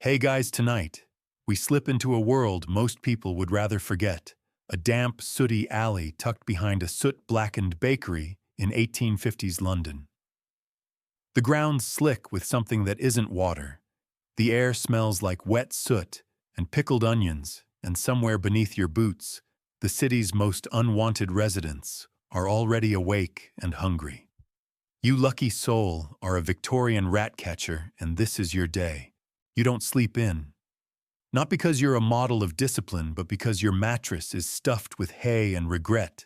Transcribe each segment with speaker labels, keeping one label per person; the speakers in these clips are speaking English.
Speaker 1: Hey guys, tonight, we slip into a world most people would rather forget. A damp, sooty alley tucked behind a soot-blackened bakery in 1850s London. The ground's slick with something that isn't water. The air smells like wet soot and pickled onions, and somewhere beneath your boots, the city's most unwanted residents are already awake and hungry. You lucky soul are a Victorian rat catcher, and this is your day. You don't sleep in. Not because you're a model of discipline, but because your mattress is stuffed with hay and regret,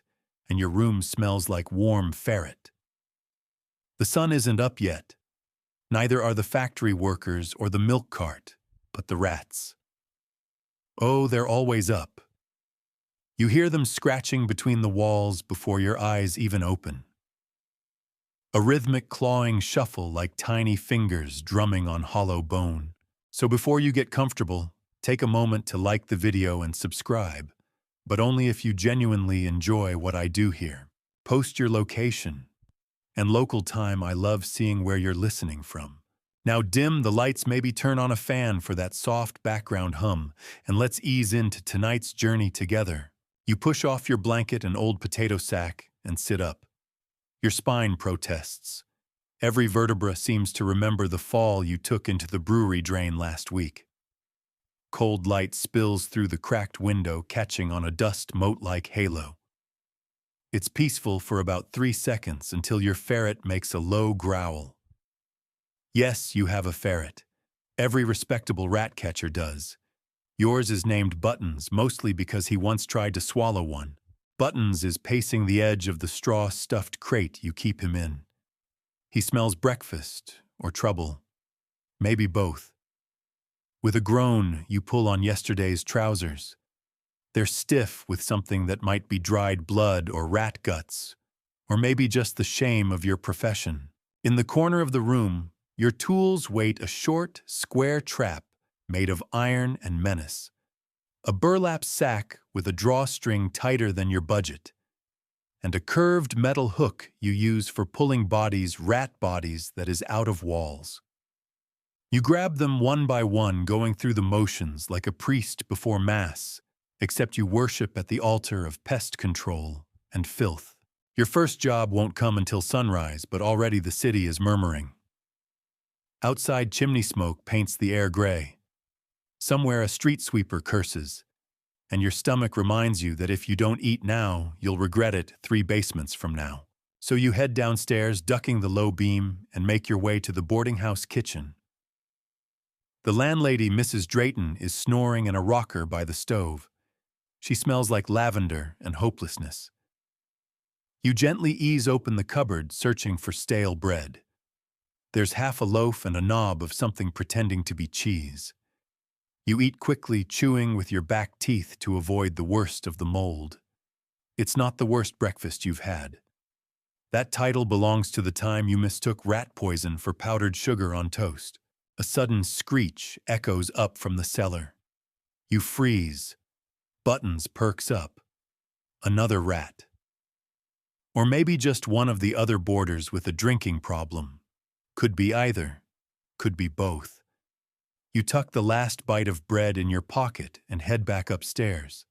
Speaker 1: and your room smells like warm ferret. The sun isn't up yet. Neither are the factory workers or the milk cart, but the rats. Oh, they're always up. You hear them scratching between the walls before your eyes even open. A rhythmic clawing shuffle like tiny fingers drumming on hollow bone. So before you get comfortable, take a moment to like the video and subscribe, but only if you genuinely enjoy what I do here. Post your location and local time. I love seeing where you're listening from. Now dim the lights, maybe turn on a fan for that soft background hum, and let's ease into tonight's journey together. You push off your blanket and old potato sack and sit up. Your spine protests. Every vertebra seems to remember the fall you took into the brewery drain last week. Cold light spills through the cracked window, catching on a dust mote-like halo. It's peaceful for about 3 seconds until your ferret makes a low growl. Yes, you have a ferret. Every respectable rat catcher does. Yours is named Buttons, mostly because he once tried to swallow one. Buttons is pacing the edge of the straw-stuffed crate you keep him in. He smells breakfast or trouble, maybe both. With a groan, you pull on yesterday's trousers. They're stiff with something that might be dried blood or rat guts, or maybe just the shame of your profession. In the corner of the room, your tools wait a short, square trap made of iron and menace. A burlap sack with a drawstring tighter than your budget, and a curved metal hook you use for pulling rat bodies that is out of walls. You grab them one by one, going through the motions like a priest before Mass, except you worship at the altar of pest control and filth. Your first job won't come until sunrise, but already the city is murmuring. Outside, chimney smoke paints the air gray. Somewhere a street sweeper curses, and your stomach reminds you that if you don't eat now, you'll regret it 3 basements from now. So you head downstairs, ducking the low beam, and make your way to the boarding house kitchen. The landlady, Mrs. Drayton, is snoring in a rocker by the stove. She smells like lavender and hopelessness. You gently ease open the cupboard, searching for stale bread. There's half a loaf and a knob of something pretending to be cheese. You eat quickly, chewing with your back teeth to avoid the worst of the mold. It's not the worst breakfast you've had. That title belongs to the time you mistook rat poison for powdered sugar on toast. A sudden screech echoes up from the cellar. You freeze. Buttons perks up. Another rat. Or maybe just one of the other boarders with a drinking problem. Could be either. Could be both. You tuck the last bite of bread in your pocket and head back upstairs.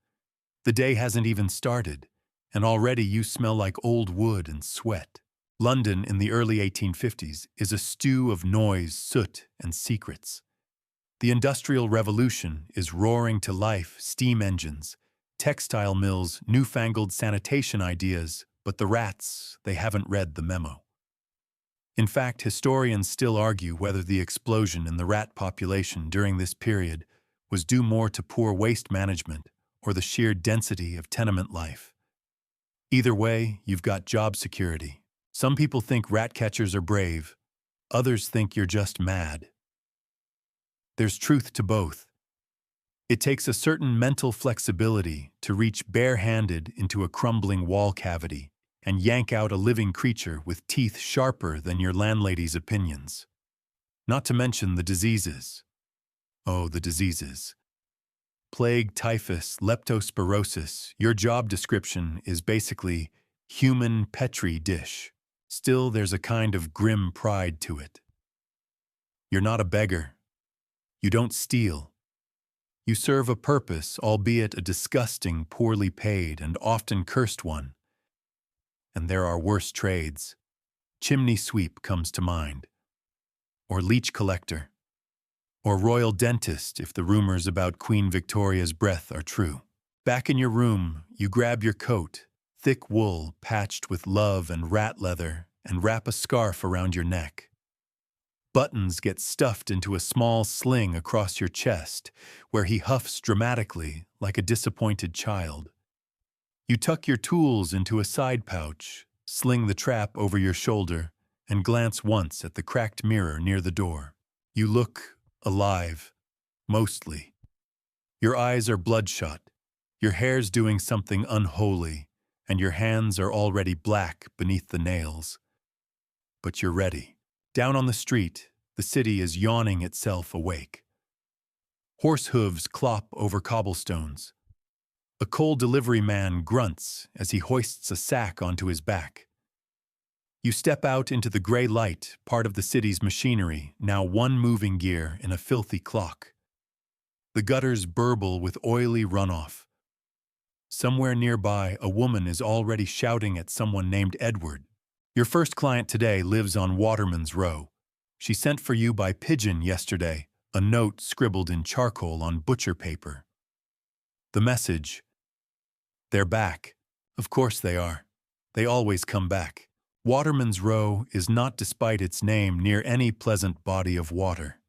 Speaker 1: The day hasn't even started, and already you smell like old wood and sweat. London in the early 1850s is a stew of noise, soot, and secrets. The Industrial Revolution is roaring to life, steam engines, textile mills, newfangled sanitation ideas, but the rats, they haven't read the memo. In fact, historians still argue whether the explosion in the rat population during this period was due more to poor waste management or the sheer density of tenement life. Either way, you've got job security. Some people think rat catchers are brave. Others think you're just mad. There's truth to both. It takes a certain mental flexibility to reach barehanded into a crumbling wall cavity and yank out a living creature with teeth sharper than your landlady's opinions. Not to mention the diseases. Oh, the diseases. Plague, typhus, leptospirosis. Your job description is basically human petri dish. Still, there's a kind of grim pride to it. You're not a beggar. You don't steal. You serve a purpose, albeit a disgusting, poorly paid, and often cursed one. And there are worse trades. Chimney sweep comes to mind. Or leech collector. Or royal dentist if the rumors about Queen Victoria's breath are true. Back in your room, you grab your coat, thick wool patched with love and rat leather, and wrap a scarf around your neck. Buttons get stuffed into a small sling across your chest, where he huffs dramatically like a disappointed child. You tuck your tools into a side pouch, sling the trap over your shoulder, and glance once at the cracked mirror near the door. You look alive, mostly. Your eyes are bloodshot, your hair's doing something unholy, and your hands are already black beneath the nails. But you're ready. Down on the street, the city is yawning itself awake. Horse hooves clop over cobblestones. A coal delivery man grunts as he hoists a sack onto his back. You step out into the gray light, part of the city's machinery, now one moving gear in a filthy clock. The gutters burble with oily runoff. Somewhere nearby, a woman is already shouting at someone named Edward. Your first client today lives on Waterman's Row. She sent for you by pigeon yesterday, a note scribbled in charcoal on butcher paper. The message: they're back. Of course they are. They always come back. Waterman's Row is not, despite its name, near any pleasant body of water.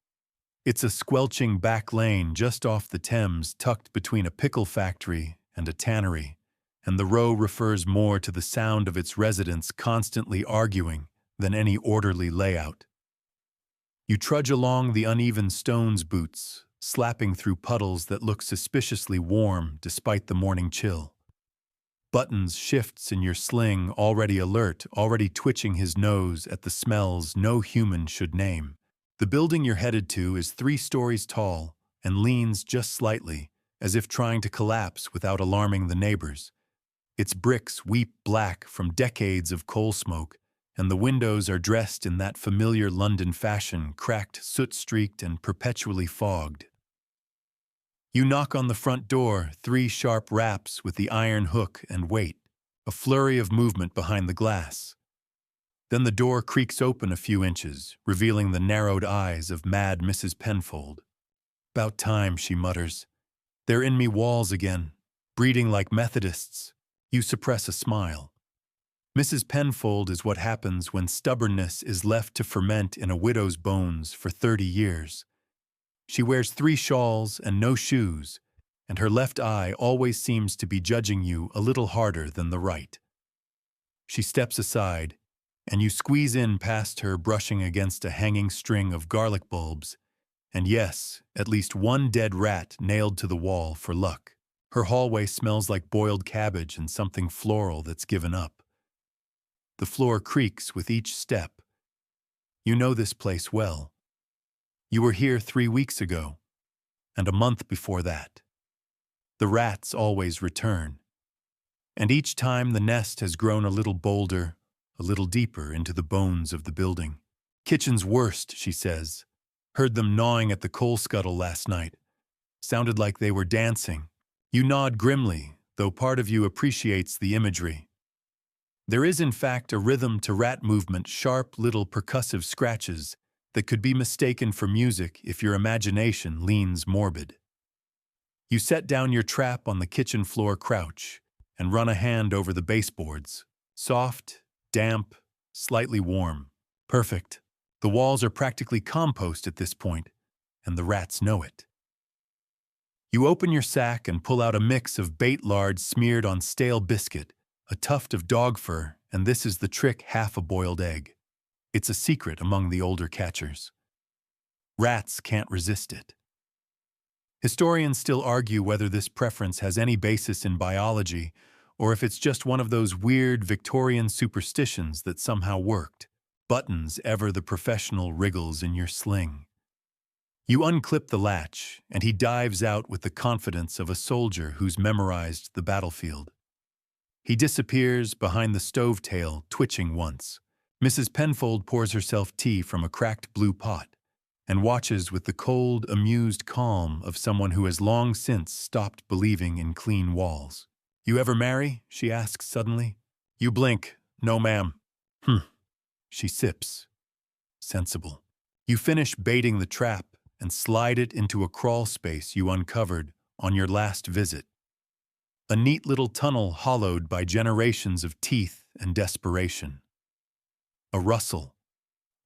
Speaker 1: It's a squelching back lane just off the Thames, tucked between a pickle factory and a tannery, and the row refers more to the sound of its residents constantly arguing than any orderly layout. You trudge along the uneven stones boots, slapping through puddles that look suspiciously warm despite the morning chill. Buttons shifts in your sling, already alert, already twitching his nose at the smells no human should name. The building you're headed to is 3 stories tall and leans just slightly, as if trying to collapse without alarming the neighbors. Its bricks weep black from decades of coal smoke, and the windows are dressed in that familiar London fashion, cracked, soot-streaked, and perpetually fogged. You knock on the front door, 3 sharp raps with the iron hook, and wait, a flurry of movement behind the glass. Then the door creaks open a few inches, revealing the narrowed eyes of mad Mrs. Penfold. "About time," she mutters. "They're in me walls again, breeding like Methodists." You suppress a smile. Mrs. Penfold is what happens when stubbornness is left to ferment in a widow's bones for 30 years. She wears 3 shawls and no shoes, and her left eye always seems to be judging you a little harder than the right. She steps aside, and you squeeze in past her, brushing against a hanging string of garlic bulbs, and yes, at least one dead rat nailed to the wall for luck. Her hallway smells like boiled cabbage and something floral that's given up. The floor creaks with each step. You know this place well. You were here 3 weeks ago, and a month before that. The rats always return, and each time the nest has grown a little bolder, a little deeper into the bones of the building. "Kitchen's worst," she says. "Heard them gnawing at the coal scuttle last night. Sounded like they were dancing." You nod grimly, though part of you appreciates the imagery. There is in fact a rhythm to rat movement, sharp little percussive scratches that could be mistaken for music if your imagination leans morbid. You set down your trap on the kitchen floor crouch and run a hand over the baseboards. Soft, damp, slightly warm. Perfect. The walls are practically compost at this point, and the rats know it. You open your sack and pull out a mix of bait lard smeared on stale biscuit, a tuft of dog fur, and this is the trick, half a boiled egg. It's a secret among the older catchers. Rats can't resist it. Historians still argue whether this preference has any basis in biology or if it's just one of those weird Victorian superstitions that somehow worked. Buttons ever the professional wriggles in your sling. You unclip the latch, and he dives out with the confidence of a soldier who's memorized the battlefield. He disappears behind the stove tail, twitching once. Mrs. Penfold pours herself tea from a cracked blue pot, and watches with the cold, amused calm of someone who has long since stopped believing in clean walls. "You ever marry?" she asks suddenly. You blink. "No, ma'am." She sips. Sensible. You finish baiting the trap and slide it into a crawl space you uncovered on your last visit. A neat little tunnel hollowed by generations of teeth and desperation. A rustle,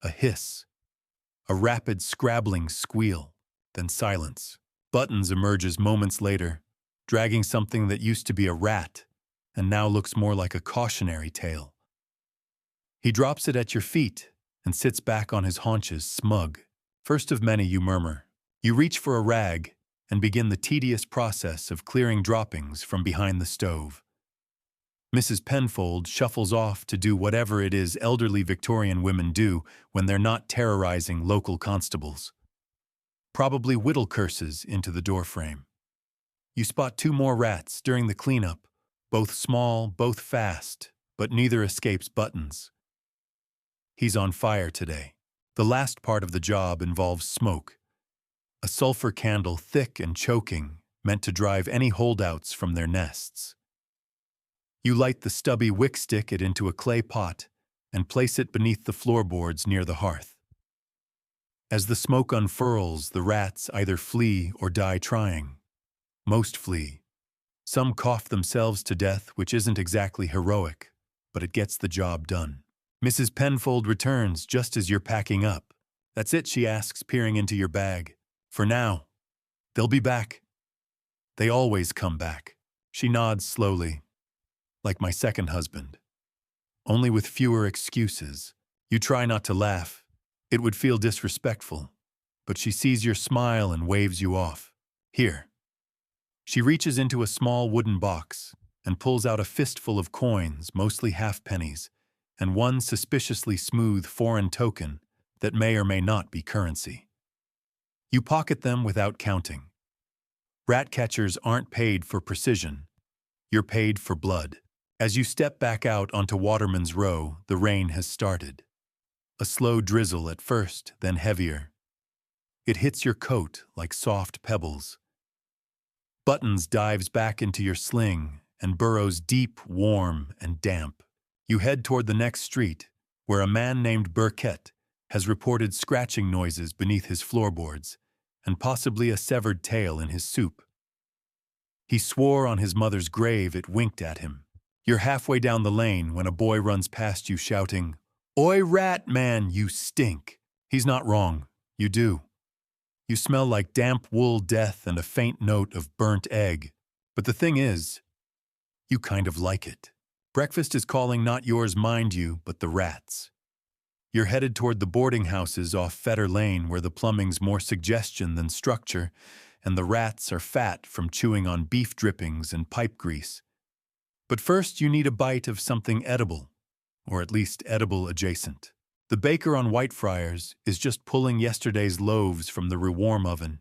Speaker 1: a hiss, a rapid scrabbling squeal, then silence. Buttons emerges moments later, dragging something that used to be a rat and now looks more like a cautionary tale. He drops it at your feet and sits back on his haunches, smug. First of many, you murmur. You reach for a rag and begin the tedious process of clearing droppings from behind the stove. Mrs. Penfold shuffles off to do whatever it is elderly Victorian women do when they're not terrorizing local constables. Probably whittle curses into the doorframe. You spot 2 more rats during the cleanup, both small, both fast, but neither escapes Buttons. He's on fire today. The last part of the job involves smoke. A sulfur candle thick and choking, meant to drive any holdouts from their nests. You light the stubby wick stick it into a clay pot and place it beneath the floorboards near the hearth. As the smoke unfurls, the rats either flee or die trying. Most flee. Some cough themselves to death, which isn't exactly heroic, but it gets the job done. Mrs. Penfold returns just as you're packing up. "That's it," she asks, peering into your bag. "For now. They'll be back." "They always come back." She nods slowly. "Like my second husband. Only with fewer excuses." You try not to laugh. It would feel disrespectful. But she sees your smile and waves you off. "Here." She reaches into a small wooden box and pulls out a fistful of coins, mostly half-pennies, and one suspiciously smooth foreign token that may or may not be currency. You pocket them without counting. Rat catchers aren't paid for precision. You're paid for blood. As you step back out onto Waterman's Row, the rain has started. A slow drizzle at first, then heavier. It hits your coat like soft pebbles. Buttons dives back into your sling and burrows deep, warm, and damp. You head toward the next street, where a man named Burkett has reported scratching noises beneath his floorboards and possibly a severed tail in his soup. He swore on his mother's grave it winked at him. You're halfway down the lane when a boy runs past you shouting, "Oi, rat man, you stink!" He's not wrong. You do. You smell like damp wool death and a faint note of burnt egg. But the thing is, you kind of like it. Breakfast is calling not yours, mind you, but the rats. You're headed toward the boarding houses off Fetter Lane where the plumbing's more suggestion than structure, and the rats are fat from chewing on beef drippings and pipe grease. But first you need a bite of something edible, or at least edible adjacent. The baker on Whitefriars is just pulling yesterday's loaves from the rewarm oven.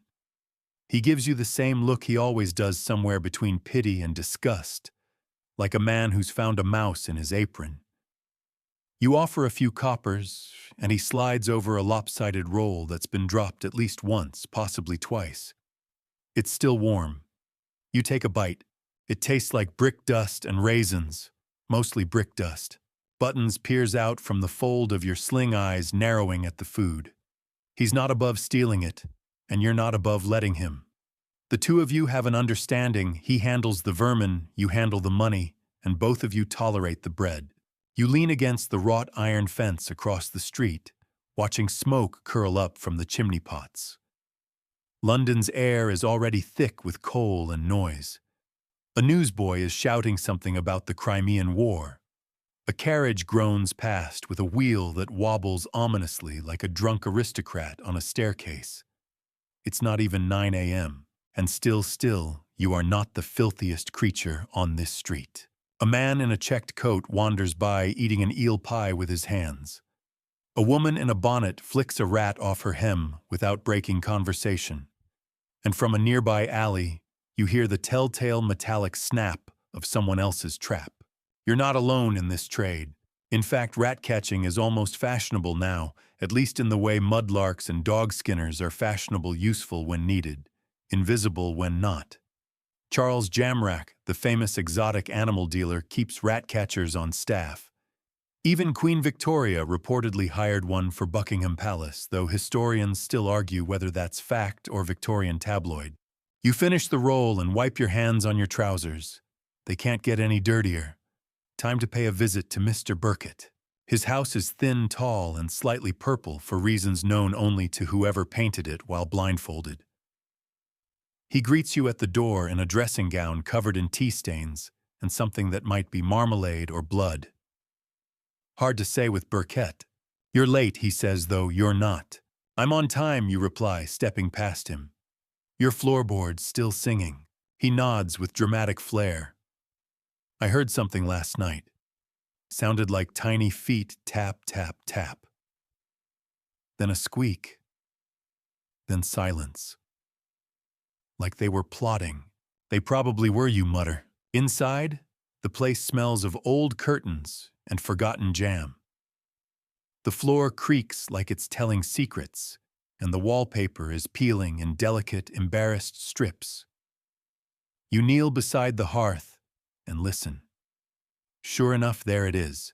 Speaker 1: He gives you the same look he always does, somewhere between pity and disgust, like a man who's found a mouse in his apron. You offer a few coppers, and he slides over a lopsided roll that's been dropped at least once, possibly twice. It's still warm. You take a bite. It tastes like brick dust and raisins, mostly brick dust. Buttons peers out from the fold of your sling eyes, narrowing at the food. He's not above stealing it, and you're not above letting him. The two of you have an understanding. He handles the vermin, you handle the money, and both of you tolerate the bread. You lean against the wrought iron fence across the street, watching smoke curl up from the chimney pots. London's air is already thick with coal and noise. A newsboy is shouting something about the Crimean War. A carriage groans past with a wheel that wobbles ominously like a drunk aristocrat on a staircase. It's not even 9 a.m., and still, you are not the filthiest creature on this street. A man in a checked coat wanders by, eating an eel pie with his hands. A woman in a bonnet flicks a rat off her hem without breaking conversation. And from a nearby alley, you hear the telltale metallic snap of someone else's trap. You're not alone in this trade. In fact, rat catching is almost fashionable now, at least in the way mudlarks and dog skinners are fashionable, useful when needed, invisible when not. Charles Jamrach, the famous exotic animal dealer, keeps rat catchers on staff. Even Queen Victoria reportedly hired one for Buckingham Palace, though historians still argue whether that's fact or Victorian tabloid. You finish the roll and wipe your hands on your trousers. They can't get any dirtier. Time to pay a visit to Mr. Burkett. His house is thin, tall, and slightly purple for reasons known only to whoever painted it while blindfolded. He greets you at the door in a dressing gown covered in tea stains and something that might be marmalade or blood. Hard to say with Burkett. You're late, he says, though you're not. I'm on time, you reply, stepping past him. Your floorboards still singing. He nods with dramatic flair. I heard something last night. Sounded like tiny feet tap, tap, tap. Then a squeak. Then silence. Like they were plotting. They probably were, you mutter. Inside, the place smells of old curtains and forgotten jam. The floor creaks like it's telling secrets, and the wallpaper is peeling in delicate, embarrassed strips. You kneel beside the hearth and listen. Sure enough, there it is.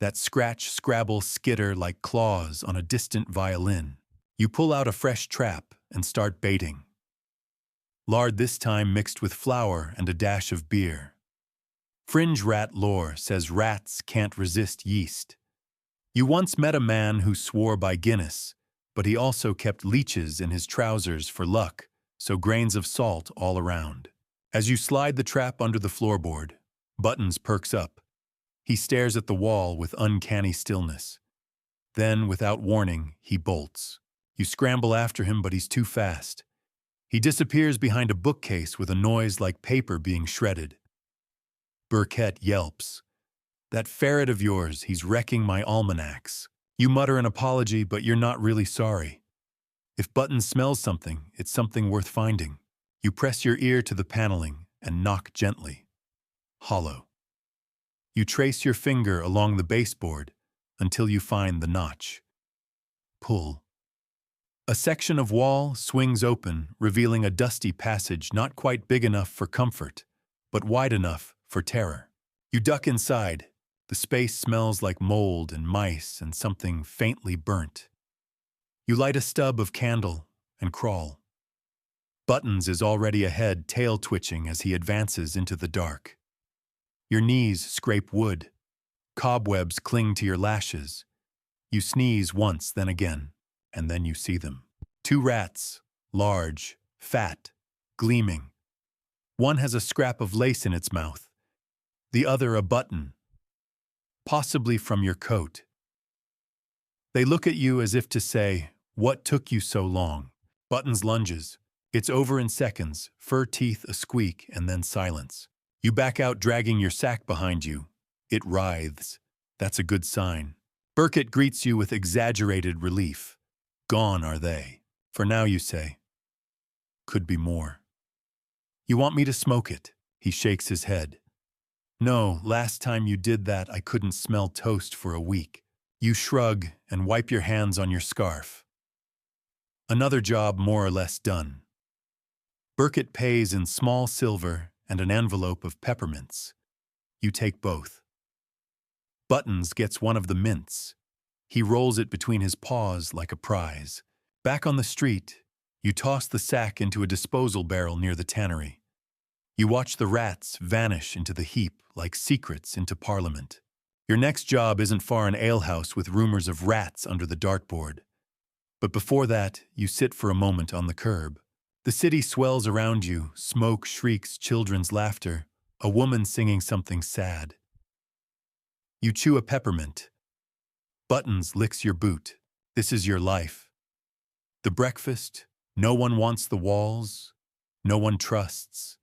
Speaker 1: That scratch, scrabble, skitter like claws on a distant violin. You pull out a fresh trap and start baiting. Lard this time mixed with flour and a dash of beer. Fringe rat lore says rats can't resist yeast. You once met a man who swore by Guinness, but he also kept leeches in his trousers for luck, so grains of salt all around. As you slide the trap under the floorboard, Buttons perks up. He stares at the wall with uncanny stillness. Then, without warning, he bolts. You scramble after him, but he's too fast. He disappears behind a bookcase with a noise like paper being shredded. Burkett yelps. That ferret of yours, he's wrecking my almanacs. You mutter an apology, but you're not really sorry. If Buttons smells something, it's something worth finding. You press your ear to the paneling and knock gently. Hollow. You trace your finger along the baseboard until you find the notch. Pull. A section of wall swings open, revealing a dusty passage not quite big enough for comfort, but wide enough for terror. You duck inside. The space smells like mold and mice and something faintly burnt. You light a stub of candle and crawl. Buttons is already ahead, tail twitching as he advances into the dark. Your knees scrape wood. Cobwebs cling to your lashes. You sneeze once, then again, and then you see them. 2 rats, large, fat, gleaming. One has a scrap of lace in its mouth. The other a button, possibly from your coat. They look at you as if to say, "What took you so long?" Buttons lunges. It's over in seconds, fur teeth a squeak, and then silence. You back out, dragging your sack behind you. It writhes. That's a good sign. Burkett greets you with exaggerated relief. Gone are they. For now, you say. Could be more. You want me to smoke it? He shakes his head. No, last time you did that, I couldn't smell toast for a week. You shrug and wipe your hands on your scarf. Another job more or less done. Burkett pays in small silver and an envelope of peppermints. You take both. Buttons gets one of the mints. He rolls it between his paws like a prize. Back on the street, you toss the sack into a disposal barrel near the tannery. You watch the rats vanish into the heap like secrets into Parliament. Your next job isn't far an alehouse with rumors of rats under the dartboard. But before that, you sit for a moment on the curb. The city swells around you, smoke, shrieks, children's laughter, a woman singing something sad. You chew a peppermint. Buttons licks your boot. This is your life. The breakfast, no one wants the walls, no one trusts,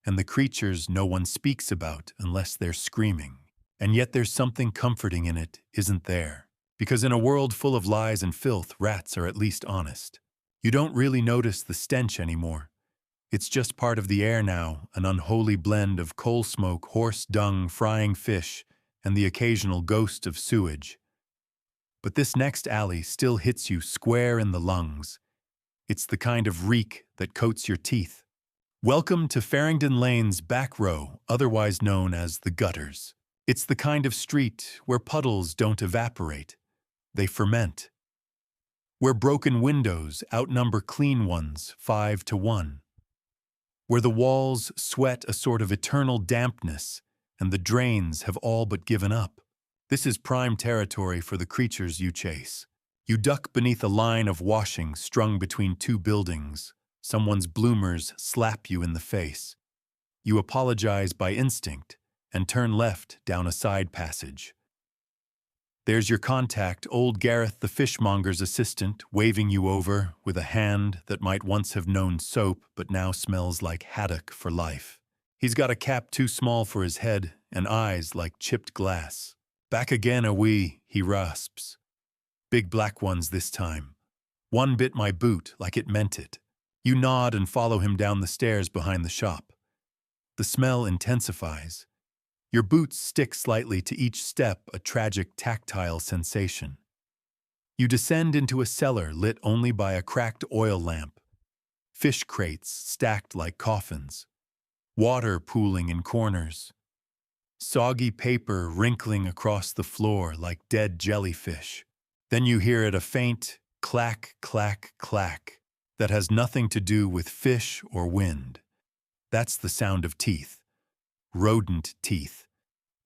Speaker 1: and the creatures no one speaks about unless they're screaming. And yet there's something comforting in it, isn't there? Because in a world full of lies and filth, rats are at least honest. You don't really notice the stench anymore. It's just part of the air now, an unholy blend of coal smoke, horse dung, frying fish, and the occasional ghost of sewage. But this next alley still hits you square in the lungs. It's the kind of reek that coats your teeth. Welcome to Farringdon Lane's back row, otherwise known as the gutters. It's the kind of street where puddles don't evaporate, they ferment. Where broken windows outnumber clean ones 5-1. Where the walls sweat a sort of eternal dampness and the drains have all but given up. This is prime territory for the creatures you chase. You duck beneath a line of washing strung between two buildings. Someone's bloomers slap you in the face. You apologize by instinct and turn left down a side passage. There's your contact, old Gareth the fishmonger's assistant, waving you over with a hand that might once have known soap but now smells like haddock for life. He's got a cap too small for his head and eyes like chipped glass. Back again, a wee, he rasps. Big black ones this time. One bit my boot like it meant it. You nod and follow him down the stairs behind the shop. The smell intensifies. Your boots stick slightly to each step, a tragic tactile sensation. You descend into a cellar lit only by a cracked oil lamp. Fish crates stacked like coffins. Water pooling in corners. Soggy paper wrinkling across the floor like dead jellyfish. Then you hear it, a faint clack, clack, clack that has nothing to do with fish or wind. That's the sound of teeth. Rodent teeth.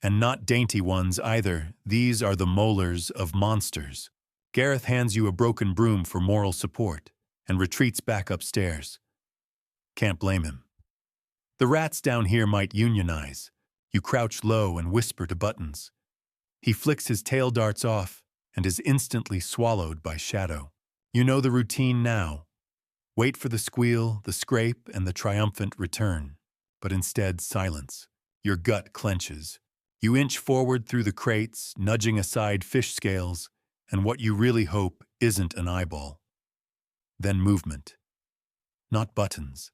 Speaker 1: And not dainty ones either. These are the molars of monsters. Gareth hands you a broken broom for moral support and retreats back upstairs. Can't blame him. The rats down here might unionize. You crouch low and whisper to Buttons. He flicks his tail darts off and is instantly swallowed by shadow. You know the routine now. Wait for the squeal, the scrape, and the triumphant return. But instead, silence. Your gut clenches. You inch forward through the crates, nudging aside fish scales, and what you really hope isn't an eyeball. Then movement. Not Buttons.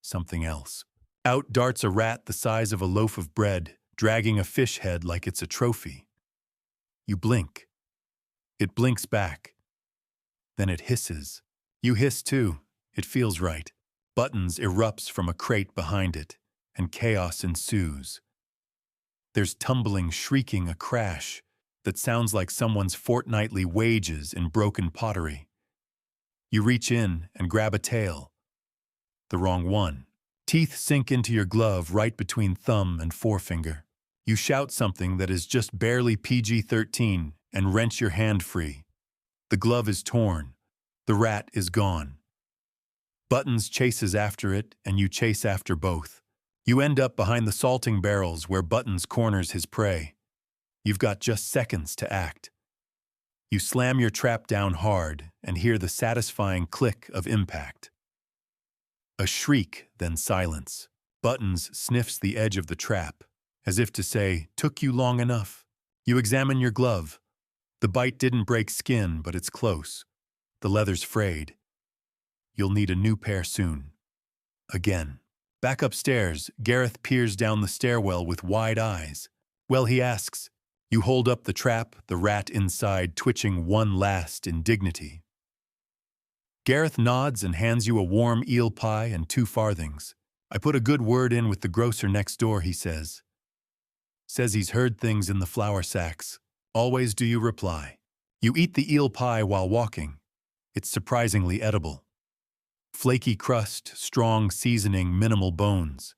Speaker 1: Something else. Out darts a rat the size of a loaf of bread, dragging a fish head like it's a trophy. You blink. It blinks back. Then it hisses. You hiss too. It feels right. Buttons erupts from a crate behind it, and chaos ensues. There's tumbling, shrieking, a crash that sounds like someone's fortnightly wages in broken pottery. You reach in and grab a tail. The wrong one. Teeth sink into your glove right between thumb and forefinger. You shout something that is just barely PG-13 and wrench your hand free. The glove is torn. The rat is gone. Buttons chases after it, and you chase after both. You end up behind the salting barrels where Buttons corners his prey. You've got just seconds to act. You slam your trap down hard and hear the satisfying click of impact. A shriek, then silence. Buttons sniffs the edge of the trap, as if to say, "Took you long enough." You examine your glove. The bite didn't break skin, but it's close. The leather's frayed. You'll need a new pair soon. Again. Back upstairs, Gareth peers down the stairwell with wide eyes. Well, he asks. You hold up the trap, the rat inside twitching one last indignity. Gareth nods and hands you a warm eel pie and 2 farthings. I put a good word in with the grocer next door, he says. Says he's heard things in the flour sacks. Always do you reply. You eat the eel pie while walking. It's surprisingly edible. Flaky crust, strong seasoning, minimal bones.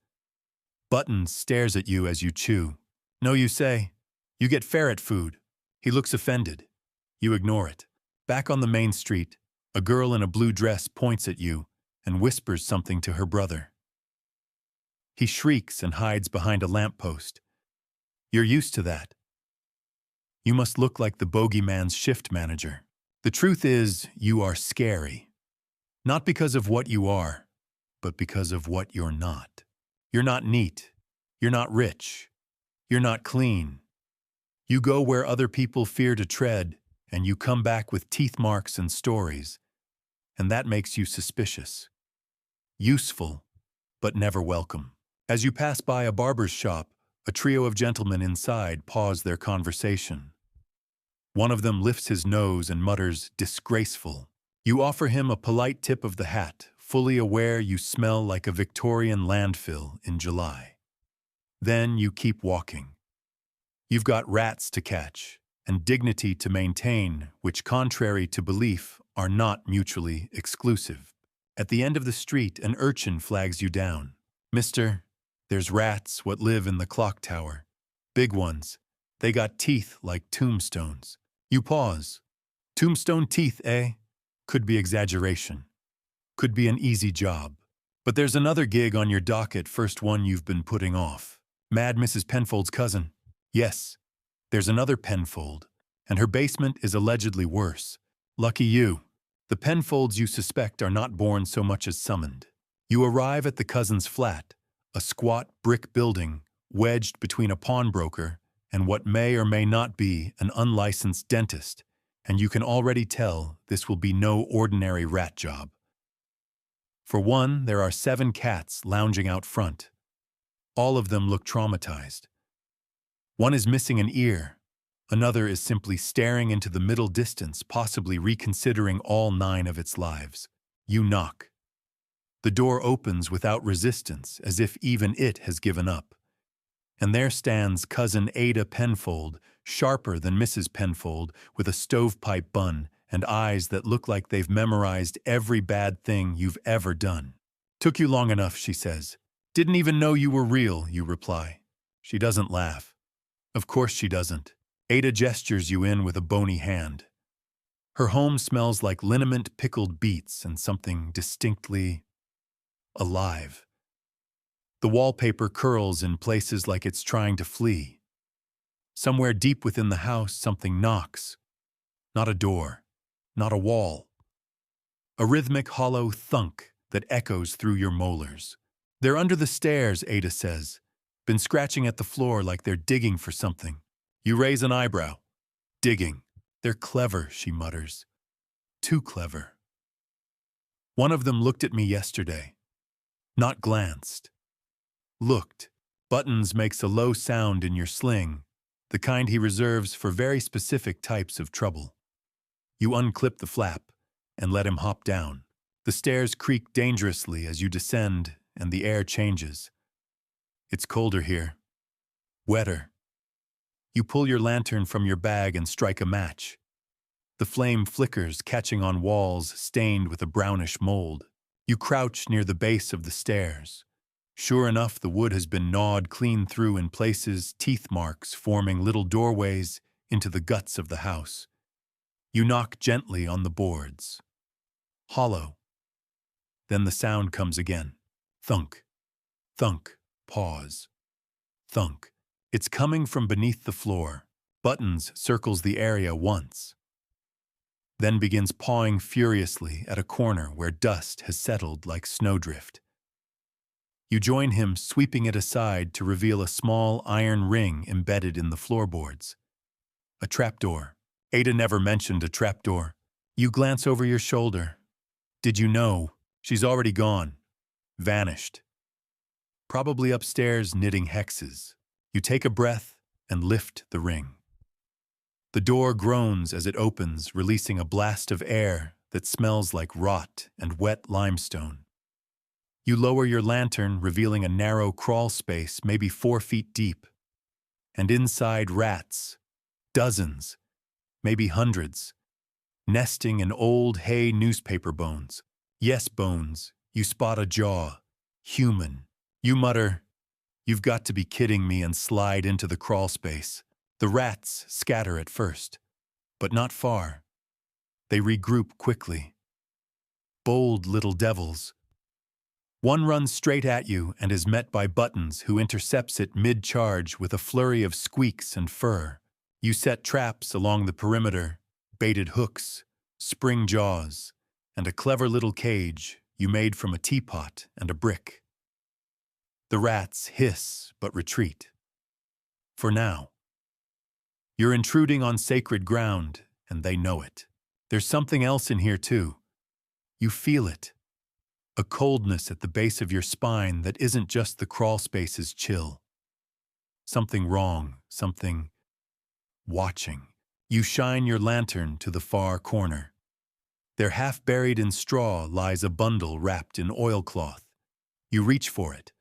Speaker 1: Buttons stares at you as you chew. No, you say. You get ferret food. He looks offended. You ignore it. Back on the main street, a girl in a blue dress points at you and whispers something to her brother. He shrieks and hides behind a lamppost. You're used to that. You must look like the bogeyman's shift manager. The truth is, you are scary. Not because of what you are, but because of what you're not. You're not neat. You're not rich. You're not clean. You go where other people fear to tread, and you come back with teeth marks and stories, and that makes you suspicious. Useful, but never welcome. As you pass by a barber's shop, A trio of gentlemen inside pause their conversation. One of them lifts his nose and mutters, "Disgraceful." You offer him a polite tip of the hat, fully aware you smell like a Victorian landfill in July. Then you keep walking. You've got rats to catch and dignity to maintain, which, contrary to belief, are not mutually exclusive. At the end of the street, an urchin flags you down. "Mister, there's rats what live in the clock tower. Big ones. They got teeth like tombstones." You pause. Tombstone teeth, eh? Could be exaggeration. Could be an easy job. But there's another gig on your docket, first one you've been putting off. Mad Mrs. Penfold's cousin. Yes, there's another Penfold, and her basement is allegedly worse. Lucky you. The Penfolds you suspect are not born so much as summoned. You arrive at the cousin's flat, a squat brick building wedged between a pawnbroker and what may or may not be an unlicensed dentist, and you can already tell this will be no ordinary rat job. For one, there are 7 cats lounging out front. All of them look traumatized. One is missing an ear. Another is simply staring into the middle distance, possibly reconsidering all 9 of its lives. You knock. The door opens without resistance, as if even it has given up. And there stands cousin Ada Penfold, sharper than Mrs. Penfold, with a stovepipe bun and eyes that look like they've memorized every bad thing you've ever done. "Took you long enough," she says. "Didn't even know you were real," you reply. She doesn't laugh. Of course she doesn't. Ada gestures you in with a bony hand. Her home smells like liniment pickled beets and something distinctly alive. The wallpaper curls in places like it's trying to flee. Somewhere deep within the house, something knocks. Not a door, not a wall. A rhythmic hollow thunk that echoes through your molars. "They're under the stairs," Ada says. "Been scratching at the floor like they're digging for something." You raise an eyebrow. "Digging. They're clever," she mutters. "Too clever." One of them looked at me yesterday. Not glanced. Looked. Buttons makes a low sound in your sling, the kind he reserves for very specific types of trouble. You unclip the flap and let him hop down. The stairs creak dangerously as you descend, and the air changes. It's colder here. Wetter. You pull your lantern from your bag and strike a match. The flame flickers, catching on walls stained with a brownish mold. You crouch near the base of the stairs. Sure enough, the wood has been gnawed clean through in places, teeth marks forming little doorways into the guts of the house. You knock gently on the boards. Hollow. Then the sound comes again. Thunk. Thunk. Pause. Thunk. It's coming from beneath the floor. Buttons circles the area once. Then begins pawing furiously at a corner where dust has settled like snowdrift. You join him, sweeping it aside to reveal a small iron ring embedded in the floorboards. A trapdoor. Ada never mentioned a trapdoor. You glance over your shoulder. Did you know? She's already gone. Vanished. Probably upstairs knitting hexes. You take a breath and lift the ring. The door groans as it opens, releasing a blast of air that smells like rot and wet limestone. You lower your lantern, revealing a narrow crawl space, maybe 4 feet deep. And inside, rats. Dozens, maybe hundreds, nesting in old hay newspaper bones. Yes, bones. You spot a jaw. Human. You mutter, "You've got to be kidding me," and slide into the crawl space. The rats scatter at first, but not far. They regroup quickly. Bold little devils. One runs straight at you and is met by Buttons, who intercepts it mid-charge with a flurry of squeaks and fur. You set traps along the perimeter, baited hooks, spring jaws, and a clever little cage you made from a teapot and a brick. The rats hiss but retreat. For now. You're intruding on sacred ground, and they know it. There's something else in here, too. You feel it. A coldness at the base of your spine that isn't just the crawl space's chill. Something wrong, something watching. You shine your lantern to the far corner. There, half buried in straw, lies a bundle wrapped in oilcloth. You reach for it.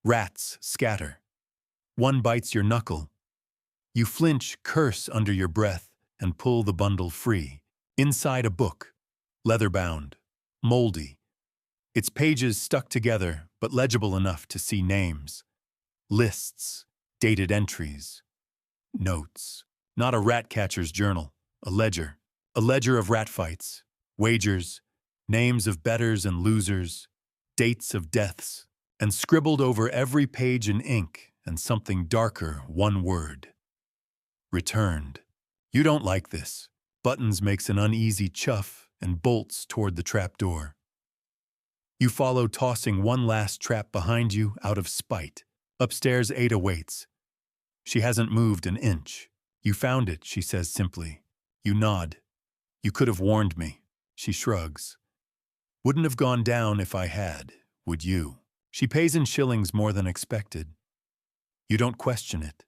Speaker 1: Rats scatter. One bites your knuckle. You flinch, curse under your breath, and pull the bundle free. Inside a book, leather-bound, moldy. Its pages stuck together, but legible enough to see names. Lists, dated entries, notes. Not a rat catcher's journal, a ledger. A ledger of rat fights, wagers, names of betters and losers, dates of deaths, and scribbled over every page in ink and something darker, one word. Returned. You don't like this. Buttons makes an uneasy chuff and bolts toward the trapdoor. You follow, tossing one last trap behind you out of spite. Upstairs, Ada waits. She hasn't moved an inch. You found it, she says simply. You nod. You could have warned me. She shrugs. Wouldn't have gone down if I had, would you? She pays in shillings more than expected. You don't question it.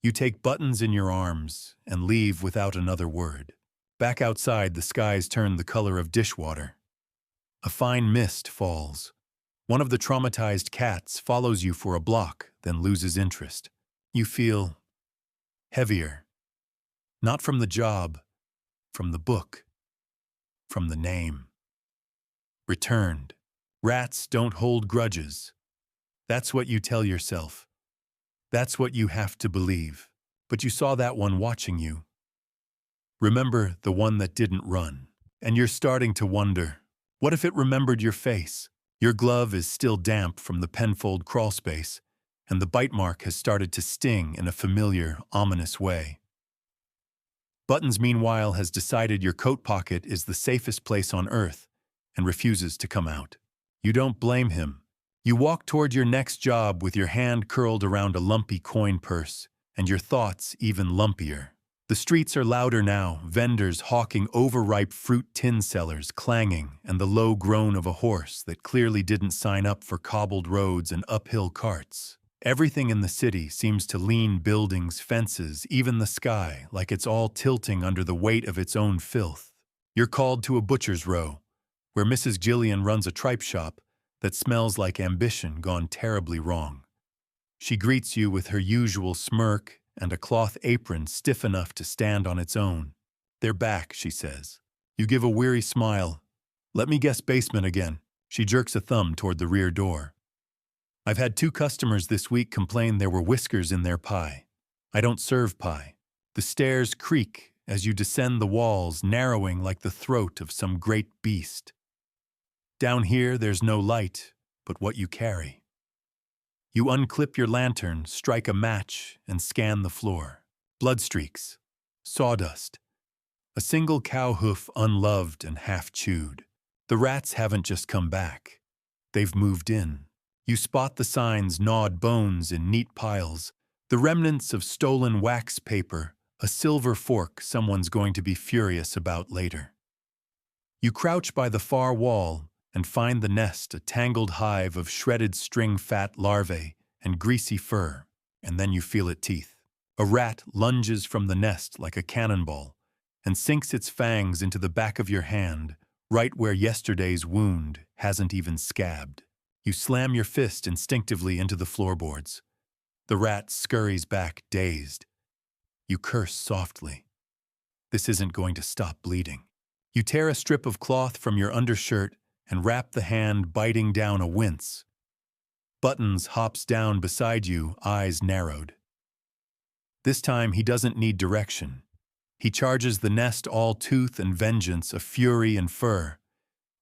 Speaker 1: You take Buttons in your arms and leave without another word. Back outside, the skies turn the color of dishwater. A fine mist falls. One of the traumatized cats follows you for a block, then loses interest. You feel heavier. Not from the job, from the book, from the name. Returned. Rats don't hold grudges. That's what you tell yourself. That's what you have to believe. But you saw that one watching you. Remember the one that didn't run. And you're starting to wonder, what if it remembered your face? Your glove is still damp from the penfold crawlspace, and the bite mark has started to sting in a familiar, ominous way. Buttons, meanwhile, has decided your coat pocket is the safest place on earth and refuses to come out. You don't blame him. You walk toward your next job with your hand curled around a lumpy coin purse, and your thoughts even lumpier. The streets are louder now, vendors hawking overripe fruit, tin sellers clanging, and the low groan of a horse that clearly didn't sign up for cobbled roads and uphill carts. Everything in the city seems to lean, buildings, fences, even the sky, like it's all tilting under the weight of its own filth. You're called to a butcher's row, where Mrs. Gillian runs a tripe shop that smells like ambition gone terribly wrong. She greets you with her usual smirk and a cloth apron stiff enough to stand on its own. They're back, she says. You give a weary smile. Let me guess, basement again. She jerks a thumb toward the rear door. I've had 2 customers this week complain there were whiskers in their pie. I don't serve pie. The stairs creak as you descend the walls, narrowing like the throat of some great beast. Down here, there's no light but what you carry. You unclip your lantern, strike a match, and scan the floor. Blood streaks, sawdust, a single cow hoof unloved and half-chewed. The rats haven't just come back. They've moved in. You spot the signs, gnawed bones in neat piles, the remnants of stolen wax paper, a silver fork someone's going to be furious about later. You crouch by the far wall and find the nest, a tangled hive of shredded string fat larvae and greasy fur, and then you feel it teeth. A rat lunges from the nest like a cannonball and sinks its fangs into the back of your hand, right where yesterday's wound hasn't even scabbed. You slam your fist instinctively into the floorboards. The rat scurries back, dazed. You curse softly. This isn't going to stop bleeding. You tear a strip of cloth from your undershirt and wrap the hand, biting down a wince. Buttons hops down beside you, eyes narrowed. This time he doesn't need direction. He charges the nest, all tooth and vengeance, of fury and fur.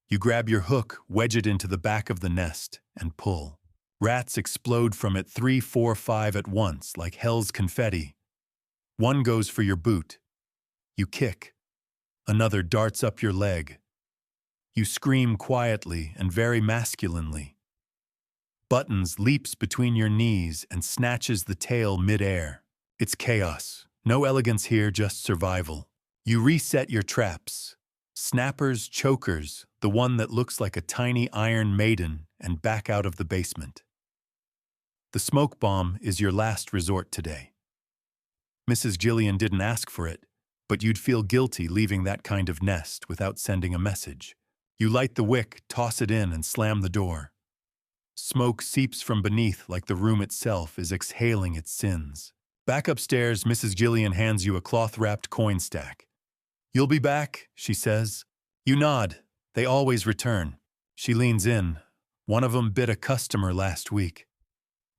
Speaker 1: You grab your hook, wedge it into the back of the nest, and pull. Rats explode from it 3, 4, 5 at once, like hell's confetti. One goes for your boot. You kick. Another darts up your leg. You scream quietly and very masculinely. Buttons leaps between your knees and snatches the tail mid-air. It's chaos. No elegance here, just survival. You reset your traps. Snappers, chokers, the one that looks like a tiny iron maiden, and back out of the basement. The smoke bomb is your last resort today. Mrs. Gillian didn't ask for it, but you'd feel guilty leaving that kind of nest without sending a message. You light the wick, toss it in, and slam the door. Smoke seeps from beneath like the room itself is exhaling its sins. Back upstairs, Mrs. Gillian hands you a cloth-wrapped coin stack. "You'll be back," she says. You nod. They always return. She leans in. "One of 'em bit a customer last week.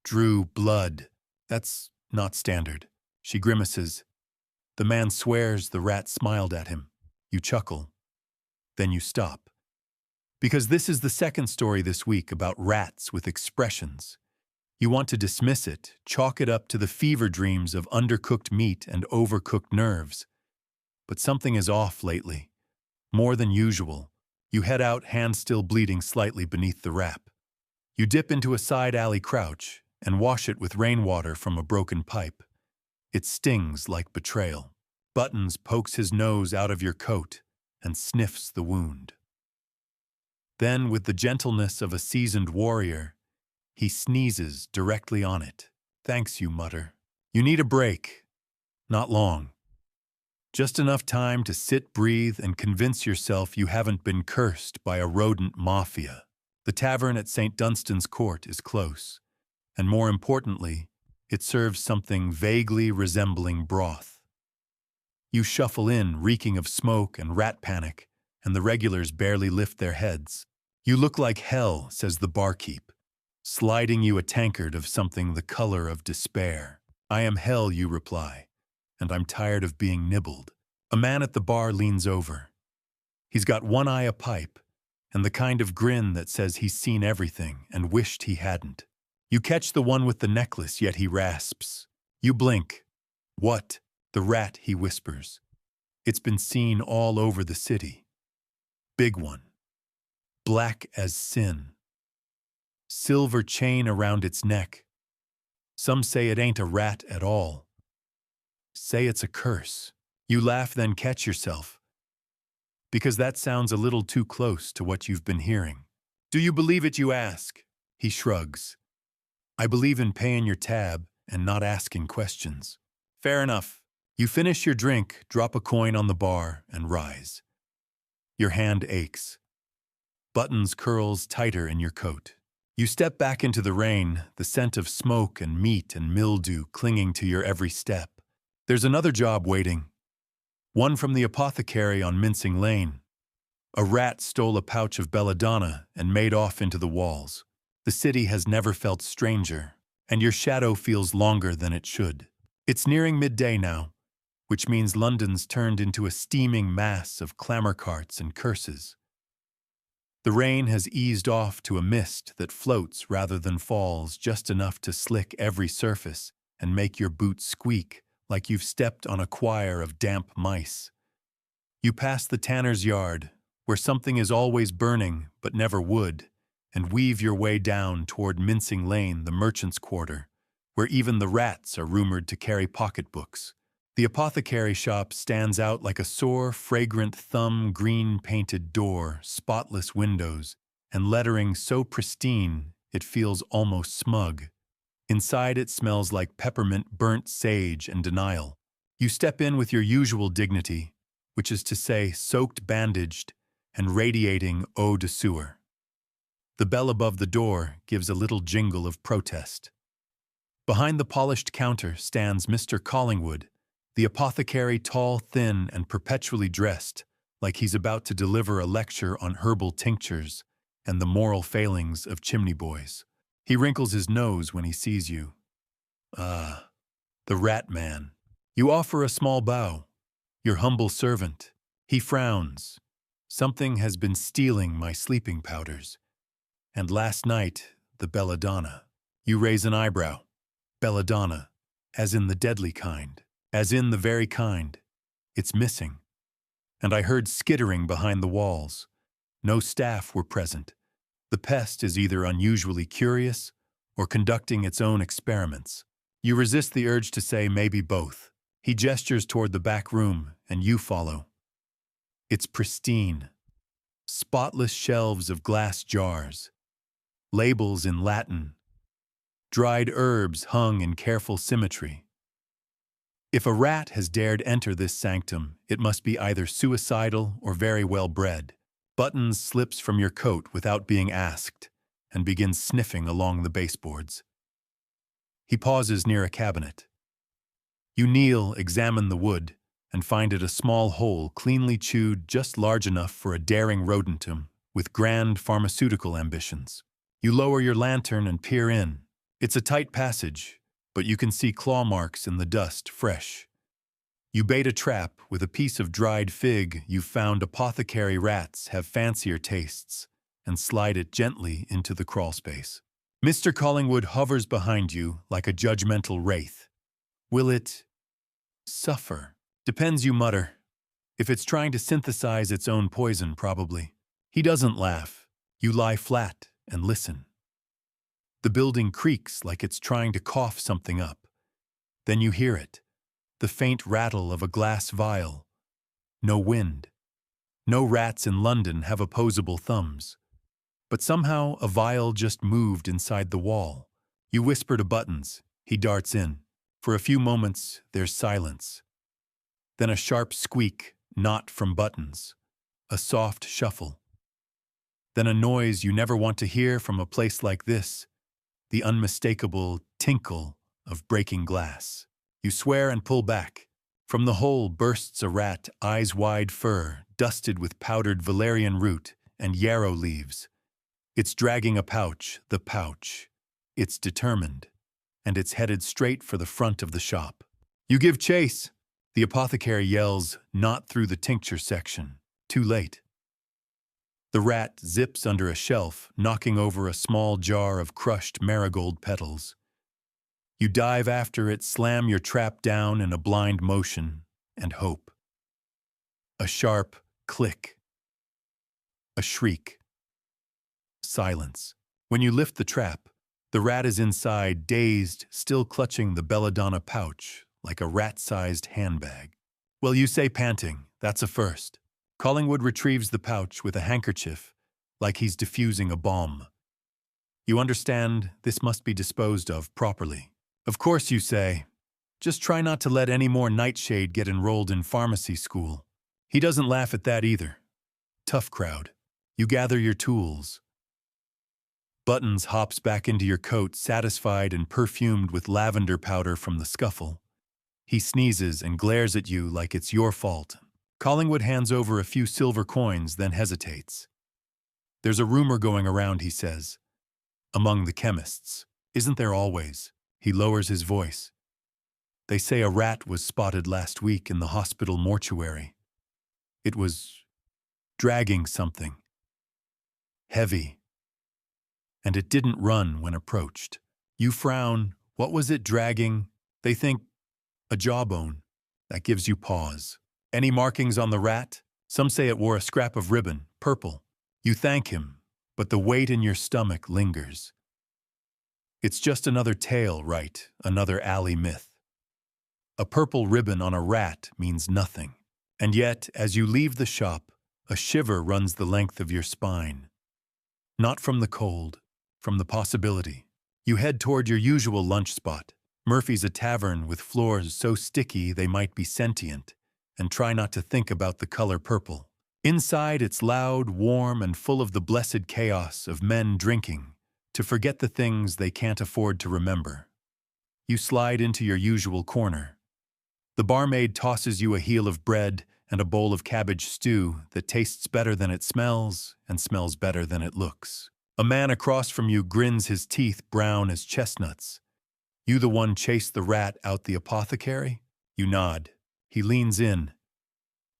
Speaker 1: Drew blood. That's not standard." She grimaces. The man swears the rat smiled at him. You chuckle. Then you stop. Because this is the second story this week about rats with expressions. You want to dismiss it, chalk it up to the fever dreams of undercooked meat and overcooked nerves. But something is off lately. More than usual. You head out, hand still bleeding slightly beneath the wrap. You dip into a side alley crouch and wash it with rainwater from a broken pipe. It stings like betrayal. Buttons pokes his nose out of your coat and sniffs the wound. Then, with the gentleness of a seasoned warrior, he sneezes directly on it. "Thanks, you mutter. You need a break. Not long. Just enough time to sit, breathe, and convince yourself you haven't been cursed by a rodent mafia. The tavern at St. Dunstan's Court is close, and more importantly, it serves something vaguely resembling broth. You shuffle in, reeking of smoke and rat panic, and the regulars barely lift their heads. "You look like hell," says the barkeep, sliding you a tankard of something the color of despair. "I am hell," you reply, "and I'm tired of being nibbled." A man at the bar leans over. He's got one eye a pipe, and the kind of grin that says he's seen everything and wished he hadn't. You catch the one with the necklace, yet he rasps. You blink. "What?" "The rat," he whispers. "It's been seen all over the city. Big one. Black as sin. Silver chain around its neck. Some say it ain't a rat at all. Say it's a curse." You laugh, then catch yourself. Because that sounds a little too close to what you've been hearing. "Do you believe it?" you ask. He shrugs. "I believe in paying your tab and not asking questions." "Fair enough." You finish your drink, drop a coin on the bar, and rise. Your hand aches. Buttons curls tighter in your coat. You step back into the rain, the scent of smoke and meat and mildew clinging to your every step. There's another job waiting. One from the apothecary on Mincing Lane. A rat stole a pouch of belladonna and made off into the walls. The city has never felt stranger, and your shadow feels longer than it should. It's nearing midday now, which means London's turned into a steaming mass of clamor carts and curses. The rain has eased off to a mist that floats rather than falls, just enough to slick every surface and make your boots squeak like you've stepped on a choir of damp mice. You pass the tanner's yard, where something is always burning but never would, and weave your way down toward Mincing Lane, the merchant's quarter, where even the rats are rumored to carry pocketbooks. The apothecary shop stands out like a sore, fragrant thumb green-painted door, spotless windows, and lettering so pristine it feels almost smug. Inside it smells like peppermint, burnt sage, and denial. You step in with your usual dignity, which is to say soaked, bandaged, and radiating eau de sewer. The bell above the door gives a little jingle of protest. Behind the polished counter stands Mr. Collingwood, the apothecary, tall, thin, and perpetually dressed, like he's about to deliver a lecture on herbal tinctures and the moral failings of chimney boys. He wrinkles his nose when he sees you. "Ah, the rat man." You offer a small bow. "Your humble servant." He frowns. "Something has been stealing my sleeping powders. And last night, the belladonna." You raise an eyebrow. "Belladonna, as in the deadly kind. As in the very kind. It's missing. And I heard skittering behind the walls. No staff were present. The pest is either unusually curious or conducting its own experiments." You resist the urge to say maybe both. He gestures toward the back room, and you follow. It's pristine. Spotless shelves of glass jars. Labels in Latin. Dried herbs hung in careful symmetry. If a rat has dared enter this sanctum, it must be either suicidal or very well bred. Buttons slips from your coat without being asked and begins sniffing along the baseboards. He pauses near a cabinet. You kneel, examine the wood, and find it a small hole cleanly chewed just large enough for a daring rodentum with grand pharmaceutical ambitions. You lower your lantern and peer in. It's a tight passage, but you can see claw marks in the dust, fresh. You bait a trap with a piece of dried fig you've found apothecary rats have fancier tastes, and slide it gently into the crawlspace. Mr. Collingwood hovers behind you like a judgmental wraith. Will it suffer? Depends, you mutter. If it's trying to synthesize its own poison, probably. He doesn't laugh. You lie flat and listen. The building creaks like it's trying to cough something up. Then you hear it, the faint rattle of a glass vial. No wind. No rats in London have opposable thumbs. But somehow a vial just moved inside the wall. You whisper to Buttons. He darts in. For a few moments, there's silence. Then a sharp squeak, not from Buttons. A soft shuffle. Then a noise you never want to hear from a place like this. The unmistakable tinkle of breaking glass. You swear and pull back. From the hole bursts a rat, eyes-wide fur, dusted with powdered valerian root and yarrow leaves. It's dragging a pouch, the pouch. It's determined, and it's headed straight for the front of the shop. You give chase. The apothecary yells, not through the tincture section. Too late. The rat zips under a shelf, knocking over a small jar of crushed marigold petals. You dive after it, slam your trap down in a blind motion, and hope. A sharp click. A shriek. Silence. When you lift the trap, the rat is inside, dazed, still clutching the belladonna pouch like a rat-sized handbag. Well, you say, panting, that's a first. Collingwood retrieves the pouch with a handkerchief, like he's diffusing a bomb. You understand this must be disposed of properly. Of course, you say. Just try not to let any more nightshade get enrolled in pharmacy school. He doesn't laugh at that either. Tough crowd. You gather your tools. Buttons hops back into your coat, satisfied and perfumed with lavender powder from the scuffle. He sneezes and glares at you like it's your fault. Collingwood hands over a few silver coins, then hesitates. There's a rumor going around, he says. Among the chemists. Isn't there always? He lowers his voice. They say a rat was spotted last week in the hospital mortuary. It was dragging something. Heavy. And it didn't run when approached. You frown. What was it dragging? They think a jawbone. That gives you pause. Any markings on the rat? Some say it wore a scrap of ribbon, purple. You thank him, but the weight in your stomach lingers. It's just another tale, right? Another alley myth. A purple ribbon on a rat means nothing. And yet, as you leave the shop, a shiver runs the length of your spine. Not from the cold, from the possibility. You head toward your usual lunch spot. Murphy's, a tavern with floors so sticky they might be sentient, and try not to think about the color purple. Inside, it's loud, warm, and full of the blessed chaos of men drinking to forget the things they can't afford to remember. You slide into your usual corner. The barmaid tosses you a heel of bread and a bowl of cabbage stew that tastes better than it smells and smells better than it looks. A man across from you grins, his teeth brown as chestnuts. You the one chased the rat out the apothecary? You nod. He leans in.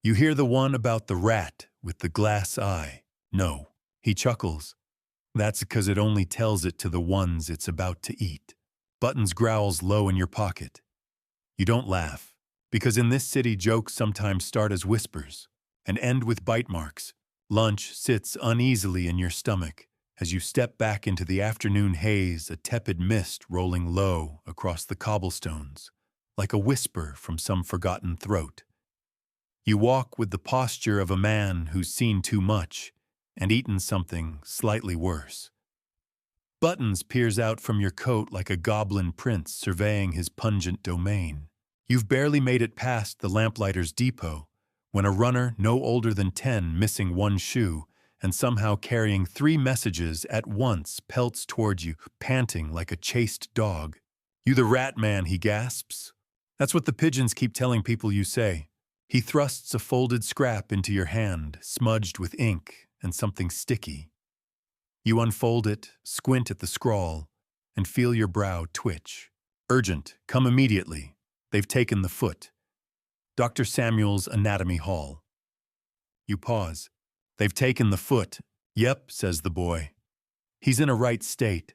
Speaker 1: You hear the one about the rat with the glass eye? No. He chuckles. That's because it only tells it to the ones it's about to eat. Buttons growls low in your pocket. You don't laugh, because in this city jokes sometimes start as whispers and end with bite marks. Lunch sits uneasily in your stomach as you step back into the afternoon haze, a tepid mist rolling low across the cobblestones, like a whisper from some forgotten throat. You walk with the posture of a man who's seen too much and eaten something slightly worse. Buttons peers out from your coat like a goblin prince surveying his pungent domain. You've barely made it past the lamplighter's depot when a runner no older than 10, missing one shoe, and somehow carrying 3 messages at once, pelts toward you, panting like a chased dog. "You the rat man," he gasps. That's what the pigeons keep telling people you say. He thrusts a folded scrap into your hand, smudged with ink and something sticky. You unfold it, squint at the scrawl, and feel your brow twitch. "Urgent, come immediately. They've taken the foot. Dr. Samuel's Anatomy Hall." You pause. "They've taken the foot." "Yep," says the boy. "He's in a right state.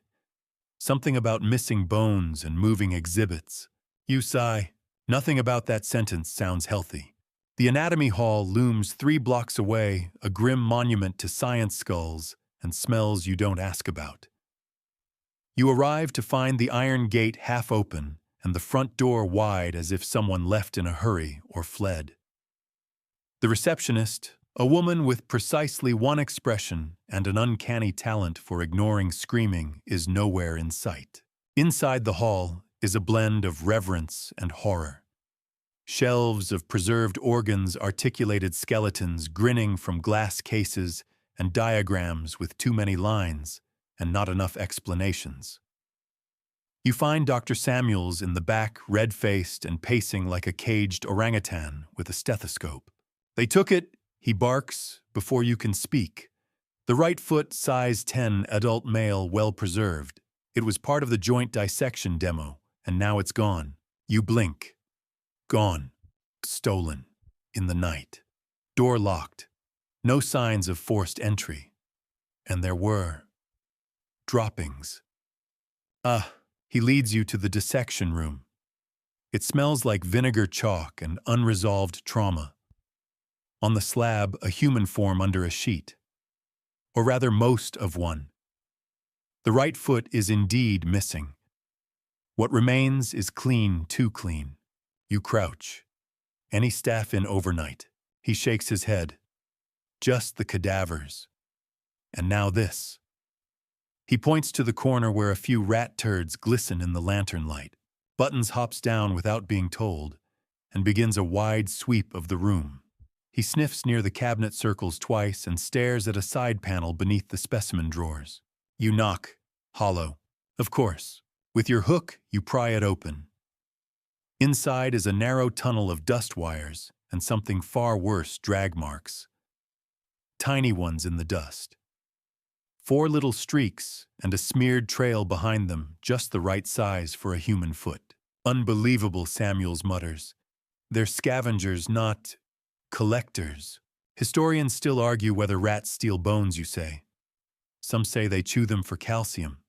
Speaker 1: Something about missing bones and moving exhibits." You sigh. Nothing about that sentence sounds healthy. The Anatomy Hall looms 3 blocks away, a grim monument to science skulls and smells you don't ask about. You arrive to find the iron gate half open and the front door wide as if someone left in a hurry or fled. The receptionist, a woman with precisely one expression and an uncanny talent for ignoring screaming, is nowhere in sight. Inside the hall is a blend of reverence and horror. Shelves of preserved organs, articulated skeletons grinning from glass cases, and diagrams with too many lines and not enough explanations. You find Dr. Samuels in the back, red-faced and pacing like a caged orangutan with a stethoscope. "They took it," he barks, before you can speak. "The right foot, size 10, adult male, well-preserved. It was part of the joint dissection demo, and now it's gone." You blink. Gone. Stolen. In the night. Door locked. No signs of forced entry. And there were droppings. He leads you to the dissection room. It smells like vinegar chalk and unresolved trauma. On the slab, a human form under a sheet. Or rather, most of one. The right foot is indeed missing. What remains is clean, too clean. You crouch. Any staff in overnight? He shakes his head. Just the cadavers. And now this. He points to the corner where a few rat turds glisten in the lantern light. Buttons hops down without being told and begins a wide sweep of the room. He sniffs near the cabinet circles twice and stares at a side panel beneath the specimen drawers. You knock. Hollow. Of course. With your hook, you pry it open. Inside is a narrow tunnel of dust wires and something far worse, drag marks. Tiny ones in the dust. 4 little streaks and a smeared trail behind them, just the right size for a human foot. "Unbelievable," Samuels mutters. "They're scavengers, not collectors." Historians still argue whether rats steal bones, you say. Some say they chew them for calcium.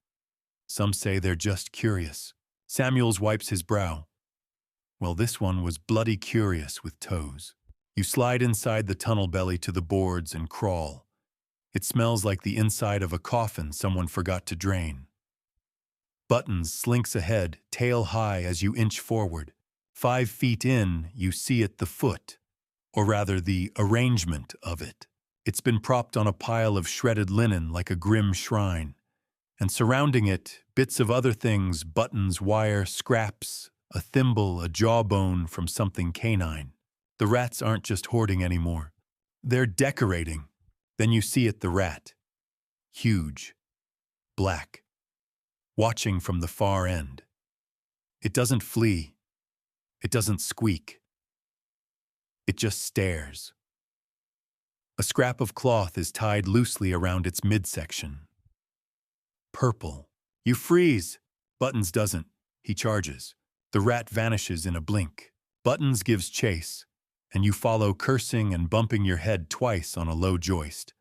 Speaker 1: Some say they're just curious. Samuels wipes his brow. Well, this one was bloody curious with toes. You slide inside the tunnel belly to the boards and crawl. It smells like the inside of a coffin someone forgot to drain. Buttons slinks ahead, tail high as you inch forward. 5 feet in, you see it, the foot, or rather the arrangement of it. It's been propped on a pile of shredded linen like a grim shrine, and surrounding it, bits of other things, buttons, wire, scraps, a thimble, a jawbone from something canine. The rats aren't just hoarding anymore. They're decorating. Then you see it, the rat. Huge. Black. Watching from the far end. It doesn't flee. It doesn't squeak. It just stares. A scrap of cloth is tied loosely around its midsection. Purple. You freeze. Buttons doesn't. He charges. The rat vanishes in a blink. Buttons gives chase, and you follow, cursing and bumping your head twice on a low joist.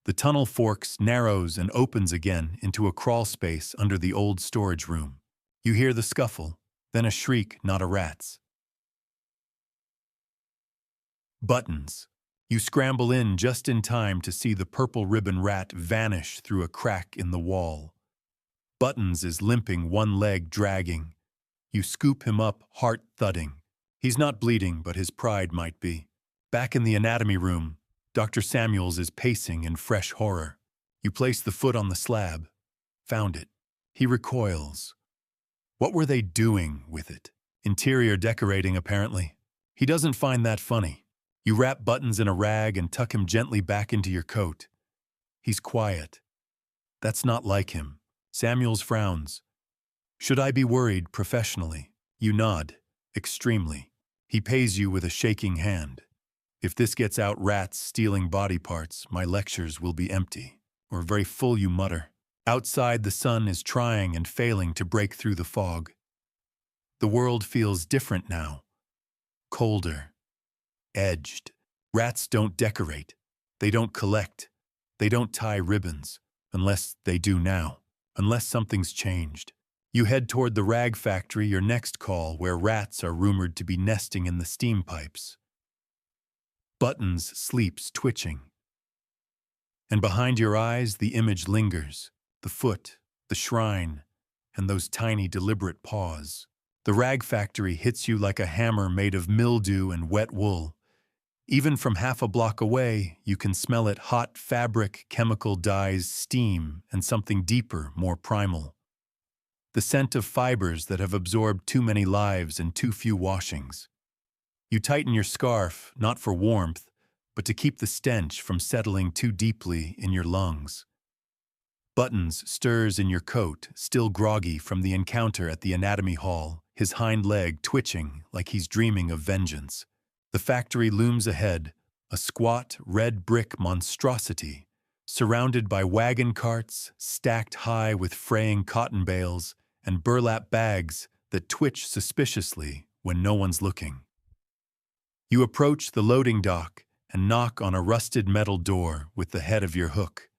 Speaker 1: The tunnel forks, narrows, and opens again into a crawl space under the old storage room. You hear the scuffle, then a shriek, not a rat's. Buttons. You scramble in just in time to see the purple ribbon rat vanish through a crack in the wall. Buttons is limping, one leg dragging. You scoop him up, heart thudding. He's not bleeding, but his pride might be. Back in the anatomy room, Dr. Samuels is pacing in fresh horror. You place the foot on the slab. Found it. He recoils. What were they doing with it? Interior decorating, apparently. He doesn't find that funny. You wrap Buttons in a rag and tuck him gently back into your coat. He's quiet. That's not like him. Samuels frowns. Should I be worried professionally? You nod. Extremely. He pays you with a shaking hand. If this gets out rats stealing body parts, my lectures will be empty. Or very full, you mutter. Outside, the sun is trying and failing to break through the fog. The world feels different now. Colder. Edged. Rats don't decorate. They don't collect. They don't tie ribbons. Unless they do now. Unless something's changed. You head toward the rag factory, your next call, where rats are rumored to be nesting in the steam pipes. Buttons sleeps twitching. And behind your eyes, the image lingers. The foot, the shrine, and those tiny deliberate paws. The rag factory hits you like a hammer made of mildew and wet wool. Even from half a block away, you can smell it: hot fabric, chemical dyes, steam, and something deeper, more primal. The scent of fibers that have absorbed too many lives and too few washings. You tighten your scarf, not for warmth, but to keep the stench from settling too deeply in your lungs. Buttons stirs in your coat, still groggy from the encounter at the anatomy hall, his hind leg twitching like he's dreaming of vengeance. The factory looms ahead, a squat, red brick monstrosity, surrounded by wagon carts, stacked high with fraying cotton bales, and burlap bags that twitch suspiciously when no one's looking. You approach the loading dock and knock on a rusted metal door with the head of your hook.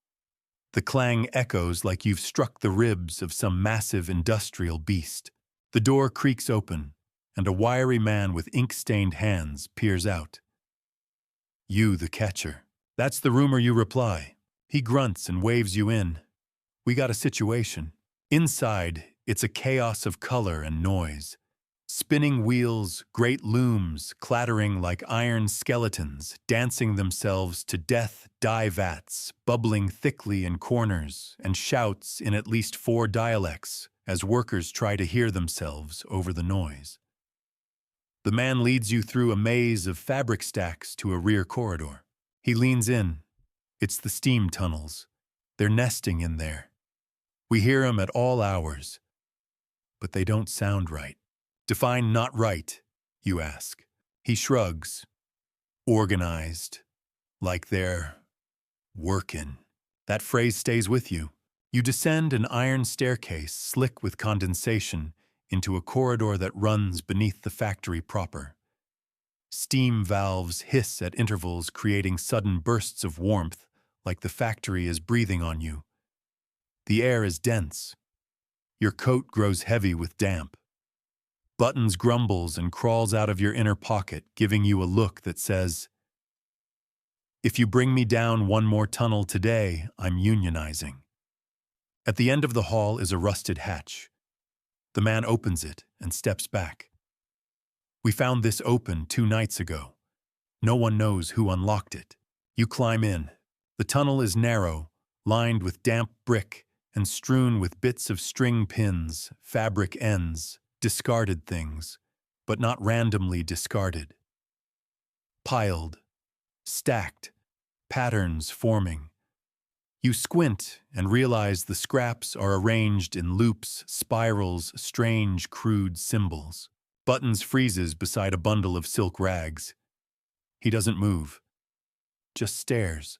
Speaker 1: The clang echoes like you've struck the ribs of some massive industrial beast. The door creaks open, and a wiry man with ink-stained hands peers out. You, the catcher. That's the rumor, you reply. He grunts and waves you in. We got a situation. Inside, it's a chaos of color and noise. Spinning wheels, great looms, clattering like iron skeletons, dancing themselves to death, dye vats, bubbling thickly in corners, and shouts in at least 4 dialects as workers try to hear themselves over the noise. The man leads you through a maze of fabric stacks to a rear corridor. He leans in. It's the steam tunnels. They're nesting in there. We hear 'em at all hours. But they don't sound right. Define not right, you ask. He shrugs. Organized. Like they're workin'. That phrase stays with you. You descend an iron staircase slick with condensation into a corridor that runs beneath the factory proper. Steam valves hiss at intervals, creating sudden bursts of warmth, like the factory is breathing on you. The air is dense. Your coat grows heavy with damp. Buttons grumbles and crawls out of your inner pocket, giving you a look that says, "If you bring me down one more tunnel today, I'm unionizing." At the end of the hall is a rusted hatch. The man opens it and steps back. We found this open 2 nights ago. No one knows who unlocked it. You climb in. The tunnel is narrow, lined with damp brick and strewn with bits of string pins, fabric ends, discarded things, but not randomly discarded. Piled, stacked, patterns forming. You squint and realize the scraps are arranged in loops, spirals, strange, crude symbols. Buttons freezes beside a bundle of silk rags. He doesn't move, just stares.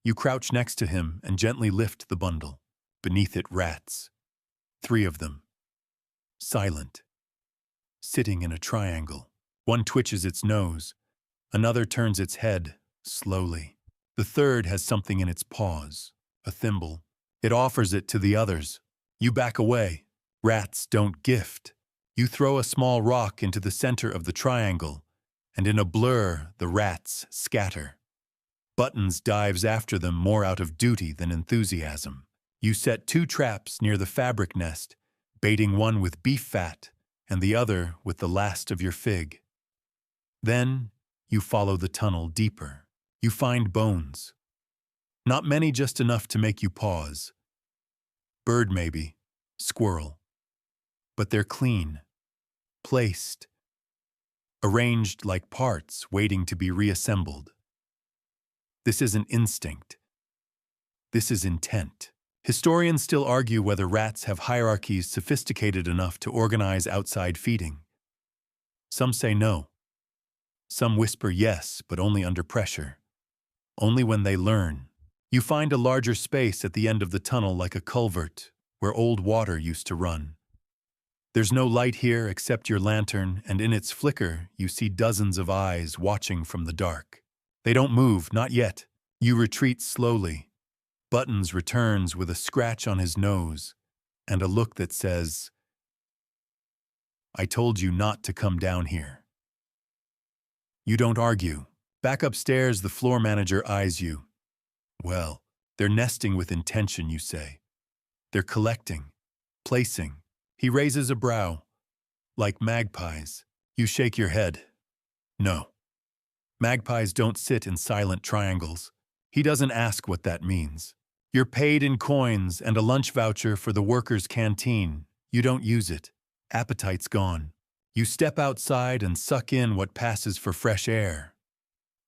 Speaker 1: You crouch next to him and gently lift the bundle. Beneath it, rats. 3 of them. Silent. Sitting in a triangle. One twitches its nose. Another turns its head, slowly. The third has something in its paws, a thimble. It offers it to the others. You back away. Rats don't gift. You throw a small rock into the center of the triangle, and in a blur, the rats scatter. Buttons dives after them more out of duty than enthusiasm. You set 2 traps near the fabric nest, baiting one with beef fat and the other with the last of your fig. Then you follow the tunnel deeper. You find bones. Not many, just enough to make you pause. Bird maybe, squirrel. But they're clean, placed, arranged like parts waiting to be reassembled. This isn't instinct. This is intent. Historians still argue whether rats have hierarchies sophisticated enough to organize outside feeding. Some say no. Some whisper yes, but only under pressure. Only when they learn. You find a larger space at the end of the tunnel like a culvert, where old water used to run. There's no light here except your lantern, and in its flicker you see dozens of eyes watching from the dark. They don't move, not yet. You retreat slowly. Buttons returns with a scratch on his nose and a look that says, "I told you not to come down here." You don't argue. Back upstairs, the floor manager eyes you. Well, they're nesting with intention, you say. They're collecting, placing. He raises a brow. Like magpies. You shake your head. No. Magpies don't sit in silent triangles. He doesn't ask what that means. You're paid in coins and a lunch voucher for the workers' canteen. You don't use it. Appetite's gone. You step outside and suck in what passes for fresh air.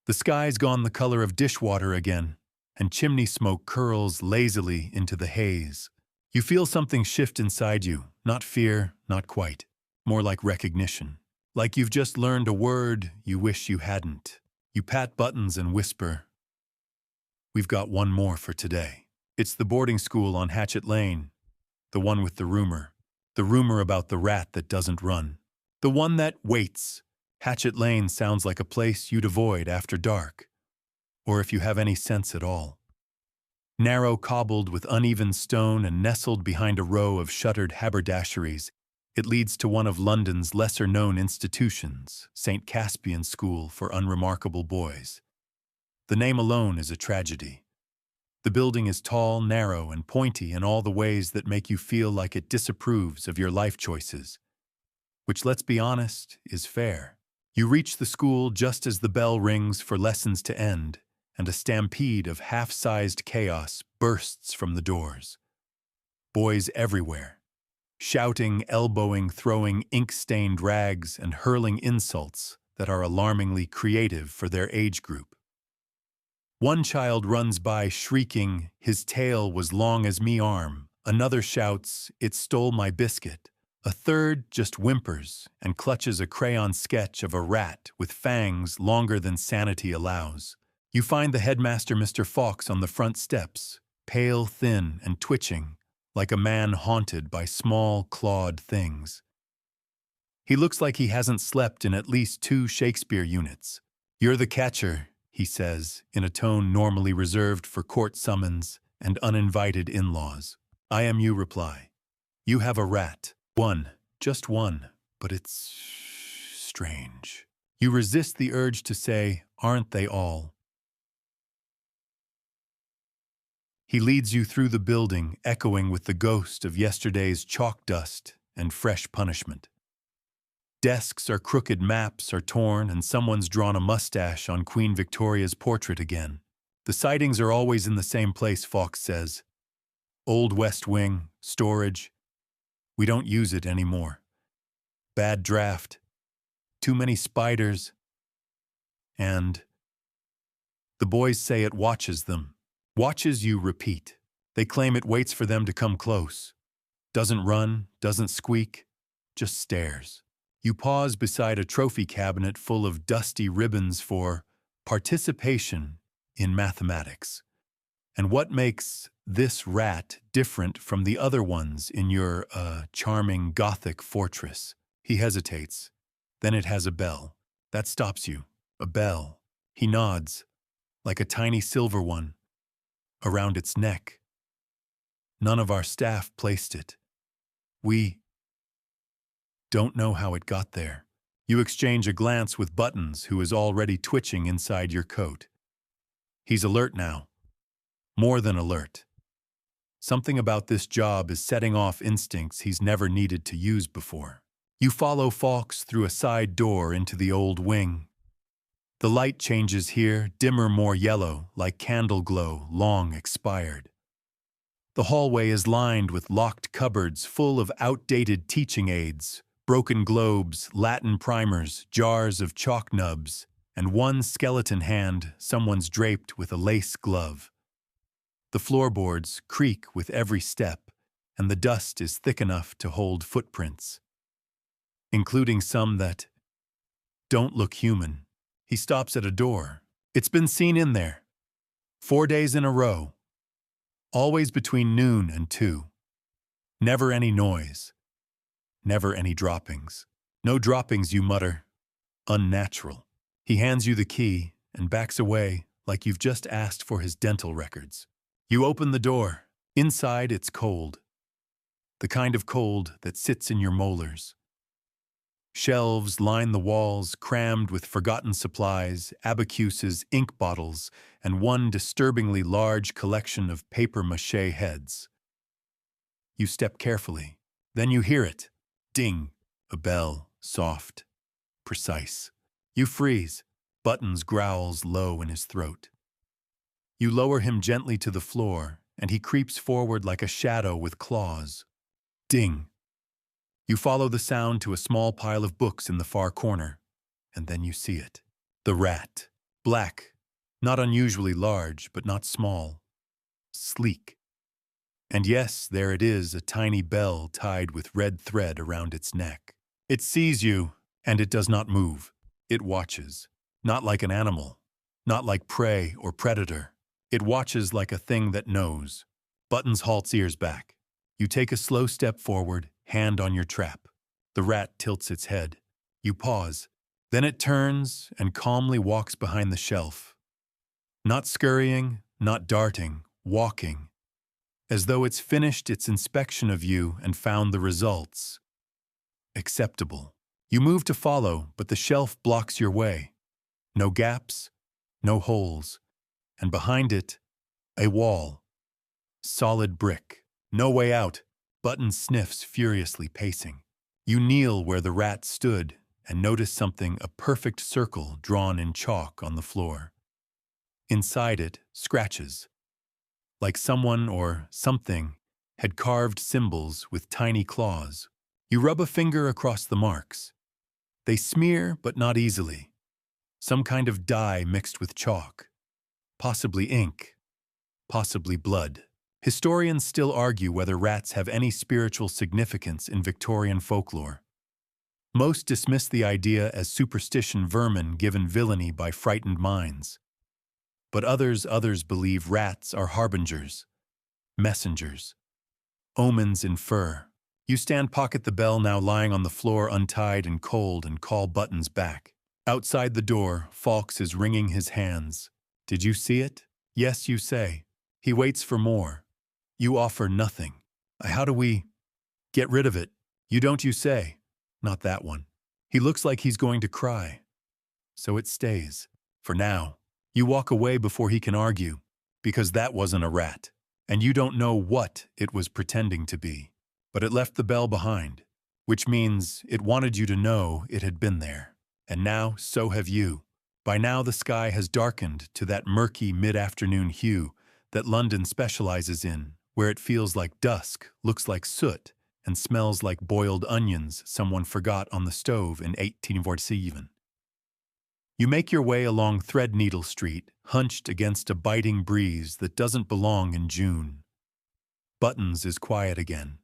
Speaker 1: The sky's gone the color of dishwater again, and chimney smoke curls lazily into the haze. You feel something shift inside you, not fear, not quite. More like recognition. Like you've just learned a word you wish you hadn't. You pat buttons and whisper, "We've got one more for today." It's the boarding school on Hatchet Lane. The one with the rumor. The rumor about the rat that doesn't run. The one that waits. Hatchet Lane sounds like a place you'd avoid after dark. Or if you have any sense at all. Narrow cobbled with uneven stone and nestled behind a row of shuttered haberdasheries, it leads to one of London's lesser-known institutions, St. Caspian School for Unremarkable Boys. The name alone is a tragedy. The building is tall, narrow, and pointy in all the ways that make you feel like it disapproves of your life choices. Which, let's be honest, is fair. You reach the school just as the bell rings for lessons to end, and a stampede of half-sized chaos bursts from the doors. Boys everywhere, shouting, elbowing, throwing ink-stained rags, and hurling insults that are alarmingly creative for their age group. One child runs by shrieking, "His tail was long as me arm." Another shouts, "It stole my biscuit." A third just whimpers and clutches a crayon sketch of a rat with fangs longer than sanity allows. You find the headmaster, Mr. Fawkes, on the front steps, pale, thin, and twitching, like a man haunted by small, clawed things. He looks like he hasn't slept in at least 2 Shakespeare units. "You're the catcher," he says, in a tone normally reserved for court summons and uninvited in-laws. "I am," you reply. "You have a rat. One, just one, but it's strange." You resist the urge to say, "Aren't they all?" He leads you through the building, echoing with the ghost of yesterday's chalk dust and fresh punishment. Desks are crooked, maps are torn, and someone's drawn a mustache on Queen Victoria's portrait again. The sightings are always in the same place, Fawkes says. Old West Wing, storage. We don't use it anymore. Bad draft. Too many spiders. And the boys say it watches them. Watches you repeat. They claim it waits for them to come close. Doesn't run, doesn't squeak, just stares. You pause beside a trophy cabinet full of dusty ribbons for participation in mathematics. And what makes this rat different from the other ones in your, charming Gothic fortress? He hesitates. Then it has a bell. That stops you. A bell. He nods, like a tiny silver one, around its neck. None of our staff placed it. We don't know how it got there. You exchange a glance with Buttons, who is already twitching inside your coat. He's alert now. More than alert. Something about this job is setting off instincts he's never needed to use before. You follow Fawkes through a side door into the old wing. The light changes here, dimmer, more yellow, like candle glow, long expired. The hallway is lined with locked cupboards full of outdated teaching aids, broken globes, Latin primers, jars of chalk nubs, and one skeleton hand someone's draped with a lace glove. The floorboards creak with every step, and the dust is thick enough to hold footprints, including some that don't look human. He stops at a door. It's been seen in there. 4 days in a row. Always between noon and 2. Never any noise. Never any droppings. No droppings, you mutter. Unnatural. He hands you the key and backs away like you've just asked for his dental records. You open the door. Inside, it's cold. The kind of cold that sits in your molars. Shelves line the walls, crammed with forgotten supplies, abacuses, ink bottles, and one disturbingly large collection of papier-mâché heads. You step carefully. Then you hear it. Ding. A bell, soft, precise. You freeze. Buttons growls low in his throat. You lower him gently to the floor, and he creeps forward like a shadow with claws. Ding. You follow the sound to a small pile of books in the far corner, and then you see it. The rat. Black. Not unusually large, but not small. Sleek. And yes, there it is, a tiny bell tied with red thread around its neck. It sees you, and it does not move. It watches. Not like an animal. Not like prey or predator. It watches like a thing that knows. Buttons halts, ears back. You take a slow step forward, hand on your trap. The rat tilts its head. You pause. Then it turns and calmly walks behind the shelf. Not scurrying, not darting, walking. As though it's finished its inspection of you and found the results acceptable. You move to follow, but the shelf blocks your way. No gaps, no holes. And behind it, a wall. Solid brick. No way out. Buttons sniffs, furiously pacing. You kneel where the rat stood and notice something, a perfect circle drawn in chalk on the floor. Inside it, scratches. Like someone or something had carved symbols with tiny claws. You rub a finger across the marks. They smear, but not easily. Some kind of dye mixed with chalk. Possibly ink. Possibly blood. Historians still argue whether rats have any spiritual significance in Victorian folklore. Most dismiss the idea as superstition, vermin given villainy by frightened minds. But others believe rats are harbingers, messengers, omens in fur. You stand pocket the bell now lying on the floor untied and cold and call Buttons back. Outside the door, Fawkes is wringing his hands. Did you see it? Yes, you say. He waits for more. You offer nothing. How do we get rid of it? You don't, you say. Not that one. He looks like he's going to cry. So it stays. For now. You walk away before he can argue, because that wasn't a rat, and you don't know what it was pretending to be. But it left the bell behind, which means it wanted you to know it had been there. And now, so have you. By now the sky has darkened to that murky mid-afternoon hue that London specializes in, where it feels like dusk, looks like soot, and smells like boiled onions someone forgot on the stove in 1847. You make your way along Threadneedle Street, hunched against a biting breeze that doesn't belong in June. Buttons is quiet again.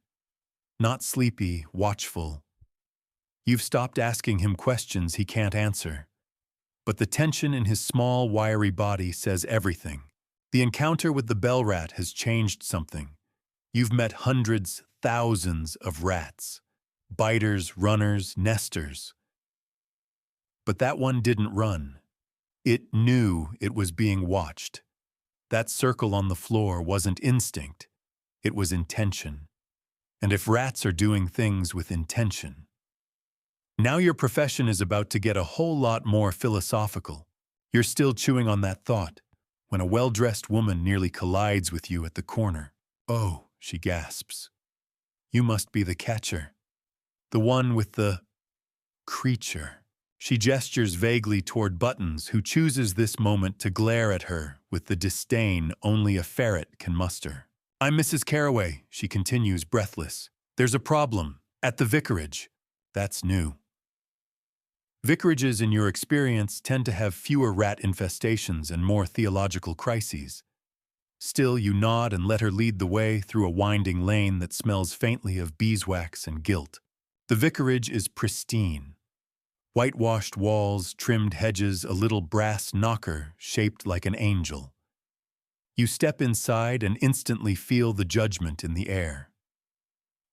Speaker 1: Not sleepy, watchful. You've stopped asking him questions he can't answer. But the tension in his small, wiry body says everything. The encounter with the bell rat has changed something. You've met hundreds, thousands of rats. Biters, runners, nesters. But that one didn't run. It knew it was being watched. That circle on the floor wasn't instinct. It was intention. And if rats are doing things with intention. Now your profession is about to get a whole lot more philosophical. You're still chewing on that thought when a well-dressed woman nearly collides with you at the corner. Oh, she gasps. You must be the catcher. The one with the creature. She gestures vaguely toward Buttons, who chooses this moment to glare at her with the disdain only a ferret can muster. I'm Mrs. Carraway, she continues, breathless. There's a problem. At the vicarage. That's new. Vicarages, in your experience, tend to have fewer rat infestations and more theological crises. Still, you nod and let her lead the way through a winding lane that smells faintly of beeswax and gilt. The vicarage is pristine. Whitewashed walls, trimmed hedges, a little brass knocker shaped like an angel. You step inside and instantly feel the judgment in the air.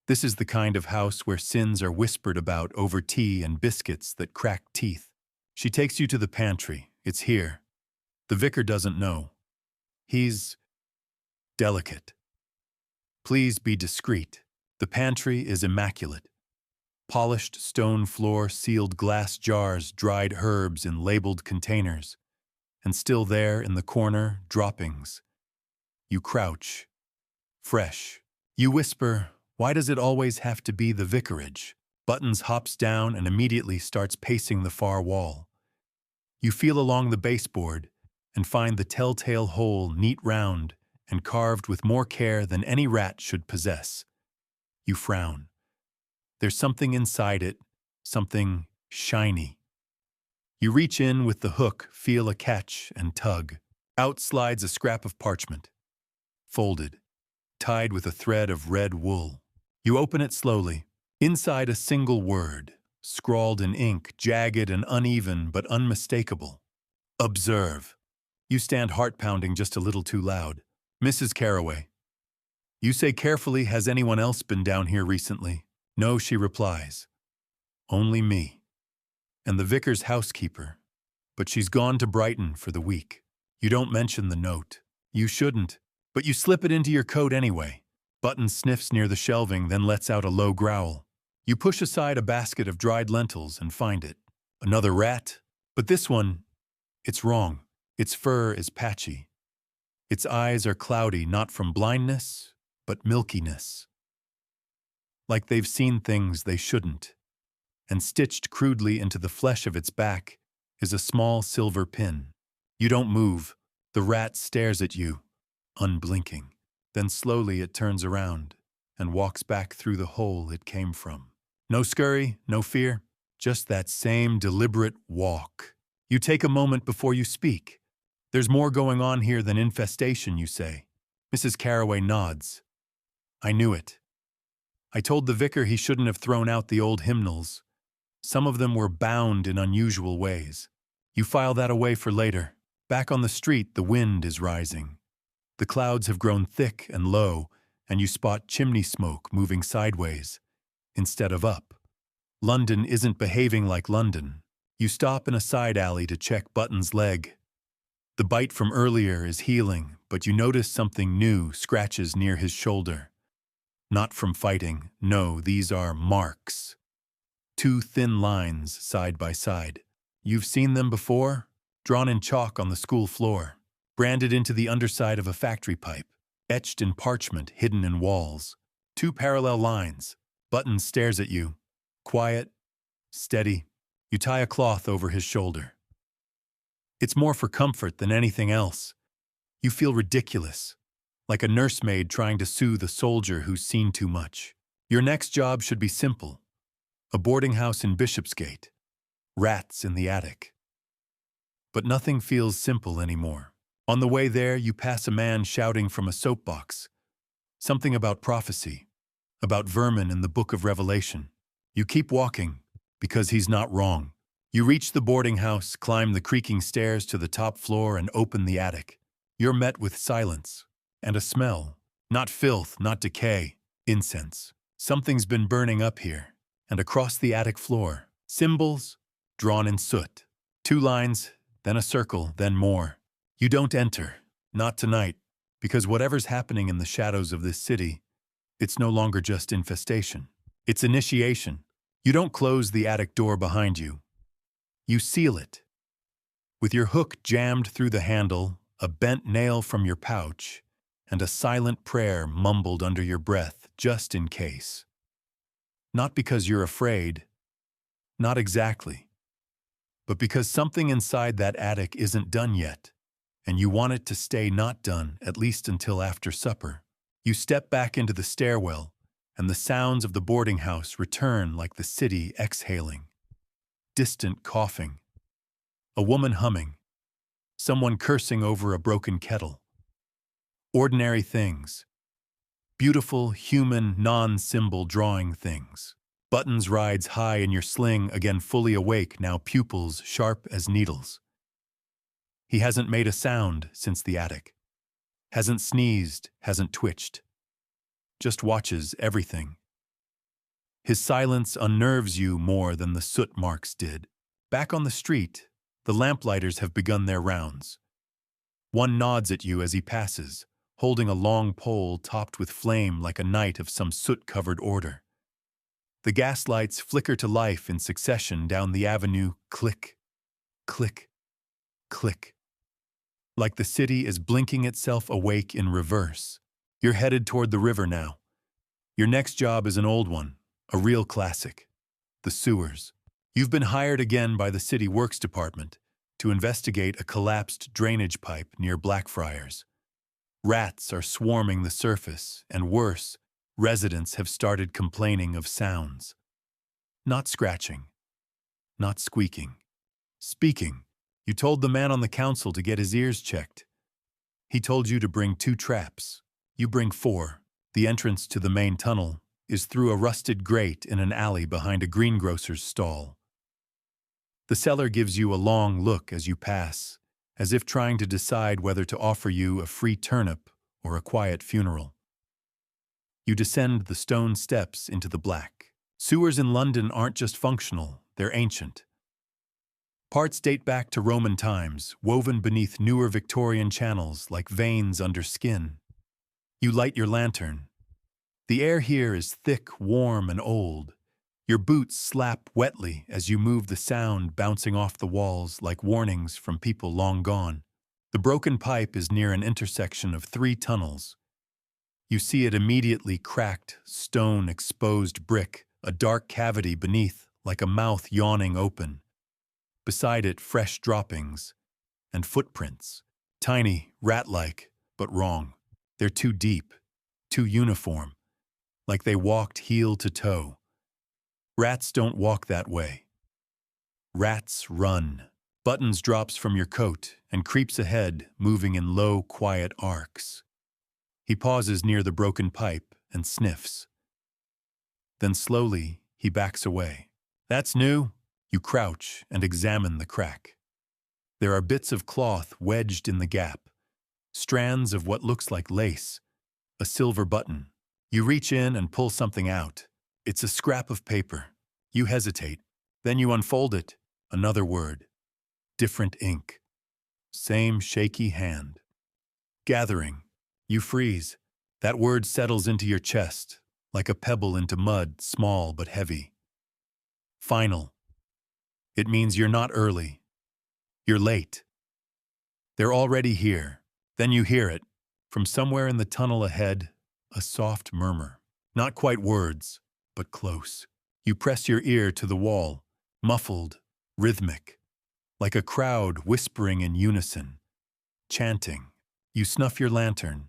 Speaker 1: This is the kind of house where sins are whispered about over tea and biscuits that crack teeth. She takes you to the pantry. It's here. The vicar doesn't know. He's delicate. Please be discreet. The pantry is immaculate. Polished stone floor, sealed glass jars, dried herbs in labeled containers. And still there in the corner, droppings. You crouch. Fresh. You whisper, "Why does it always have to be the vicarage?" Buttons hops down and immediately starts pacing the far wall. You feel along the baseboard and find the telltale hole neat round and carved with more care than any rat should possess. You frown. There's something inside it, something shiny. You reach in with the hook, feel a catch, and tug. Out slides a scrap of parchment, folded, tied with a thread of red wool. You open it slowly. Inside, a single word, scrawled in ink, jagged and uneven but unmistakable. Observe. You stand heart-pounding just a little too loud. Mrs. Carraway. You say carefully, "Has anyone else been down here recently?" "No," she replies. "Only me. And the vicar's housekeeper. But she's gone to Brighton for the week." You don't mention the note. You shouldn't, but you slip it into your coat anyway. Button sniffs near the shelving, then lets out a low growl. You push aside a basket of dried lentils and find it. Another rat? But this one, it's wrong. Its fur is patchy. Its eyes are cloudy, not from blindness, but milkiness. Like they've seen things they shouldn't. And stitched crudely into the flesh of its back is a small silver pin. You don't move. The rat stares at you, unblinking. Then slowly it turns around and walks back through the hole it came from. No scurry, no fear, just that same deliberate walk. You take a moment before you speak. "There's more going on here than infestation," you say. Mrs. Carraway nods. "I knew it. I told the vicar he shouldn't have thrown out the old hymnals. Some of them were bound in unusual ways. You file that away for later. Back on the street, the wind is rising. The clouds have grown thick and low, and you spot chimney smoke moving sideways, instead of up. London isn't behaving like London. You stop in a side alley to check Button's leg. The bite from earlier is healing, but you notice something new scratches near his shoulder. Not from fighting, no, these are marks. 2 thin lines side by side. You've seen them before, drawn in chalk on the school floor. Branded into the underside of a factory pipe, etched in parchment hidden in walls. 2 parallel lines. Button stares at you. Quiet, steady. You tie a cloth over his shoulder. It's more for comfort than anything else. You feel ridiculous, like a nursemaid trying to soothe a soldier who's seen too much. Your next job should be simple. A boarding house in Bishopsgate. Rats in the attic. But nothing feels simple anymore. On the way there, you pass a man shouting from a soapbox. Something about prophecy, about vermin in the book of Revelation. You keep walking, because he's not wrong. You reach the boarding house, climb the creaking stairs to the top floor, and open the attic. You're met with silence and a smell. Not filth, not decay, incense. Something's been burning up here. And across the attic floor, symbols drawn in soot. 2 lines, then a circle, then more. You don't enter, not tonight, because whatever's happening in the shadows of this city, it's no longer just infestation. It's initiation. You don't close the attic door behind you. You seal it. With your hook jammed through the handle, a bent nail from your pouch, and a silent prayer mumbled under your breath, just in case. Not because you're afraid, not exactly, but because something inside that attic isn't done yet. And you want it to stay not done, at least until after supper. You step back into the stairwell, and the sounds of the boarding house return like the city exhaling. Distant coughing. A woman humming. Someone cursing over a broken kettle. Ordinary things. Beautiful, human, non-symbol drawing things. Buttons rides high in your sling, again fully awake, now pupils sharp as needles. He hasn't made a sound since the attic. Hasn't sneezed, hasn't twitched. Just watches everything. His silence unnerves you more than the soot marks did. Back on the street, the lamplighters have begun their rounds. One nods at you as he passes, holding a long pole topped with flame like a knight of some soot-covered order. The gaslights flicker to life in succession down the avenue, click, click, click. Like the city is blinking itself awake in reverse. You're headed toward the river now. Your next job is an old one, a real classic. The sewers. You've been hired again by the city works department to investigate a collapsed drainage pipe near Blackfriars. Rats are swarming the surface, and worse, residents have started complaining of sounds. Not scratching. Not squeaking. Speaking. You told the man on the council to get his ears checked. He told you to bring 2 traps. You bring 4. The entrance to the main tunnel is through a rusted grate in an alley behind a greengrocer's stall. The seller gives you a long look as you pass, as if trying to decide whether to offer you a free turnip or a quiet funeral. You descend the stone steps into the black. Sewers in London aren't just functional, they're ancient. Parts date back to Roman times, woven beneath newer Victorian channels like veins under skin. You light your lantern. The air here is thick, warm, and old. Your boots slap wetly as you move, the sound bouncing off the walls like warnings from people long gone. The broken pipe is near an intersection of 3 tunnels. You see it immediately: cracked, stone, exposed brick, a dark cavity beneath like a mouth yawning open. Beside it, fresh droppings and footprints. Tiny, rat-like, but wrong. They're too deep, too uniform, like they walked heel to toe. Rats don't walk that way. Rats run. Buttons drops from your coat and creeps ahead, moving in low, quiet arcs. He pauses near the broken pipe and sniffs. Then slowly, he backs away. That's new. You crouch and examine the crack. There are bits of cloth wedged in the gap, strands of what looks like lace, a silver button. You reach in and pull something out. It's a scrap of paper. You hesitate. Then you unfold it. Another word. Different ink. Same shaky hand. Gathering. You freeze. That word settles into your chest, like a pebble into mud, small but heavy. Final. It means you're not early. You're late. They're already here. Then you hear it. From somewhere in the tunnel ahead, a soft murmur. Not quite words, but close. You press your ear to the wall, muffled, rhythmic, like a crowd whispering in unison, chanting. You snuff your lantern.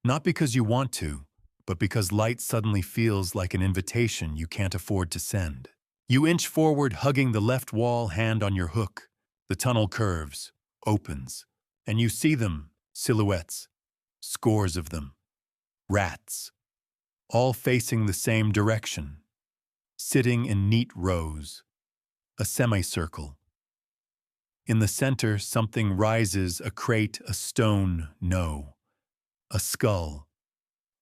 Speaker 1: Not because you want to, but because light suddenly feels like an invitation you can't afford to send. You inch forward, hugging the left wall, hand on your hook. The tunnel curves, opens, and you see them, silhouettes, scores of them. Rats, all facing the same direction, sitting in neat rows, a semicircle. In the center, something rises, a crate, a stone, no, a skull,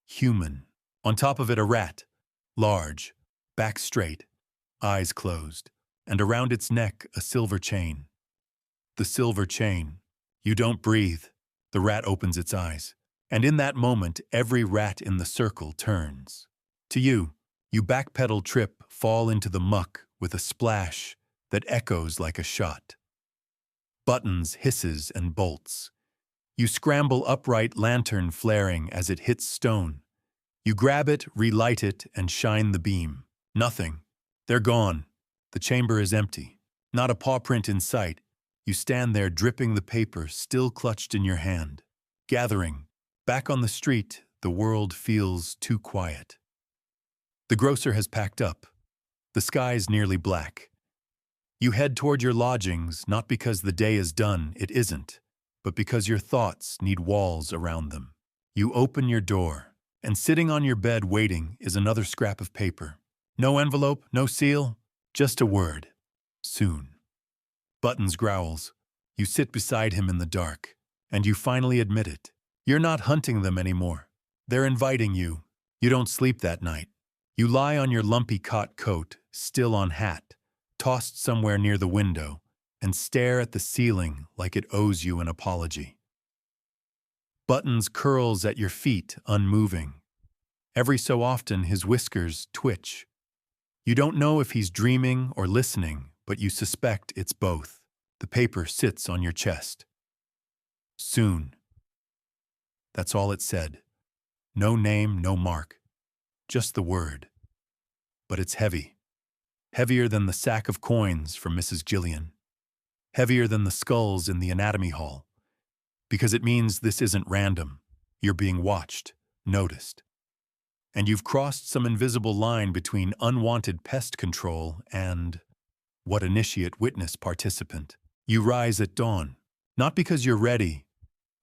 Speaker 1: human. On top of it, a rat, large, back straight, eyes closed, and around its neck, a silver chain. The silver chain. You don't breathe. The rat opens its eyes. And in that moment, every rat in the circle turns. To you, you backpedal, trip, fall into the muck with a splash that echoes like a shot. Buttons, hisses, and bolts. You scramble upright, lantern flaring as it hits stone. You grab it, relight it, and shine the beam. Nothing. They're gone. The chamber is empty. Not a paw print in sight. You stand there, dripping the paper still clutched in your hand. Gathering. Back on the street, the world feels too quiet. The grocer has packed up. The sky's nearly black. You head toward your lodgings not because the day is done, it isn't, but because your thoughts need walls around them. You open your door, and sitting on your bed waiting is another scrap of paper. No envelope, no seal, just a word. Soon. Buttons growls. You sit beside him in the dark, and you finally admit it. You're not hunting them anymore. They're inviting you. You don't sleep that night. You lie on your lumpy cot coat, still on hat, tossed somewhere near the window, and stare at the ceiling like it owes you an apology. Buttons curls at your feet, unmoving. Every so often, his whiskers twitch. You don't know if he's dreaming or listening, but you suspect it's both. The paper sits on your chest. Soon. That's all it said. No name, no mark. Just the word. But it's heavy. Heavier than the sack of coins from Mrs. Gillian. Heavier than the skulls in the anatomy hall. Because it means this isn't random. You're being watched, noticed. And you've crossed some invisible line between unwanted pest control and what initiate witness participant. You rise at dawn, not because you're ready,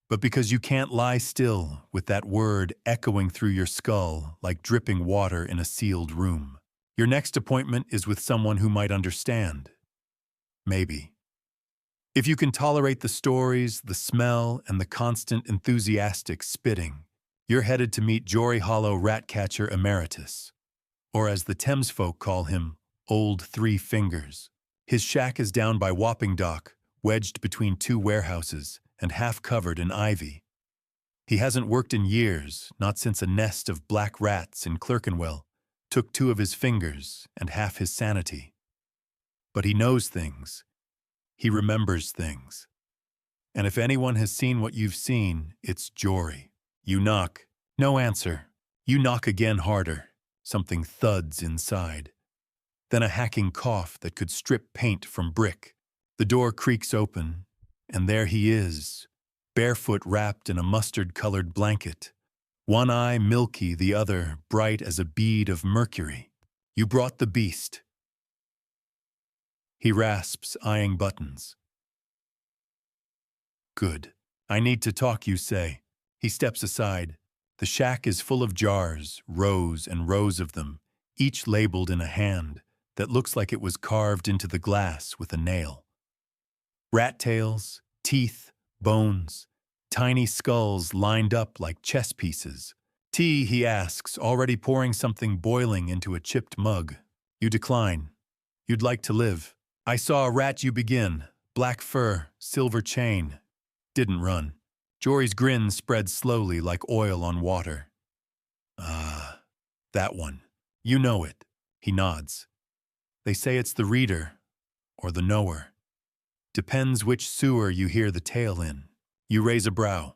Speaker 1: but because you can't lie still with that word echoing through your skull like dripping water in a sealed room. Your next appointment is with someone who might understand. Maybe. If you can tolerate the stories, the smell, and the constant enthusiastic spitting, you're headed to meet Jory Hollow Ratcatcher Emeritus, or as the Thames folk call him, Old Three Fingers. His shack is down by Wapping Dock, wedged between two warehouses and half covered in ivy. He hasn't worked in years, not since a nest of black rats in Clerkenwell took 2 of his fingers and half his sanity. But he knows things. He remembers things. And if anyone has seen what you've seen, it's Jory. You knock. No answer. You knock again harder. Something thuds inside. Then a hacking cough that could strip paint from brick. The door creaks open, and there he is, barefoot wrapped in a mustard-colored blanket. One eye milky, the other bright as a bead of mercury. You brought the beast. He rasps, eyeing Buttons. Good. I need to talk, you say. He steps aside. The shack is full of jars, rows and rows of them, each labeled in a hand that looks like it was carved into the glass with a nail. Rat tails, teeth, bones, tiny skulls lined up like chess pieces. Tea, he asks, already pouring something boiling into a chipped mug. You decline. You'd like to live. I saw a rat, you begin. Black fur, silver chain. Didn't run. Jory's grin spread slowly like oil on water. Ah, that one. You know it. He nods. They say it's the reader, or the knower. Depends which sewer you hear the tale in. You raise a brow.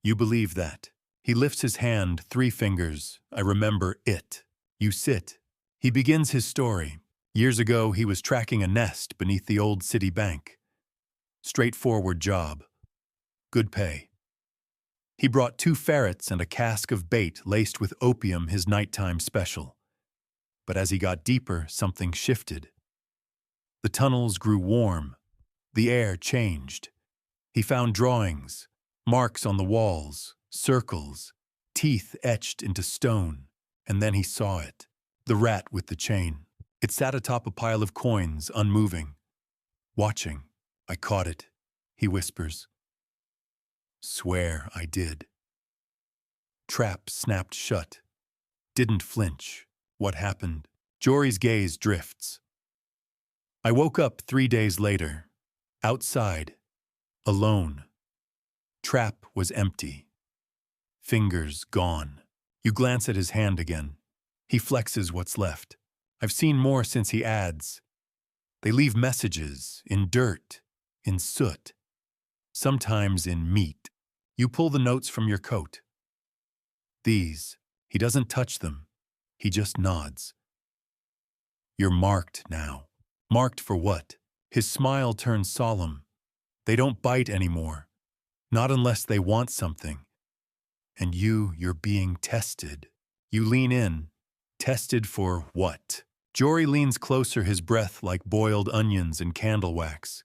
Speaker 1: You believe that. He lifts his hand, 3 fingers. I remember it. You sit. He begins his story. Years ago, he was tracking a nest beneath the old city bank. Straightforward job. Good pay. He brought 2 ferrets and a cask of bait laced with opium, his nighttime special. But as he got deeper, something shifted. The tunnels grew warm. The air changed. He found drawings, marks on the walls, circles, teeth etched into stone, and then he saw it. The rat with the chain. It sat atop a pile of coins, unmoving. Watching. I caught it, he whispers. Swear I did. Trap snapped shut. Didn't flinch. What happened? Jory's gaze drifts. I woke up 3 days later. Outside. Alone. Trap was empty. Fingers gone. You glance at his hand again. He flexes what's left. I've seen more since, he adds. They leave messages, in dirt, in soot, sometimes in meat. You pull the notes from your coat. These, he doesn't touch them. He just nods. You're marked now. Marked for what? His smile turns solemn. They don't bite anymore. Not unless they want something. And you're being tested. You lean in. Tested for what? Jory leans closer, his breath like boiled onions and candle wax.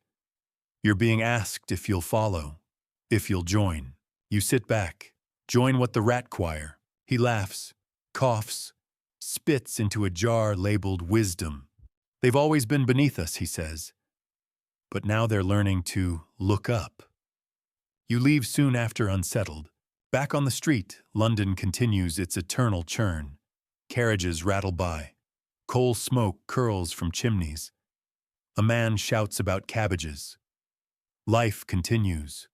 Speaker 1: You're being asked if you'll follow, if you'll join. You sit back. Join what the rat choir. He laughs, coughs, spits into a jar labeled wisdom. They've always been beneath us, he says. But now they're learning to look up. You leave soon after, unsettled. Back on the street, London continues its eternal churn. Carriages rattle by. Coal smoke curls from chimneys. A man shouts about cabbages. Life continues.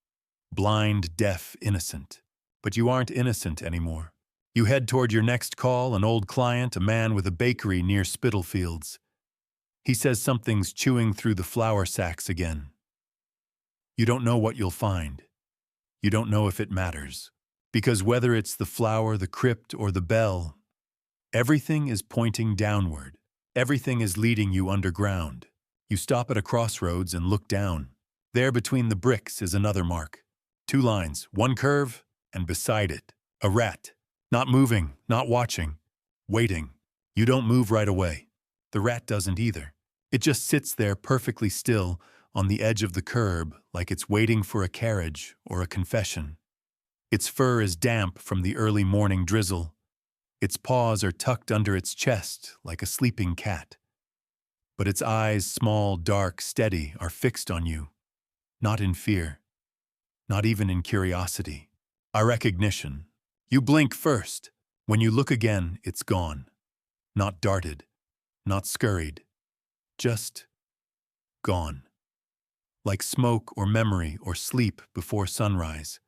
Speaker 1: Blind, deaf, innocent. But you aren't innocent anymore. You head toward your next call, an old client, a man with a bakery near Spitalfields. He says something's chewing through the flour sacks again. You don't know what you'll find. You don't know if it matters. Because whether it's the flower, the crypt, or the bell, everything is pointing downward. Everything is leading you underground. You stop at a crossroads and look down. There between the bricks is another mark. 2 lines, 1 curve, and beside it, a rat. Not moving, not watching, waiting. You don't move right away. The rat doesn't either. It just sits there perfectly still on the edge of the curb like it's waiting for a carriage or a confession. Its fur is damp from the early morning drizzle. Its paws are tucked under its chest like a sleeping cat. But its eyes, small, dark, steady, are fixed on you. Not in fear. Not even in curiosity. A recognition. You blink first. When you look again, it's gone. Not darted. Not scurried. Just gone. Like smoke or memory or sleep before sunrise.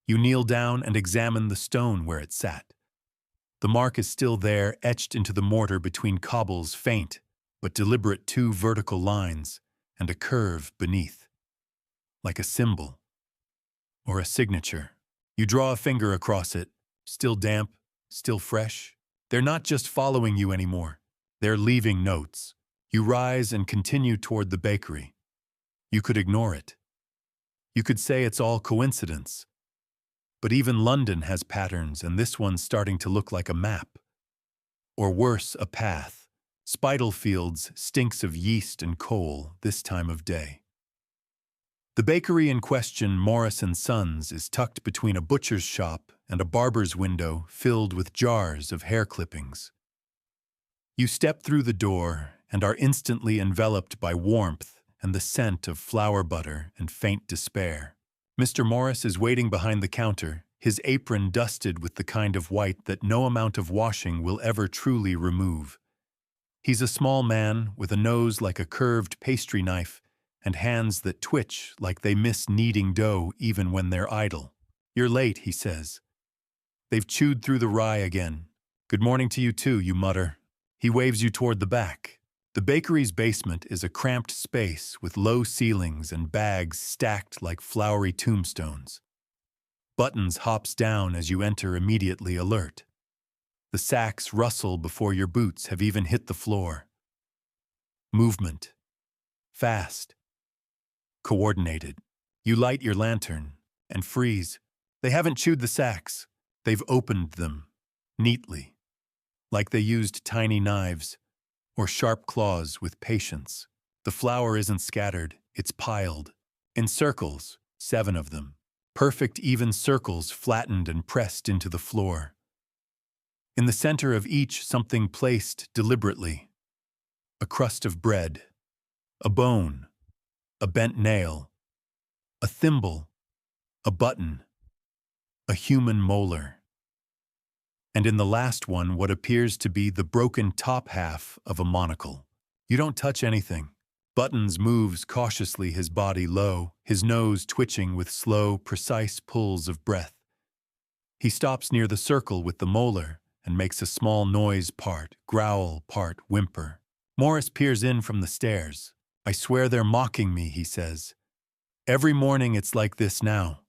Speaker 1: You kneel down and examine the stone where it sat. The mark is still there, etched into the mortar between cobbles, faint but deliberate 2 vertical lines and a curve beneath. Like a symbol or a signature. You draw a finger across it, still damp, still fresh. They're not just following you anymore. They're leaving notes. You rise and continue toward the bakery. You could ignore it. You could say it's all coincidence. But even London has patterns, and this one's starting to look like a map. Or worse, a path. Spitalfields stinks of yeast and coal this time of day. The bakery in question, Morris & Sons, is tucked between a butcher's shop and a barber's window filled with jars of hair clippings. You step through the door and are instantly enveloped by warmth and the scent of flour butter and faint despair. Mr. Morris is waiting behind the counter, his apron dusted with the kind of white that no amount of washing will ever truly remove. He's a small man with a nose like a curved pastry knife and hands that twitch like they miss kneading dough even when they're idle. "You're late," he says. "They've chewed through the rye again. Good morning to you too," you mutter. He waves you toward the back. The bakery's basement is a cramped space with low ceilings and bags stacked like flowery tombstones. Buttons hops down as you enter, immediately alert. The sacks rustle before your boots have even hit the floor. Movement. Fast. Coordinated. You light your lantern and freeze. They haven't chewed the sacks. They've opened them. Neatly. Like they used tiny knives or sharp claws with patience. The flour isn't scattered. It's piled. In circles, 7 of them. Perfect even circles flattened and pressed into the floor. In the center of each, something placed deliberately. A crust of bread. A bone. A bent nail. A thimble. A button. A human molar. And in the last one, what appears to be the broken top half of a monocle. You don't touch anything. Buttons moves cautiously, his body low, his nose twitching with slow, precise pulls of breath. He stops near the circle with the molar and makes a small noise, part growl, part whimper. Morris peers in from the stairs. "I swear they're mocking me," he says. "Every morning it's like this now.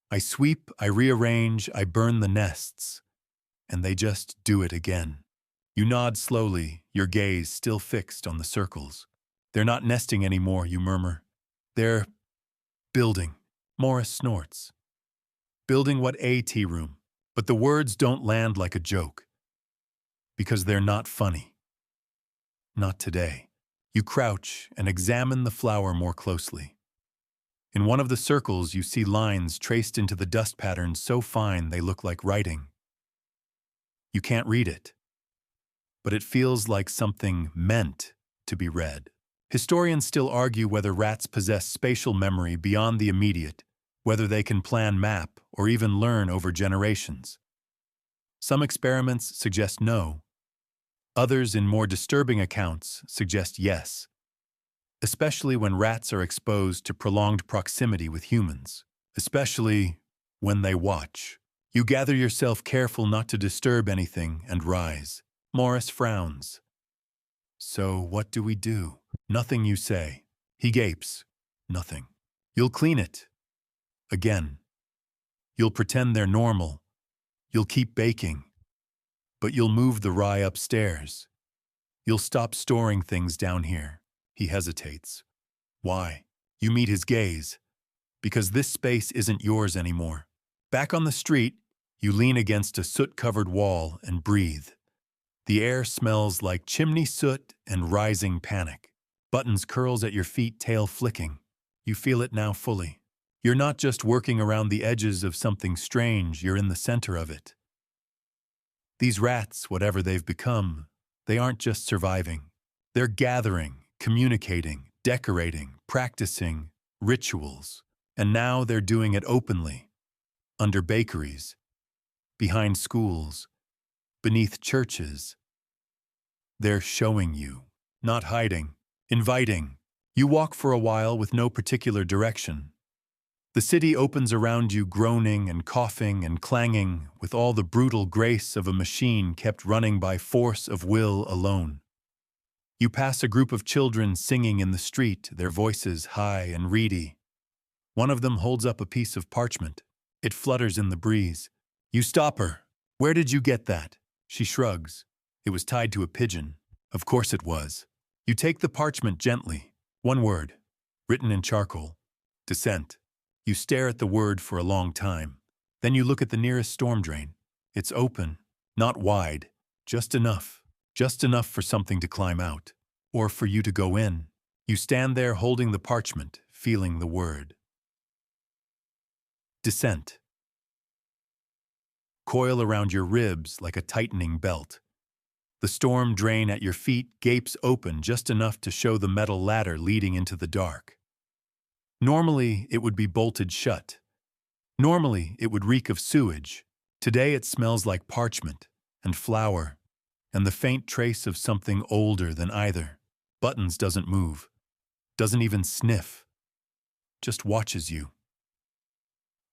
Speaker 1: I sweep, I rearrange, I burn the nests. And they just do it again." You nod slowly, your gaze still fixed on the circles. "They're not nesting anymore," you murmur. "They're building." Morris snorts. building what a tea room. But the words don't land like a joke, because they're not funny. Not today. You crouch and examine the flower more closely. In one of the circles, you see lines traced into the dust patterns so fine they look like writing. You can't read it, but it feels like something meant to be read. Historians still argue whether rats possess spatial memory beyond the immediate, whether they can plan, map, or even learn over generations. Some experiments suggest no. Others, in more disturbing accounts, suggest yes, especially when rats are exposed to prolonged proximity with humans, especially when they watch. You gather yourself careful not to disturb anything and rise. Morris frowns. So what do we do? Nothing, you say. He gapes. Nothing. You'll clean it. Again. You'll pretend they're normal. You'll keep baking. But you'll move the rye upstairs. You'll stop storing things down here. He hesitates. Why? You meet his gaze. Because this space isn't yours anymore. Back on the street, you lean against a soot-covered wall and breathe. The air smells like chimney soot and rising panic. Buttons curls at your feet, tail flicking. You feel it now fully. You're not just working around the edges of something strange, you're in the center of it. These rats, whatever they've become, they aren't just surviving. They're gathering, communicating, decorating, practicing rituals. And now they're doing it openly. Under bakeries, behind schools, beneath churches. They're showing you, not hiding, inviting. You walk for a while with no particular direction. The city opens around you, groaning and coughing and clanging with all the brutal grace of a machine kept running by force of will alone. You pass a group of children singing in the street, their voices high and reedy. One of them holds up a piece of parchment. It flutters in the breeze. You stop her. Where did you get that? She shrugs. It was tied to a pigeon. Of course it was. You take the parchment gently. One word, written in charcoal. Descent. You stare at the word for a long time. Then you look at the nearest storm drain. It's open, not wide, just enough for something to climb out, or for you to go in. You stand there holding the parchment, feeling the word. Descent. Coil around your ribs like a tightening belt. The storm drain at your feet gapes open just enough to show the metal ladder leading into the dark. Normally, it would be bolted shut. Normally, it would reek of sewage. Today, it smells like parchment and flour and the faint trace of something older than either. Buttons doesn't move, doesn't even sniff, just watches you.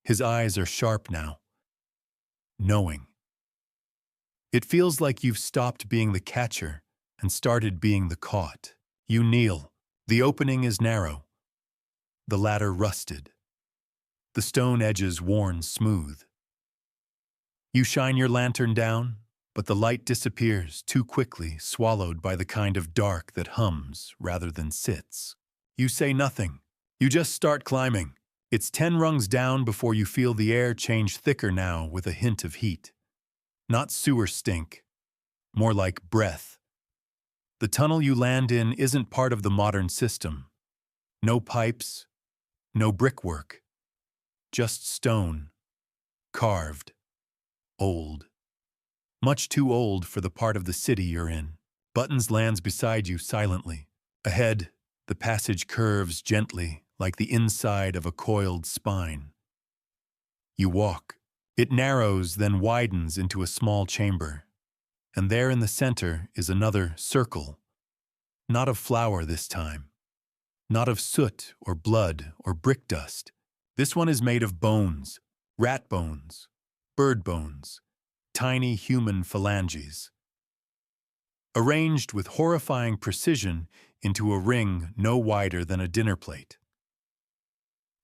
Speaker 1: His eyes are sharp now, knowing. It feels like you've stopped being the catcher and started being the caught. You kneel. The opening is narrow. The ladder rusted. The stone edges worn smooth. You shine your lantern down, but the light disappears too quickly, swallowed by the kind of dark that hums rather than sits. You say nothing. You just start climbing. It's 10 rungs down before you feel the air change thicker now with a hint of heat. Not sewer stink, more like breath. The tunnel you land in isn't part of the modern system. No pipes, no brickwork, just stone, carved, old. Much too old for the part of the city you're in. Buttons lands beside you silently. Ahead, the passage curves gently like the inside of a coiled spine. You walk. It narrows, then widens into a small chamber. And there in the center is another circle. Not of flour this time. Not of soot or blood or brick dust. This one is made of bones, rat bones, bird bones, tiny human phalanges. Arranged with horrifying precision into a ring no wider than a dinner plate.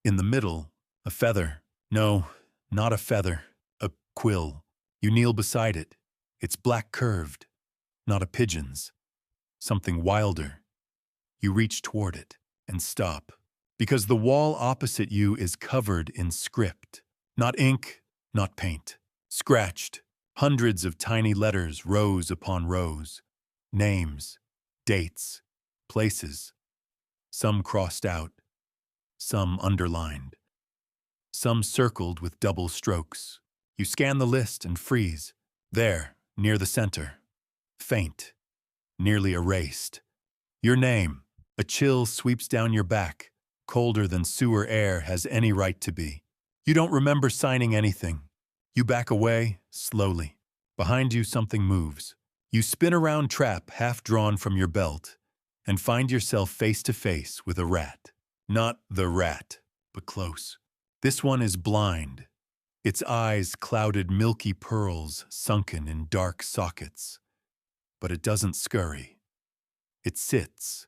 Speaker 1: In the middle, a feather. No, not a feather, a quill. You kneel beside it. It's black curved, not a pigeon's. Something wilder. You reach toward it and stop, because the wall opposite you is covered in script. Not ink, not paint. Scratched, hundreds of tiny letters, rows upon rows. Names, dates, places. Some crossed out, some underlined, some circled with double strokes. You scan the list and freeze. There, near the center. Faint, nearly erased. Your name. A chill sweeps down your back, colder than sewer air has any right to be. You don't remember signing anything. You back away, slowly. Behind you, something moves. You spin around, trap half drawn from your belt, and find yourself face to face with a rat. Not the rat, but close. This one is blind. Its eyes clouded milky pearls sunken in dark sockets. But it doesn't scurry. It sits,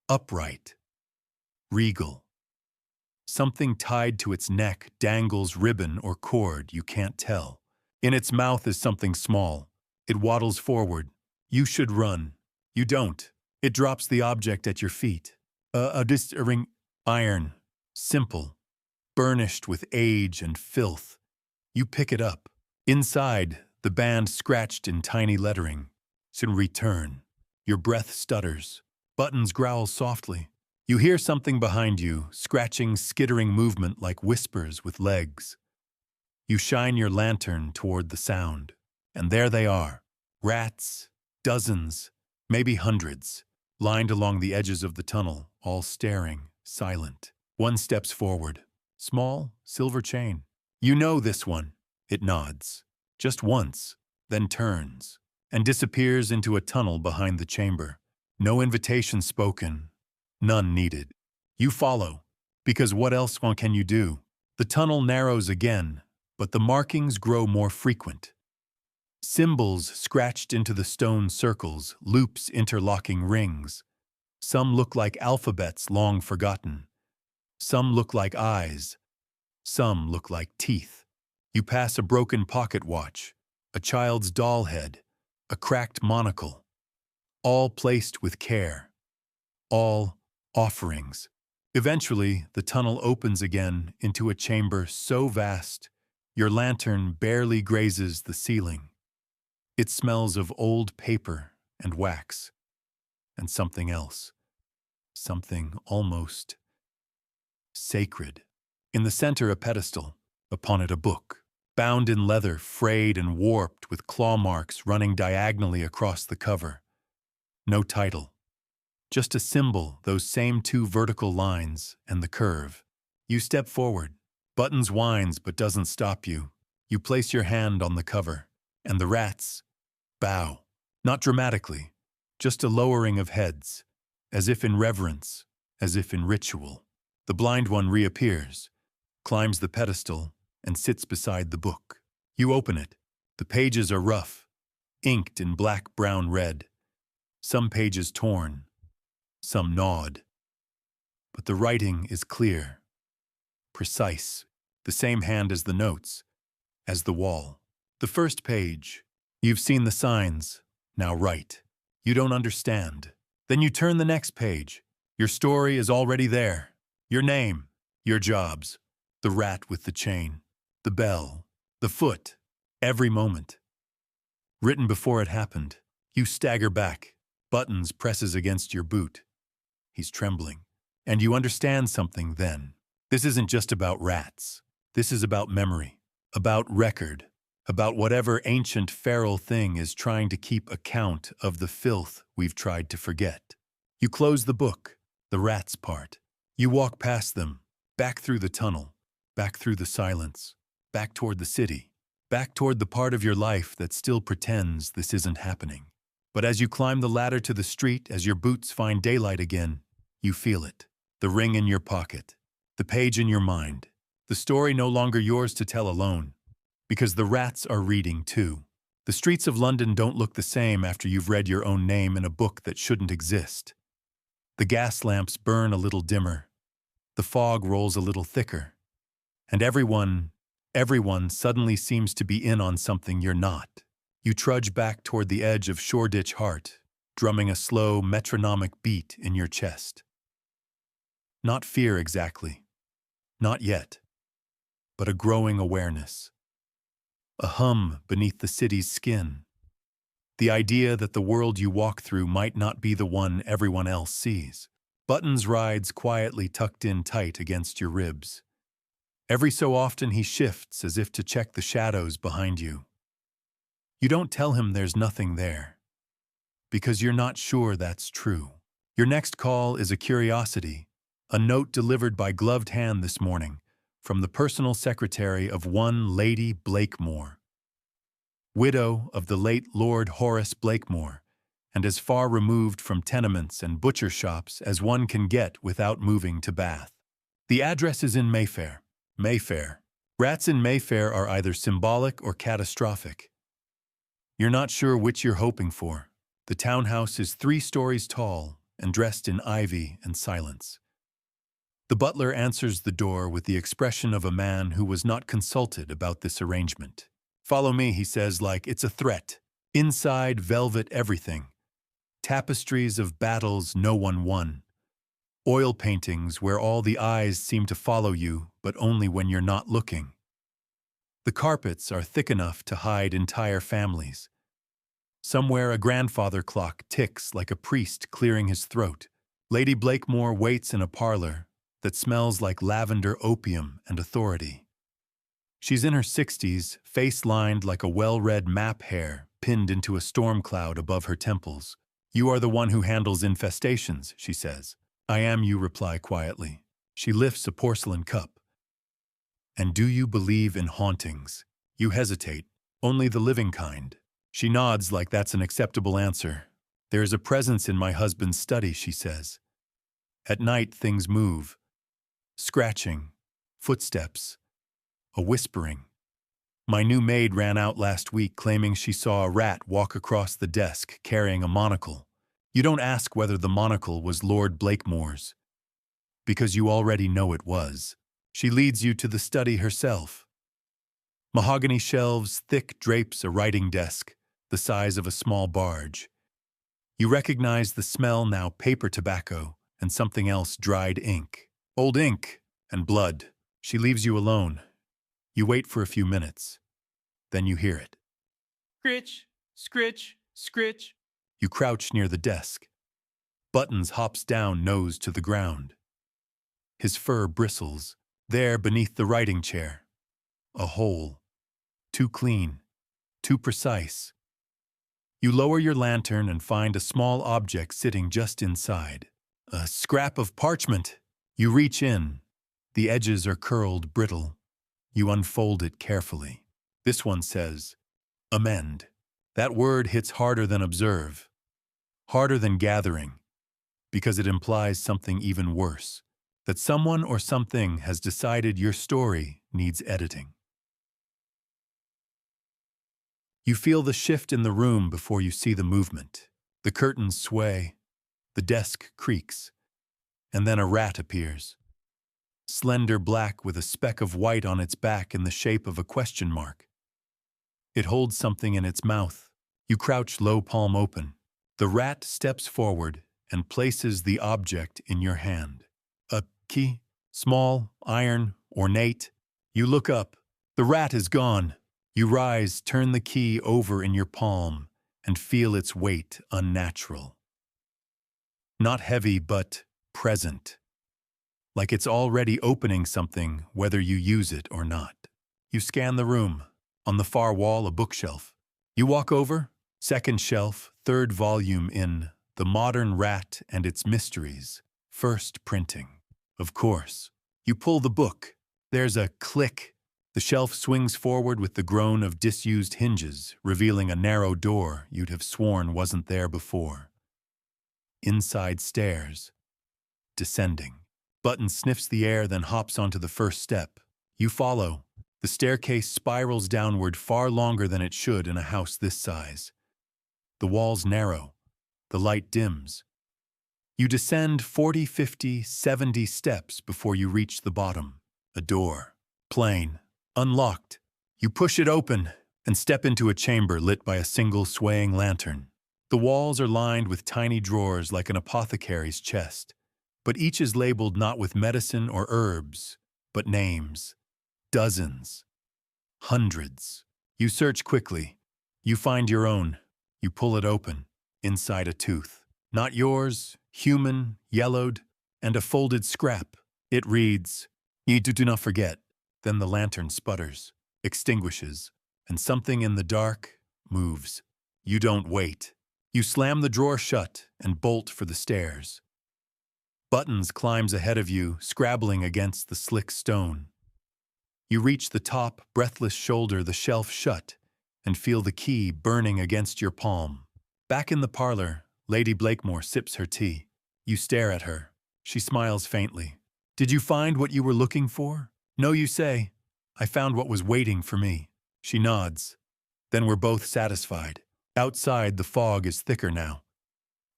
Speaker 1: upright, regal. Something tied to its neck dangles ribbon or cord, you can't tell. In its mouth is something small. It waddles forward. You should run. You don't. It drops the object at your feet. A ring, iron, simple, burnished with age and filth. You pick it up. Inside, the band scratched in tiny lettering. In return, your breath stutters. Buttons growl softly. You hear something behind you, scratching, skittering movement like whispers with legs. You shine your lantern toward the sound, and there they are. Rats, dozens, maybe hundreds, lined along the edges of the tunnel, all staring, silent. One steps forward. Small, silver chain. You know this one. It nods. Just once, then turns, and disappears into a tunnel behind the chamber. No invitation spoken, none needed. You follow, because what else can you do? The tunnel narrows again, but the markings grow more frequent. Symbols scratched into the stone circles, loops interlocking rings. Some look like alphabets long forgotten. Some look like eyes. Some look like teeth. You pass a broken pocket watch, a child's doll head, a cracked monocle, all placed with care, all offerings. Eventually, the tunnel opens again into a chamber so vast, your lantern barely grazes the ceiling. It smells of old paper and wax, and something else, something almost sacred. In the center, a pedestal, upon it a book, bound in leather, frayed and warped with claw marks running diagonally across the cover. No title, just a symbol, those same two vertical lines and the curve. You step forward. Buttons whines but doesn't stop you. You place your hand on the cover, and the rats bow. Not dramatically, just a lowering of heads, as if in reverence, as if in ritual. The blind one reappears, climbs the pedestal, and sits beside the book. You open it. The pages are rough, inked in black, brown, red. Some pages torn, some gnawed. But the writing is clear, precise, the same hand as the notes, as the wall. The first page. You've seen the signs. Now write. You don't understand. Then you turn the next page. Your story is already there. Your name, your jobs, the rat with the chain, the bell, the foot, every moment. Written before it happened. You stagger back. Buttons presses against your boot. He's trembling. And you understand something then. This isn't just about rats. This is about memory, about record, about whatever ancient feral thing is trying to keep account of the filth we've tried to forget. You close the book, the rats part. You walk past them, back through the tunnel, back through the silence, back toward the city, back toward the part of your life that still pretends this isn't happening. But as you climb the ladder to the street, as your boots find daylight again, you feel it. The ring in your pocket, the page in your mind, the story no longer yours to tell alone. Because the rats are reading too. The streets of London don't look the same after you've read your own name in a book that shouldn't exist. The gas lamps burn a little dimmer. The fog rolls a little thicker. And everyone suddenly seems to be in on something you're not. You trudge back toward the edge of Shoreditch Heart, drumming a slow, metronomic beat in your chest. Not fear exactly. Not yet. but a growing awareness. A hum beneath the city's skin. The idea that the world you walk through might not be the one everyone else sees. Buttons rides quietly tucked in tight against your ribs. Every so often he shifts as if to check the shadows behind you. You don't tell him there's nothing there, because you're not sure that's true. Your next call is a curiosity, a note delivered by gloved hand this morning from the personal secretary of one Lady Blakemore, widow of the late Lord Horace Blakemore, and as far removed from tenements and butcher shops as one can get without moving to Bath. The address is in Mayfair. Mayfair. Rats in Mayfair are either symbolic or catastrophic. You're not sure which you're hoping for. The townhouse is 3 stories tall and dressed in ivy and silence. The butler answers the door with the expression of a man who was not consulted about this arrangement. "Follow me," he says, like it's a threat. Inside, velvet everything. Tapestries of battles no one won. Oil paintings where all the eyes seem to follow you, but only when you're not looking. The carpets are thick enough to hide entire families. Somewhere a grandfather clock ticks like a priest clearing his throat. Lady Blakemore waits in a parlor that smells like lavender opium and authority. She's in her 60s, face lined like a well-read map hair pinned into a storm cloud above her temples. "You are the one who handles infestations," she says. "I am," you reply quietly. She lifts a porcelain cup. "And do you believe in hauntings?" You hesitate. "Only the living kind." She nods like that's an acceptable answer. "There is a presence in my husband's study," she says. "At night things move. Scratching, footsteps, a whispering. My new maid ran out last week claiming she saw a rat walk across the desk carrying a monocle. You don't ask whether the monocle was Lord Blakemore's, because you already know it was. She leads you to the study herself. Mahogany shelves, thick drapes, a writing desk, the size of a small barge. You recognize the smell now: paper tobacco and something else: dried ink. Old ink and blood. She leaves you alone. You wait for a few minutes. Then you hear it. Scritch, scritch, scritch. You crouch near the desk. Buttons hops down, nose to the ground. His fur bristles. There, beneath the writing chair. A hole. Too clean. Too precise. You lower your lantern and find a small object sitting just inside. A scrap of parchment. You reach in. The edges are curled, brittle. You unfold it carefully. This one says, "Amend." That word hits harder than observe. Harder than gathering, because it implies something even worse. That someone or something has decided your story needs editing. You feel the shift in the room before you see the movement. The curtains sway, the desk creaks, and then a rat appears. Slender black with a speck of white on its back in the shape of a question mark. It holds something in its mouth. You crouch low, palm open. The rat steps forward and places the object in your hand. A key, small, iron, ornate. You look up. The rat is gone. You rise, turn the key over in your palm, and feel its weight unnatural. Not heavy, but present. Like it's already opening something, whether you use it or not. You scan the room. On the far wall, a bookshelf. You walk over. Second shelf, 3rd volume in The Modern Rat and Its Mysteries. First printing. Of course. You pull the book. There's a click. The shelf swings forward with the groan of disused hinges, revealing a narrow door you'd have sworn wasn't there before. Inside stairs. Descending. Button sniffs the air, then hops onto the first step. You follow. The staircase spirals downward far longer than it should in a house this size. The walls narrow. The light dims. You descend 40, 50, 70 steps before you reach the bottom. A door. Plain. Unlocked. You push it open and step into a chamber lit by a single swaying lantern. The walls are lined with tiny drawers like an apothecary's chest, but each is labeled not with medicine or herbs, but names. Dozens. Hundreds. You search quickly. You find your own. You pull it open. Inside a tooth. Not yours, human, yellowed, and a folded scrap. It reads, "You do not forget." Then the lantern sputters, extinguishes, and something in the dark moves. You don't wait. You slam the drawer shut and bolt for the stairs. Buttons climbs ahead of you, scrabbling against the slick stone. You reach the top, breathless shoulder the shelf shut, and feel the key burning against your palm. Back in the parlor, Lady Blakemore sips her tea. You stare at her. She smiles faintly. "Did you find what you were looking for?" "No," you say. "I found what was waiting for me." She nods. Then we're both satisfied. Outside, the fog is thicker now.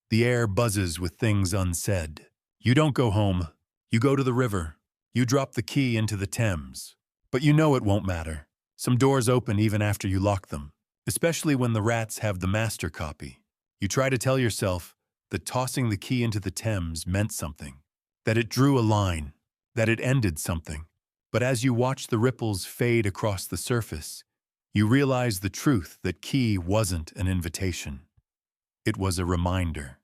Speaker 1: The air buzzes with things unsaid. You don't go home. You go to the river. You drop the key into the Thames. But you know it won't matter. Some doors open even after you lock them, especially when the rats have the master copy. You try to tell yourself that tossing the key into the Thames meant something, that it drew a line, that it ended something. But as you watch the ripples fade across the surface, you realize the truth that key wasn't an invitation. It was a reminder.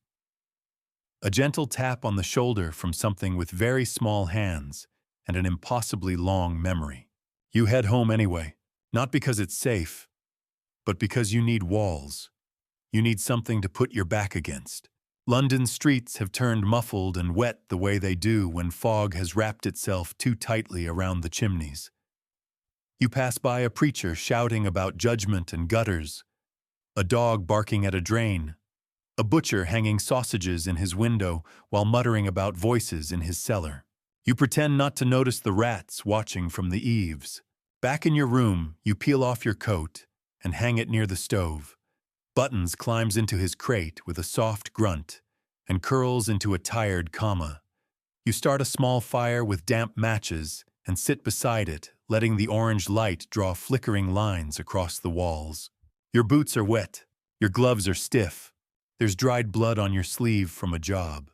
Speaker 1: A gentle tap on the shoulder from something with very small hands and an impossibly long memory. You head home anyway, not because it's safe, but because you need walls. You need something to put your back against. London streets have turned muffled and wet the way they do when fog has wrapped itself too tightly around the chimneys. You pass by a preacher shouting about judgment and gutters, a dog barking at a drain, a butcher hanging sausages in his window while muttering about voices in his cellar. You pretend not to notice the rats watching from the eaves. Back in your room, you peel off your coat and hang it near the stove. Buttons climbs into his crate with a soft grunt and curls into a tired comma. You start a small fire with damp matches and sit beside it, letting the orange light draw flickering lines across the walls. Your boots are wet. Your gloves are stiff. There's dried blood on your sleeve from a job.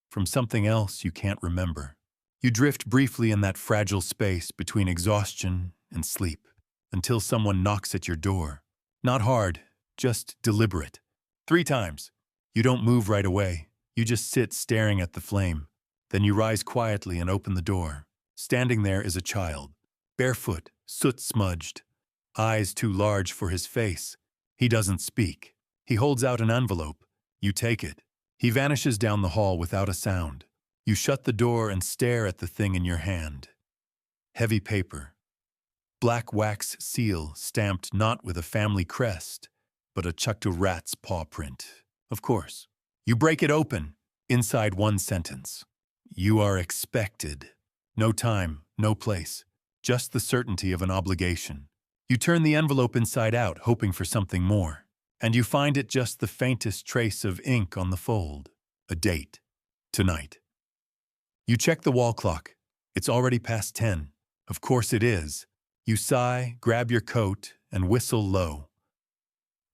Speaker 1: From something else you can't remember. You drift briefly in that fragile space between exhaustion and sleep until someone knocks at your door. Not hard, just deliberate. 3 times. You don't move right away. You just sit staring at the flame. Then you rise quietly and open the door. Standing there is a child, barefoot, soot-smudged, eyes too large for his face. He doesn't speak. He holds out an envelope. You take it. He vanishes down the hall without a sound. You shut the door and stare at the thing in your hand. Heavy paper. Black wax seal stamped not with a family crest, but a chucked rat's paw print. Of course. You break it open. Inside one sentence. You are expected. No time, no place. Just the certainty of an obligation. You turn the envelope inside out, hoping for something more. And you find it just the faintest trace of ink on the fold. A date. Tonight. You check the wall clock. It's already past 10. Of course it is. You sigh, grab your coat, and whistle low.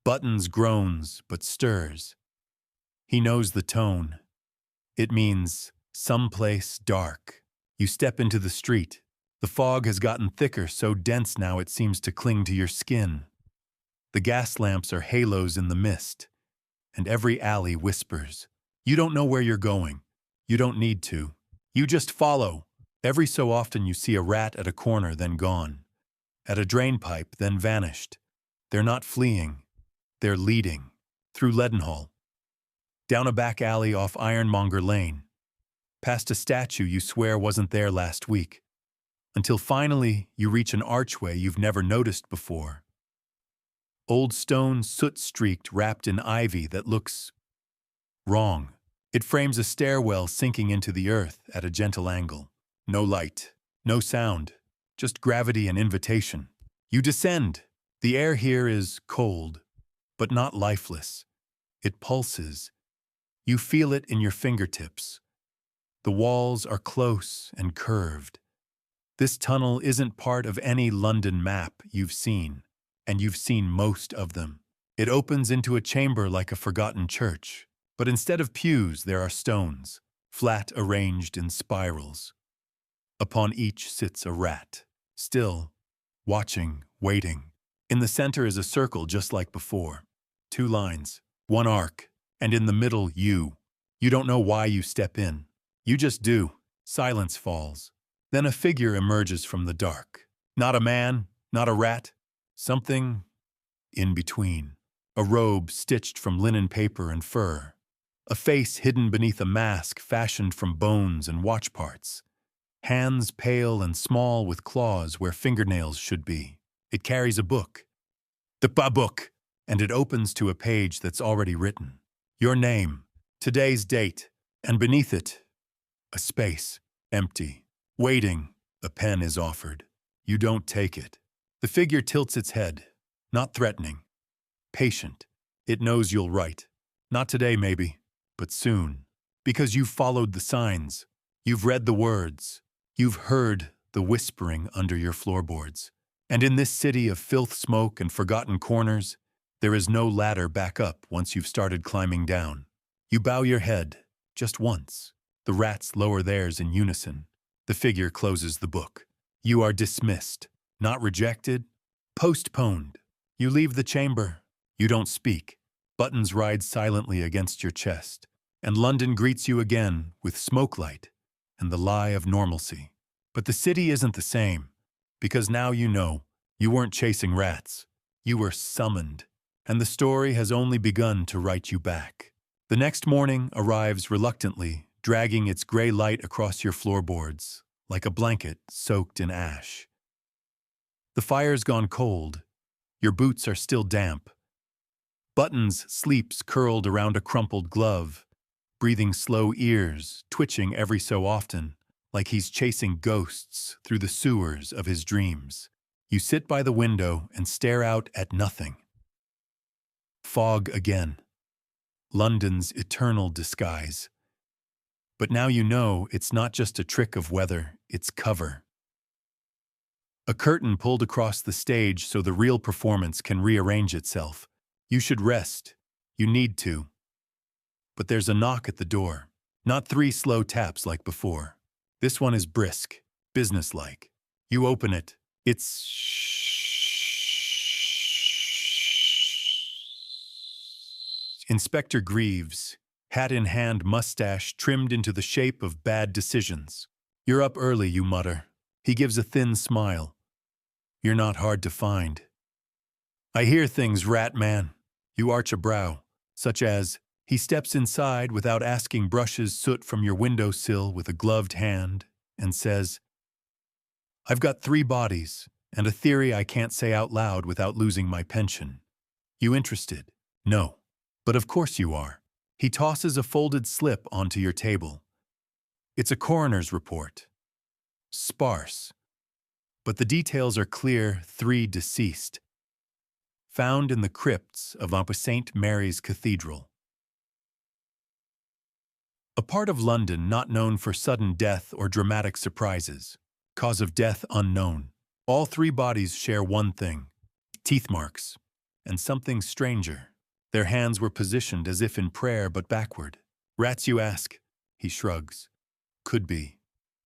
Speaker 1: Buttons groans, but stirs. He knows the tone. It means someplace dark. You step into the street. The fog has gotten thicker, so dense now it seems to cling to your skin. The gas lamps are halos in the mist, and every alley whispers. You don't know where you're going. You don't need to. You just follow. Every so often you see a rat at a corner, then gone. At a drain pipe, then vanished. They're not fleeing. They're leading. Through Leadenhall. Down a back alley off Ironmonger Lane. Past a statue you swear wasn't there last week. Until finally you reach an archway you've never noticed before. Old stone, soot-streaked, wrapped in ivy that looks wrong. It frames a stairwell sinking into the earth at a gentle angle. No light, no sound, just gravity and invitation. You descend. The air here is cold, but not lifeless. It pulses. You feel it in your fingertips. The walls are close and curved. This tunnel isn't part of any London map you've seen. And you've seen most of them. It opens into a chamber like a forgotten church, but instead of pews there are stones, flat arranged in spirals. Upon each sits a rat, Still, watching, waiting. In the center is a circle just like before. 2 lines, 1 arc, and in the middle, you. You don't know why you step in. You just do. Silence falls. Then a figure emerges from the dark. Not a man, not a rat. Something in between. A robe stitched from linen paper and fur. A face hidden beneath a mask fashioned from bones and watch parts. Hands pale and small with claws where fingernails should be. It carries a book. The book! And it opens to a page that's already written. Your name, today's date, and beneath it, a space, empty. Waiting, a pen is offered. You don't take it. The figure tilts its head, not threatening. Patient. It knows you'll write. Not today, maybe, but soon. Because you've followed the signs. You've read the words. You've heard the whispering under your floorboards. And in this city of filth, smoke, and forgotten corners, there is no ladder back up once you've started climbing down. You bow your head, just once. The rats lower theirs in unison. The figure closes the book. You are dismissed. Not rejected. Postponed. You leave the chamber. You don't speak. Buttons ride silently against your chest. And London greets you again with smoke light and the lie of normalcy. But the city isn't the same, because now you know you weren't chasing rats. You were summoned, and the story has only begun to write you back. The next morning arrives reluctantly, dragging its gray light across your floorboards, like a blanket soaked in ash. The fire's gone cold. Your boots are still damp. Buttons sleeps curled around a crumpled glove, breathing slow ears, twitching every so often, like he's chasing ghosts through the sewers of his dreams. You sit by the window and stare out at nothing. Fog again. London's eternal disguise. But now you know it's not just a trick of weather, it's cover. A curtain pulled across the stage so the real performance can rearrange itself. You should rest. You need to. But there's a knock at the door. Not 3 slow taps like before. This one is brisk, businesslike. You open it. It's Inspector Greaves, hat in hand, mustache trimmed into the shape of bad decisions. You're up early, you mutter. He gives a thin smile. You're not hard to find. I hear things, rat man. You arch a brow, such as, he steps inside without asking, brushes soot from your windowsill with a gloved hand, and says, I've got 3 bodies, and a theory I can't say out loud without losing my pension. You interested? No. But of course you are. He tosses a folded slip onto your table. It's a coroner's report. Sparse. But the details are clear. 3 deceased. Found in the crypts of St. Mary's Cathedral. A part of London not known for sudden death or dramatic surprises. Cause of death unknown. All 3 bodies share one thing. Teeth marks. And something stranger. Their hands were positioned as if in prayer but backward. Rats, you ask? He shrugs. Could be.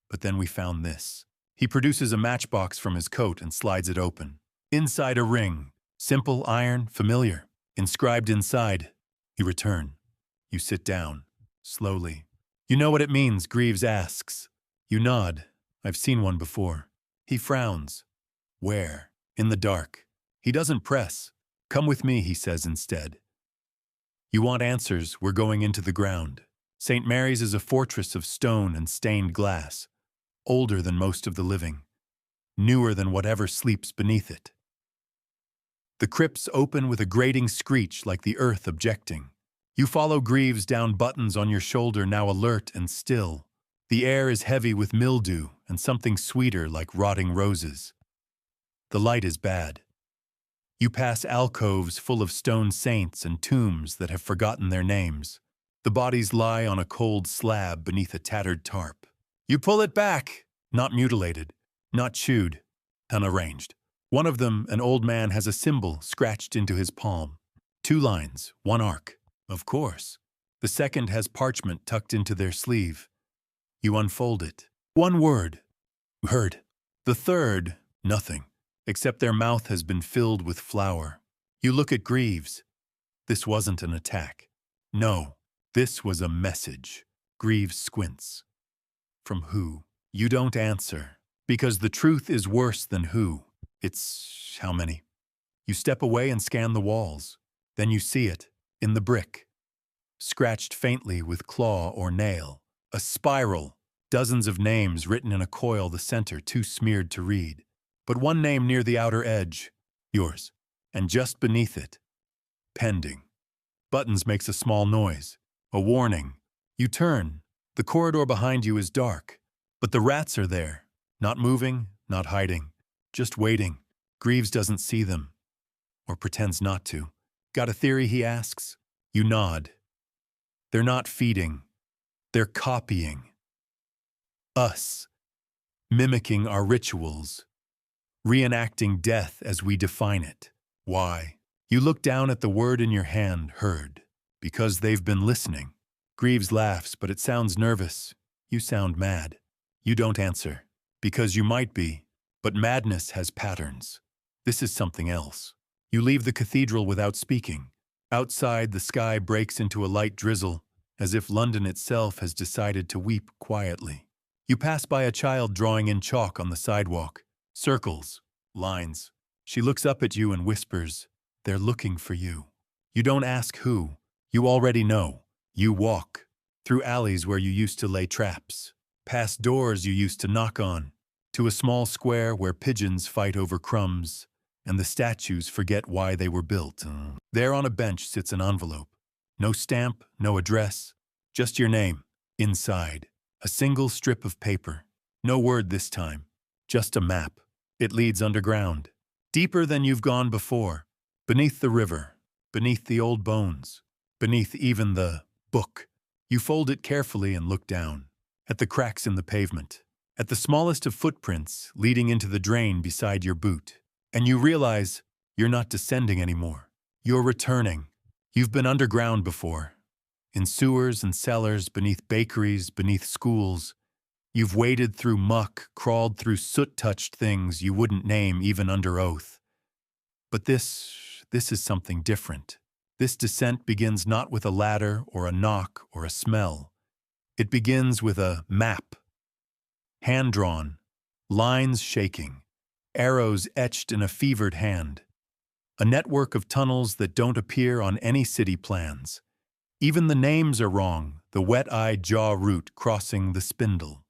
Speaker 1: But then we found this. He produces a matchbox from his coat and slides it open. Inside a ring. Simple iron, familiar. Inscribed inside. You return. You sit down. Slowly. You know what it means, Greaves asks. You nod. I've seen one before. He frowns. Where? In the dark. He doesn't press. Come with me, he says instead. You want answers, we're going into the ground. St. Mary's is a fortress of stone and stained glass. Older than most of the living. Newer than whatever sleeps beneath it. The crypts open with a grating screech like the earth objecting. You follow Greaves down, buttons on your shoulder now alert and still. The air is heavy with mildew and something sweeter like rotting roses. The light is bad. You pass alcoves full of stone saints and tombs that have forgotten their names. The bodies lie on a cold slab beneath a tattered tarp. You pull it back, not mutilated, not chewed, unarranged. One of them, an old man, has a symbol scratched into his palm. 2 lines, 1 arc. Of course. The second has parchment tucked into their sleeve. You unfold it. 1 word. Heard. The third, Nothing, except their mouth has been filled with flour. You look at Greaves. This wasn't an attack. No, this was a message. Greaves squints. From who? You don't answer. Because the truth is worse than who. It's how many? You step away and scan the walls. Then you see it, in the brick. Scratched faintly with claw or nail. A spiral. Dozens of names written in a coil, the center too smeared to read. But one name near the outer edge. Yours. And just beneath it. Pending. Buttons makes a small noise. A warning. You turn. The corridor behind you is dark. But the rats are there. Not moving, not hiding. Just waiting. Greaves doesn't see them. Or pretends not to. Got a theory, he asks? You nod. They're not feeding. They're copying. Us. Mimicking our rituals. Reenacting death as we define it. Why? You look down at the word in your hand, heard. Because they've been listening. Greaves laughs, but it sounds nervous. You sound mad. You don't answer. Because you might be. But madness has patterns. This is something else. You leave the cathedral without speaking. Outside, the sky breaks into a light drizzle, as if London itself has decided to weep quietly. You pass by a child drawing in chalk on the sidewalk. Circles. Lines. She looks up at you and whispers, "They're looking for you." You don't ask who. You already know. You walk. Through alleys where you used to lay traps. Past doors you used to knock on. To a small square where pigeons fight over crumbs, and the statues forget why they were built. There on a bench sits an envelope. No stamp, no address. Just your name. Inside. A single strip of paper. No word this time. Just a map. It leads underground. Deeper than you've gone before. Beneath the river. Beneath the old bones. Beneath even the book. You fold it carefully and look down. At the cracks in the pavement. At the smallest of footprints leading into the drain beside your boot. And you realize you're not descending anymore. You're returning. You've been underground before. In sewers and cellars, beneath bakeries, beneath schools. You've waded through muck, crawled through soot-touched things you wouldn't name even under oath. But this is something different. This descent begins not with a ladder or a knock or a smell. It begins with a map. Hand-drawn, lines shaking, arrows etched in a fevered hand. A network of tunnels that don't appear on any city plans. Even the names are wrong, the wet-eyed jaw route crossing the spindle.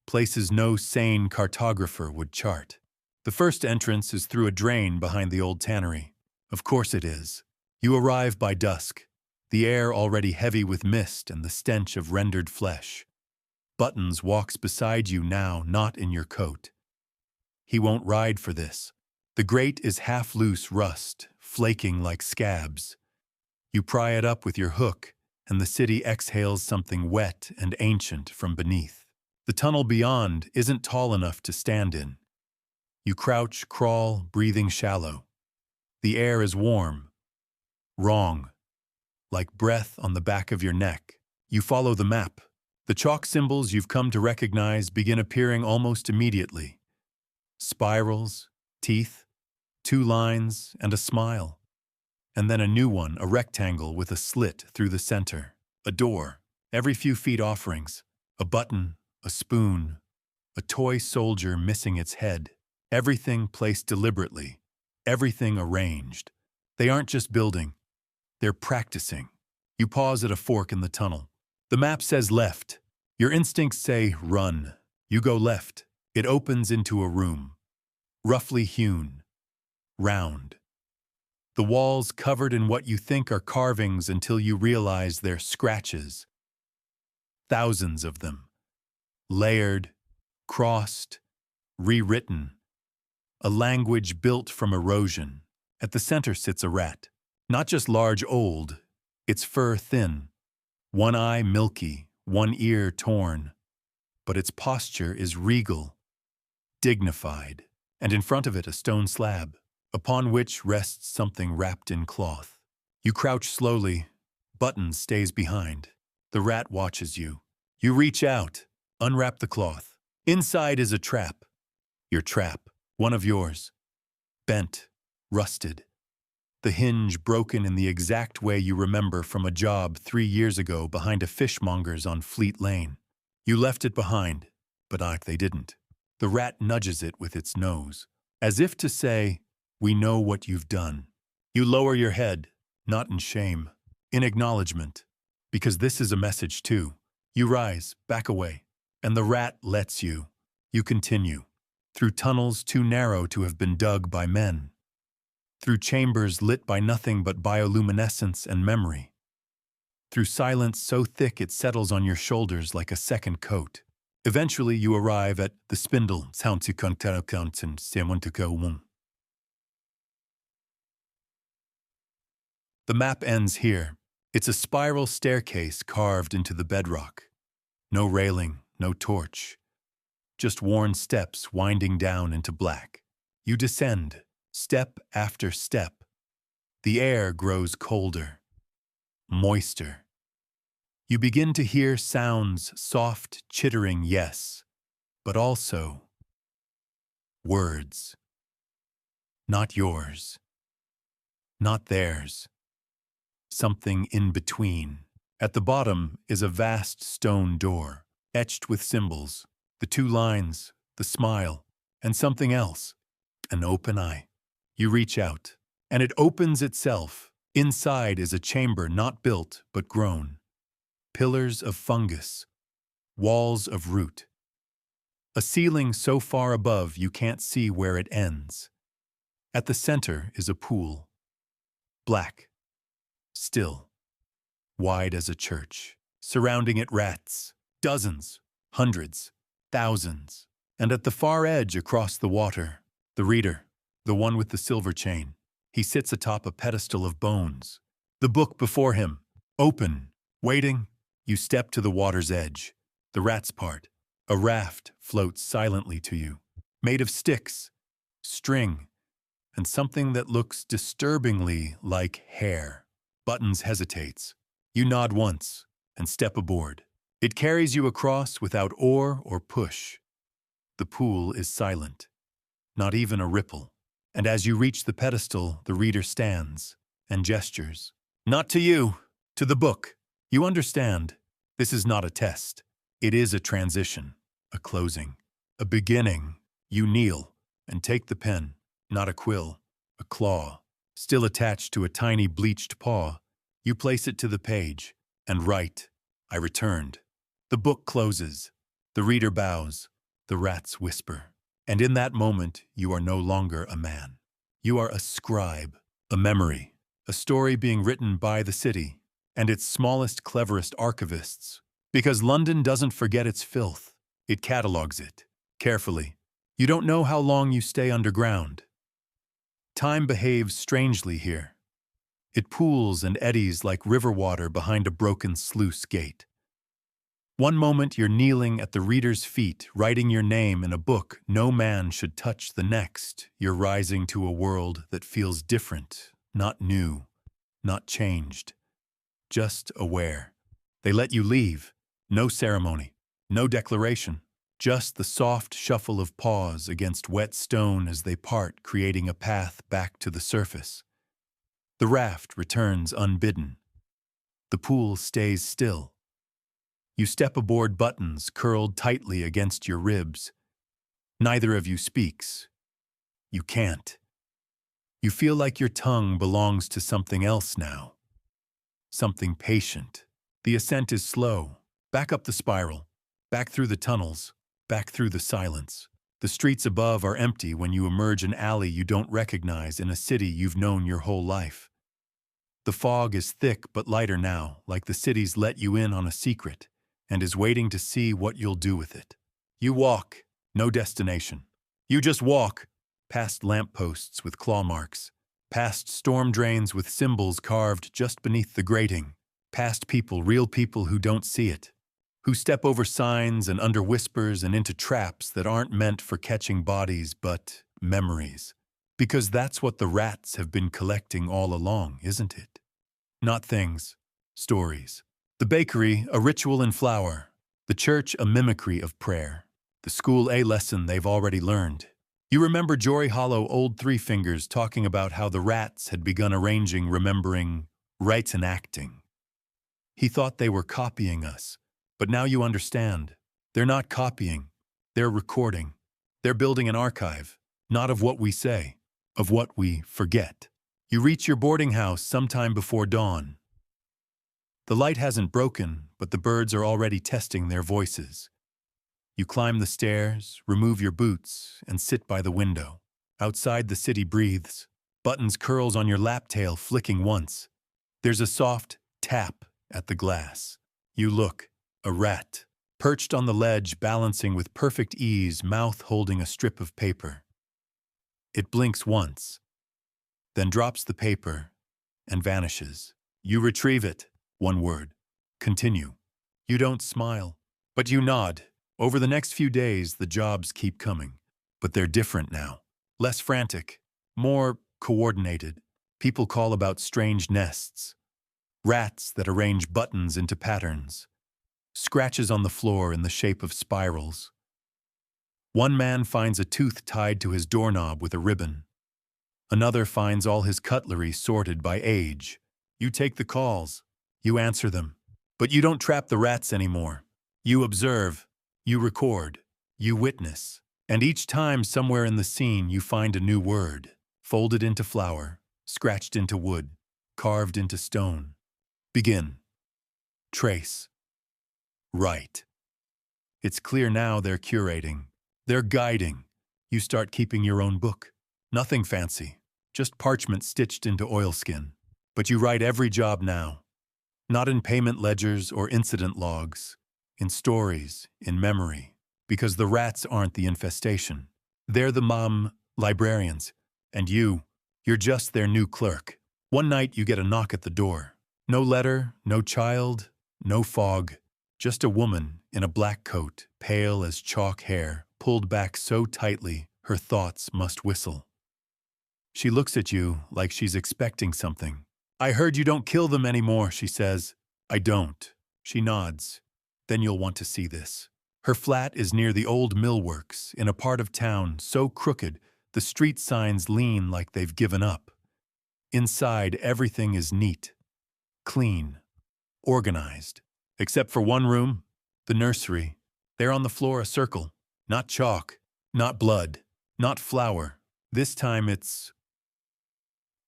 Speaker 1: Places no sane cartographer would chart. The first entrance is through a drain behind the old tannery. Of course it is. You arrive by dusk, the air already heavy with mist and the stench of rendered flesh. Buttons walks beside you now, not in your coat. He won't ride for this. The grate is half-loose rust, flaking like scabs. You pry it up with your hook, and the city exhales something wet and ancient from beneath. The tunnel beyond isn't tall enough to stand in. You crouch, crawl, breathing shallow. The air is warm. Wrong. Like breath on the back of your neck. You follow the map. The chalk symbols you've come to recognize begin appearing almost immediately. Spirals, teeth, 2 lines, and a smile. And then a new one, a rectangle with a slit through the center. A door, every few feet offerings. A button, a spoon, a toy soldier missing its head. Everything placed deliberately. Everything arranged. They aren't just building. They're practicing. You pause at a fork in the tunnel. The map says left. Your instincts say run. You go left. It opens into a room. Roughly hewn. Round. The walls covered in what you think are carvings until you realize they're scratches. Thousands of them. Layered, crossed, rewritten. A language built from erosion. At the center sits a rat. Not just large old, its fur thin. One eye milky, one ear torn. But its posture is regal, dignified, and in front of it a stone slab, upon which rests something wrapped in cloth. You crouch slowly. Buttons stays behind. The rat watches you. You reach out, unwrap the cloth. Inside is a trap. Your trap. One of yours. Bent, rusted. The hinge broken in the exact way you remember from a job 3 years ago behind a fishmonger's on Fleet Lane. You left it behind, but they didn't. The rat nudges it with its nose, as if to say, "We know what you've done." You lower your head, not in shame, in acknowledgement, because this is a message too. You rise, back away, and the rat lets you. You continue, through tunnels too narrow to have been dug by men, through chambers lit by nothing but bioluminescence and memory, through silence so thick it settles on your shoulders like a second coat. Eventually you arrive at the spindle. The map ends here. It's a spiral staircase carved into the bedrock. No railing, no torch. Just worn steps winding down into black. You descend, step after step. The air grows colder, moister. You begin to hear sounds, soft, chittering, yes, but also words. Not yours, not theirs. Something in between. At the bottom is a vast stone door, etched with symbols, the two lines, the smile, and something else, an open eye. You reach out, and it opens itself. Inside is a chamber not built but grown. Pillars of fungus, walls of root. A ceiling so far above you can't see where it ends. At the center is a pool. Black. Still. Wide as a church. Surrounding it rats. Dozens. Hundreds. Thousands. And at the far edge across the water, the reader, the one with the silver chain. He sits atop a pedestal of bones. The book before him. Open. Waiting. You step to the water's edge. The rats part. A raft floats silently to you. Made of sticks, string, and something that looks disturbingly like hair. Buttons hesitates. You nod once and step aboard. It carries you across without oar or push. The pool is silent. Not even a ripple. And as you reach the pedestal, the reader stands and gestures. Not to you, to the book. You understand, this is not a test. It is a transition, a closing, a beginning. You kneel and take the pen, not a quill, a claw, still attached to a tiny bleached paw. You place it to the page and write, I returned. The book closes. The reader bows. The rats whisper. And in that moment, you are no longer a man. You are a scribe, a memory, a story being written by the city and its smallest, cleverest archivists. Because London doesn't forget its filth. It catalogs it, carefully. You don't know how long you stay underground. Time behaves strangely here. It pools and eddies like river water behind a broken sluice gate. One moment you're kneeling at the reader's feet, writing your name in a book no man should touch. The next, you're rising to a world that feels different, not new, not changed. Just aware. They let you leave. No ceremony, no declaration. Just the soft shuffle of paws against wet stone as they part, creating a path back to the surface. The raft returns unbidden. The pool stays still. You step aboard, buttons curled tightly against your ribs. Neither of you speaks. You can't. You feel like your tongue belongs to something else now. Something patient. The ascent is slow. Back up the spiral. Back through the tunnels. Back through the silence. The streets above are empty when you emerge an alley you don't recognize in a city you've known your whole life. The fog is thick but lighter now, like the city's let you in on a secret and is waiting to see what you'll do with it. You walk, no destination. You just walk, past lampposts with claw marks, past storm drains with symbols carved just beneath the grating, past people, real people who don't see it, who step over signs and under whispers and into traps that aren't meant for catching bodies but memories. Because that's what the rats have been collecting all along, isn't it? Not things, stories. The bakery, a ritual in flour. The church, a mimicry of prayer. The school, a lesson they've already learned. You remember Jory Hollow Old Three Fingers talking about how the rats had begun arranging, remembering, rites and acting. He thought they were copying us, but now you understand. They're not copying, they're recording. They're building an archive, not of what we say, of what we forget. You reach your boarding house sometime before dawn. The light hasn't broken, but the birds are already testing their voices. You climb the stairs, remove your boots, and sit by the window. Outside, the city breathes. Buttons curls on your lap tail, flicking once. There's a soft tap at the glass. You look. A rat, perched on the ledge, balancing with perfect ease, mouth holding a strip of paper. It blinks once, then drops the paper and vanishes. You retrieve it. One word. Continue. You don't smile, but you nod. Over the next few days, the jobs keep coming, but they're different now. Less frantic, more coordinated. People call about strange nests. Rats that arrange buttons into patterns. Scratches on the floor in the shape of spirals. One man finds a tooth tied to his doorknob with a ribbon. Another finds all his cutlery sorted by age. You take the calls. You answer them. But you don't trap the rats anymore. You observe. You record. You witness. And each time somewhere in the scene you find a new word. Folded into flour. Scratched into wood. Carved into stone. Begin. Trace. Right. It's clear now they're curating. They're guiding. You start keeping your own book. Nothing fancy, just parchment stitched into oilskin. But you write every job now. Not in payment ledgers or incident logs. In stories, in memory. Because the rats aren't the infestation. They're the librarians. And you're just their new clerk. One night you get a knock at the door. No letter, no child, no fog. Just a woman in a black coat, pale as chalk hair, pulled back so tightly her thoughts must whistle. She looks at you like she's expecting something. I heard you don't kill them anymore, she says. I don't. She nods. Then you'll want to see this. Her flat is near the old millworks, in a part of town so crooked the street signs lean like they've given up. Inside, everything is neat, clean, organized. Except for one room, the nursery. There on the floor a circle. Not chalk, not blood, not flour. This time it's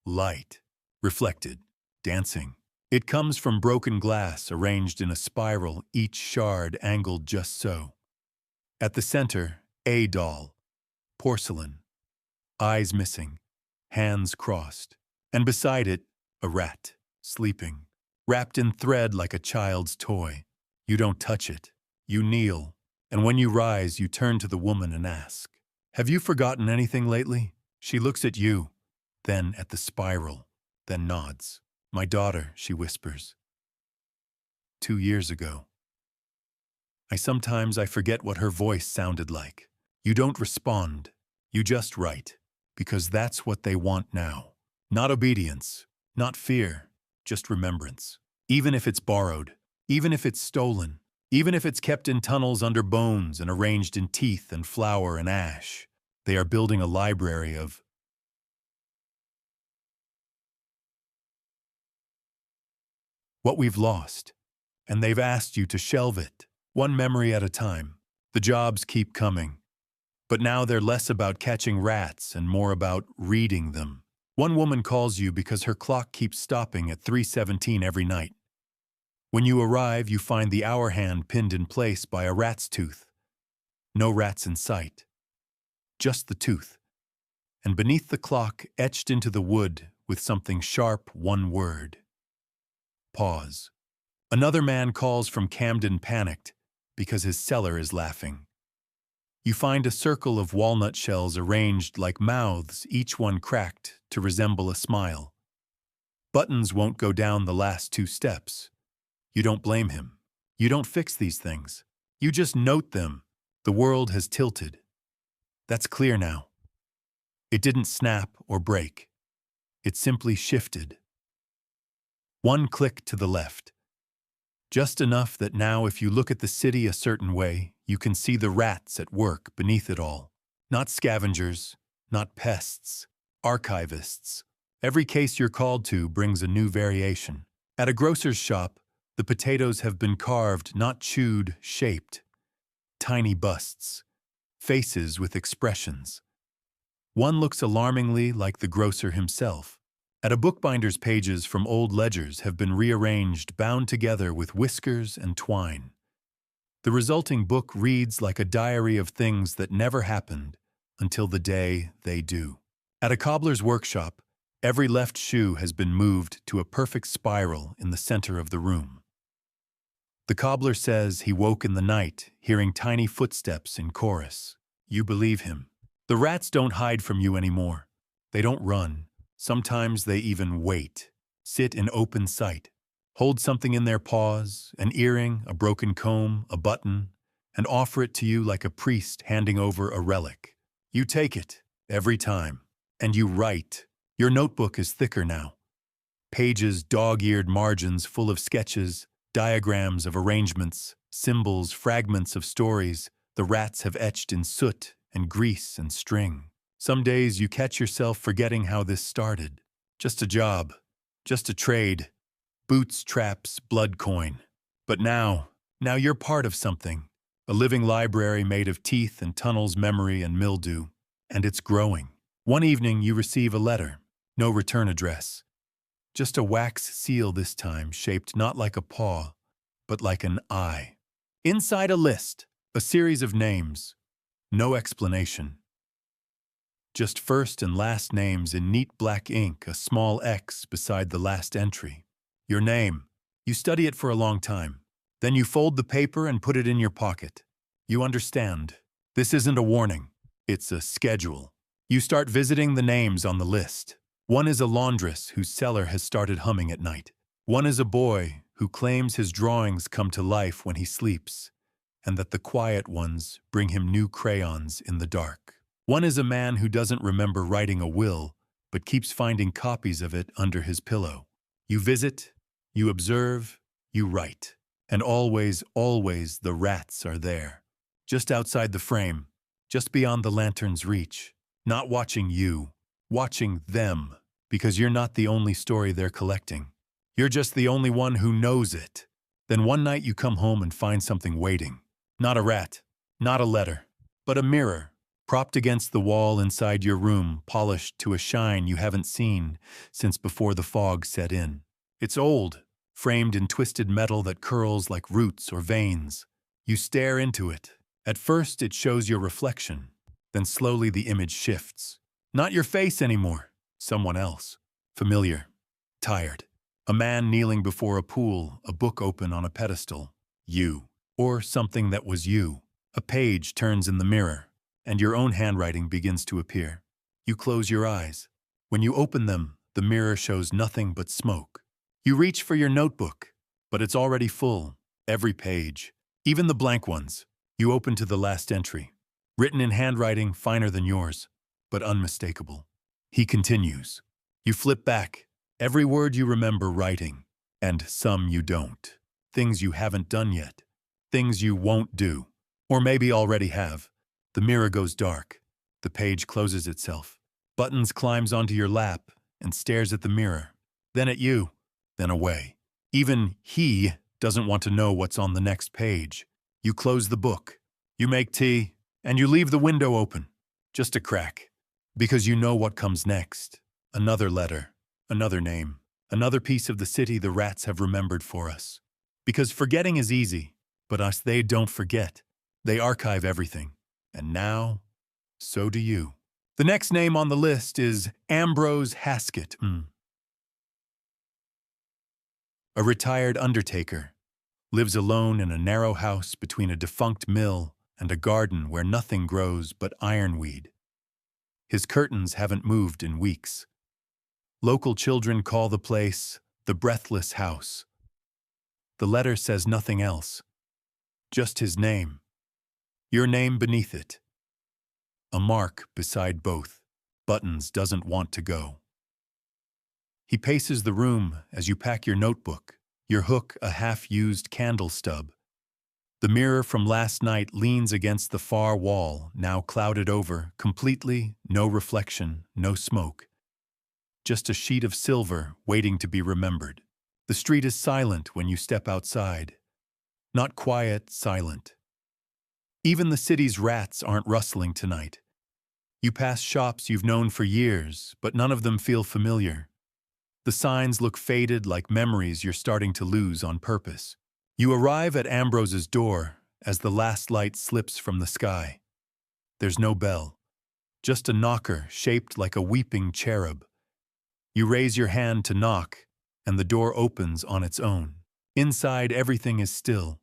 Speaker 1: light, reflected, dancing. It comes from broken glass arranged in a spiral, each shard angled just so. At the center, a doll, porcelain, eyes missing, hands crossed. And beside it, a rat, sleeping. Wrapped in thread like a child's toy. You don't touch it. You kneel, and when you rise, you turn to the woman and ask, have you forgotten anything lately? She looks at you, then at the spiral, then nods. My daughter, she whispers. 2 years ago. Sometimes I forget what her voice sounded like. You don't respond. You just write, because that's what they want now. Not obedience, not fear. Just remembrance. Even if it's borrowed, even if it's stolen, even if it's kept in tunnels under bones and arranged in teeth and flour and ash, they are building a library of what we've lost, and they've asked you to shelve it, one memory at a time. The jobs keep coming, but now they're less about catching rats and more about reading them. One woman calls you because her clock keeps stopping at 3:17 every night. When you arrive, you find the hour hand pinned in place by a rat's tooth. No rats in sight. Just the tooth. And beneath the clock, etched into the wood with something sharp, one word. Pause. Another man calls from Camden panicked because his cellar is laughing. You find a circle of walnut shells arranged like mouths, each one cracked to resemble a smile. Buttons won't go down the last 2 steps. You don't blame him. You don't fix these things. You just note them. The world has tilted. That's clear now. It didn't snap or break. It simply shifted. One click to the left. Just enough that now if you look at the city a certain way, you can see the rats at work beneath it all. Not scavengers, not pests, archivists. Every case you're called to brings a new variation. At a grocer's shop, the potatoes have been carved, not chewed, shaped. Tiny busts, faces with expressions. One looks alarmingly like the grocer himself. At a bookbinder's, pages from old ledgers have been rearranged, bound together with whiskers and twine. The resulting book reads like a diary of things that never happened until the day they do. At a cobbler's workshop, every left shoe has been moved to a perfect spiral in the center of the room. The cobbler says he woke in the night, hearing tiny footsteps in chorus. You believe him. The rats don't hide from you anymore. They don't run. Sometimes they even wait, sit in open sight, hold something in their paws, an earring, a broken comb, a button, and offer it to you like a priest handing over a relic. You take it, every time, and you write. Your notebook is thicker now. Pages, dog-eared margins full of sketches, diagrams of arrangements, symbols, fragments of stories the rats have etched in soot and grease and string. Some days you catch yourself forgetting how this started. Just a job, just a trade, boots, traps, blood coin. But now you're part of something, a living library made of teeth and tunnels, memory and mildew, and it's growing. One evening you receive a letter, no return address. Just a wax seal this time, shaped not like a paw, but like an eye. Inside a list, a series of names, no explanation. Just first and last names in neat black ink, a small X beside the last entry. Your name. You study it for a long time. Then you fold the paper and put it in your pocket. You understand. This isn't a warning. It's a schedule. You start visiting the names on the list. One is a laundress whose cellar has started humming at night. One is a boy who claims his drawings come to life when he sleeps, and that the quiet ones bring him new crayons in the dark. One is a man who doesn't remember writing a will, but keeps finding copies of it under his pillow. You visit, you observe, you write, and always, always the rats are there. Just outside the frame, just beyond the lantern's reach, not watching you, watching them, because you're not the only story they're collecting. You're just the only one who knows it. Then one night you come home and find something waiting. Not a rat, not a letter, but a mirror, propped against the wall inside your room, polished to a shine you haven't seen since before the fog set in. It's old, framed in twisted metal that curls like roots or veins. You stare into it. At first it shows your reflection, then slowly the image shifts. Not your face anymore, someone else. Familiar, tired. A man kneeling before a pool, a book open on a pedestal. You, or something that was you. A page turns in the mirror, and your own handwriting begins to appear. You close your eyes. When you open them, the mirror shows nothing but smoke. You reach for your notebook, but it's already full. Every page, even the blank ones, you open to the last entry. Written in handwriting finer than yours, but unmistakable. He continues. You flip back. Every word you remember writing, and some you don't. Things you haven't done yet. Things you won't do. Or maybe already have. The mirror goes dark. The page closes itself. Buttons climbs onto your lap and stares at the mirror. Then at you. Then away. Even he doesn't want to know what's on the next page. You close the book. You make tea, and you leave the window open. Just a crack. Because you know what comes next. Another letter. Another name. Another piece of the city the rats have remembered for us. Because forgetting is easy, but they don't forget. They archive everything. And now, so do you. The next name on the list is Ambrose Haskett. A retired undertaker. Lives alone in a narrow house between a defunct mill and a garden where nothing grows but ironweed. His curtains haven't moved in weeks. Local children call the place the Breathless House. The letter says nothing else. Just his name. Your name beneath it. A mark beside both. Buttons doesn't want to go. He paces the room as you pack your notebook, your hook a half-used candle stub. The mirror from last night leans against the far wall, now clouded over, completely, no reflection, no smoke. Just a sheet of silver waiting to be remembered. The street is silent when you step outside. Not quiet, silent. Even the city's rats aren't rustling tonight. You pass shops you've known for years, but none of them feel familiar. The signs look faded like memories you're starting to lose on purpose. You arrive at Ambrose's door as the last light slips from the sky. There's no bell, just a knocker shaped like a weeping cherub. You raise your hand to knock, and the door opens on its own. Inside, everything is still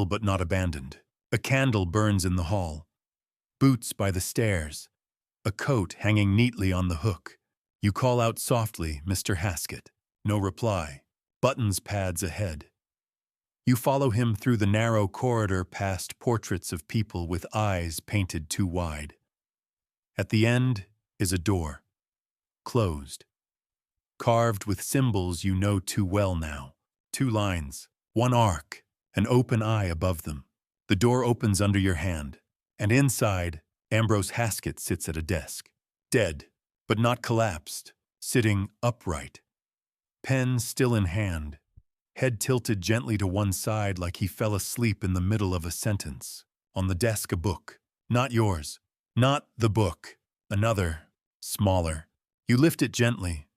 Speaker 1: but not abandoned. A candle burns in the hall. Boots by the stairs. A coat hanging neatly on the hook. You call out softly, Mr. Haskett. No reply. Buttons pads ahead. You follow him through the narrow corridor past portraits of people with eyes painted too wide. At the end is a door. Closed. Carved with symbols you know too well now. 2 lines, 1 arc, an open eye above them. The door opens under your hand, and inside, Ambrose Haskett sits at a desk. Dead, but not collapsed, sitting upright. Pen still in hand, head tilted gently to one side like he fell asleep in the middle of a sentence. On the desk a book. Not yours. Not the book. Another, smaller. You lift it gently.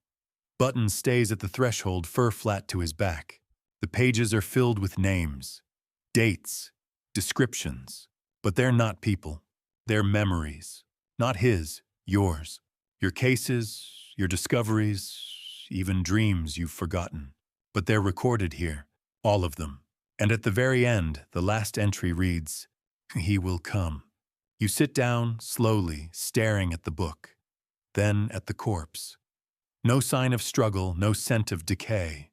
Speaker 1: Button stays at the threshold, fur flat to his back. The pages are filled with names, dates, descriptions. But they're not people. They're memories. Not his, yours. Your cases, your discoveries, even dreams you've forgotten. But they're recorded here, all of them. And at the very end, the last entry reads, "He will come." You sit down, slowly, staring at the book. Then at the corpse. No sign of struggle, no scent of decay.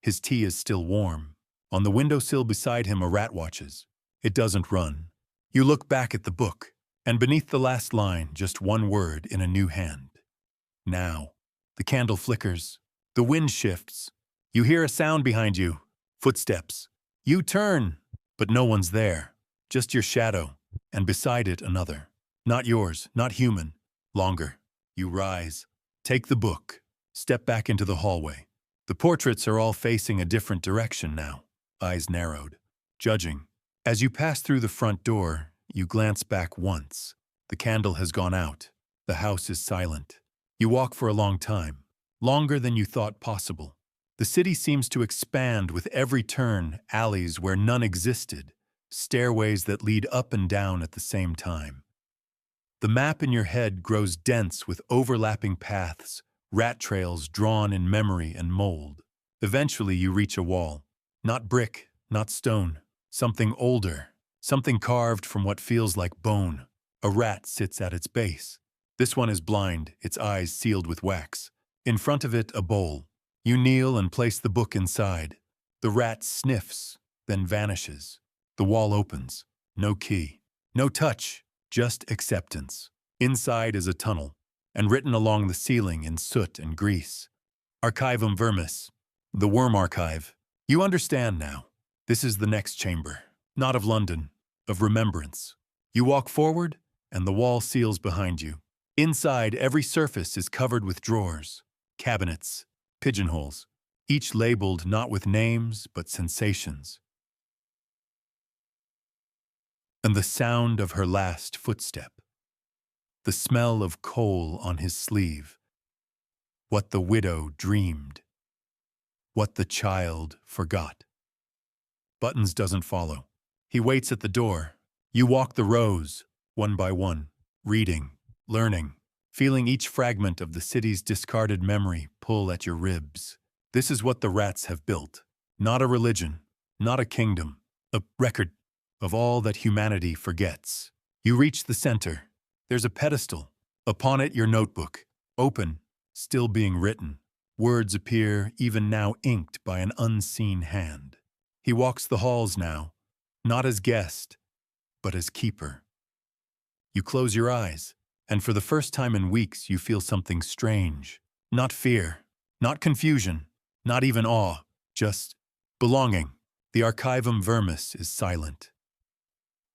Speaker 1: His tea is still warm. On the windowsill beside him a rat watches. It doesn't run. You look back at the book, and beneath the last line, just one word in a new hand. Now. The candle flickers. The wind shifts. You hear a sound behind you. Footsteps. You turn, but no one's there. Just your shadow, and beside it another. Not yours, not human. Longer. You rise. Take the book. Step back into the hallway. The portraits are all facing a different direction now. Eyes narrowed. Judging. As you pass through the front door, you glance back once. The candle has gone out. The house is silent. You walk for a long time. Longer than you thought possible. The city seems to expand with every turn, alleys where none existed, stairways that lead up and down at the same time. The map in your head grows dense with overlapping paths, rat trails drawn in memory and mold. Eventually you reach a wall. Not brick, not stone. Something older. Something carved from what feels like bone. A rat sits at its base. This one is blind, its eyes sealed with wax. In front of it, a bowl. You kneel and place the book inside. The rat sniffs, then vanishes. The wall opens. No key. No touch. Just acceptance. Inside is a tunnel, and written along the ceiling in soot and grease. Archivum vermis. The worm archive. You understand now. This is the next chamber. Not of London, of remembrance. You walk forward, and the wall seals behind you. Inside, every surface is covered with drawers, cabinets, pigeonholes, each labeled not with names, but sensations. And the sound of her last footstep. The smell of coal on his sleeve. What the widow dreamed. What the child forgot. Buttons doesn't follow. He waits at the door. You walk the rows, one by one, reading, learning, feeling each fragment of the city's discarded memory pull at your ribs. This is what the rats have built. Not a religion, not a kingdom, a record of all that humanity forgets. You reach the center. There's a pedestal. Upon it your notebook, open, still being written. Words appear, even now inked by an unseen hand. He walks the halls now, not as guest, but as keeper. You close your eyes, and for the first time in weeks you feel something strange. Not fear, not confusion, not even awe, just belonging. The archivum vermis is silent.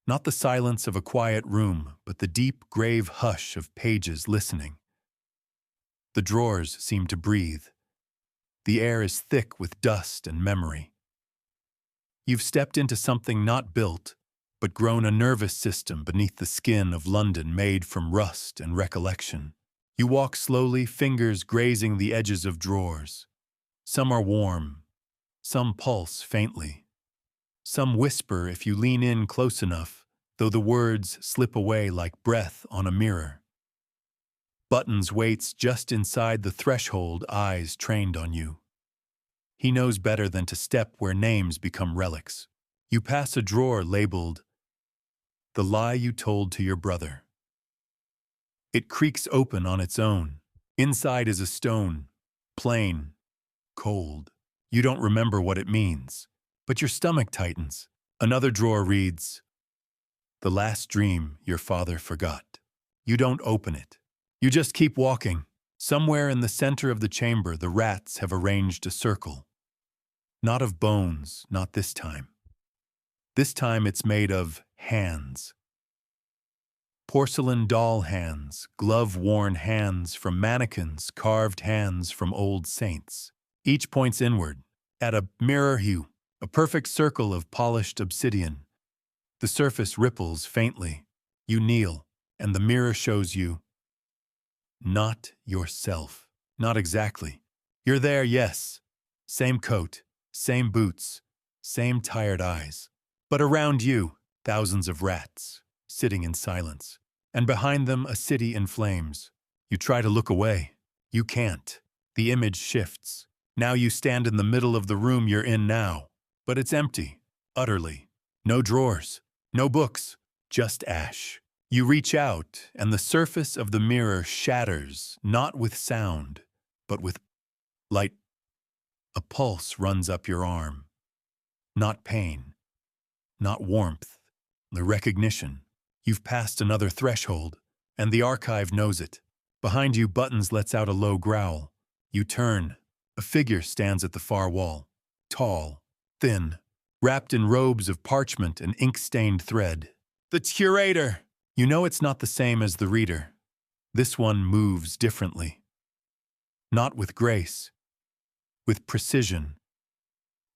Speaker 1: Not the silence of a quiet room, but the deep, grave hush of pages listening. The drawers seem to breathe. The air is thick with dust and memory. You've stepped into something not built, but grown a nervous system beneath the skin of London made from rust and recollection. You walk slowly, fingers grazing the edges of drawers. Some are warm, some pulse faintly. Some whisper if you lean in close enough, though the words slip away like breath on a mirror. Buttons waits just inside the threshold, eyes trained on you. He knows better than to step where names become relics. You pass a drawer labeled, "The Lie You Told to Your Brother." It creaks open on its own. Inside is a stone, plain, cold. You don't remember what it means, but your stomach tightens. Another drawer reads, "The Last Dream Your Father Forgot." You don't open it. You just keep walking. Somewhere in the center of the chamber, the rats have arranged a circle. Not of bones, not this time. This time it's made of hands. Porcelain doll hands, glove-worn hands from mannequins, carved hands from old saints. Each points inward, at a mirror hue, a perfect circle of polished obsidian. The surface ripples faintly. You kneel, and the mirror shows you not yourself. Not exactly. You're there, yes. Same coat, same boots, same tired eyes. But around you, thousands of rats, sitting in silence. And behind them, a city in flames. You try to look away. You can't. The image shifts. Now you stand in the middle of the room you're in now. But it's empty. Utterly. No drawers. No books. Just ash. You reach out, and the surface of the mirror shatters, not with sound, but with light. A pulse runs up your arm. Not pain. Not warmth. The recognition. You've passed another threshold, and the archive knows it. Behind you, Buttons lets out a low growl. You turn. A figure stands at the far wall. Tall, thin, wrapped in robes of parchment and ink-stained thread. The curator! You know it's not the same as the reader. This one moves differently. Not with grace, with precision.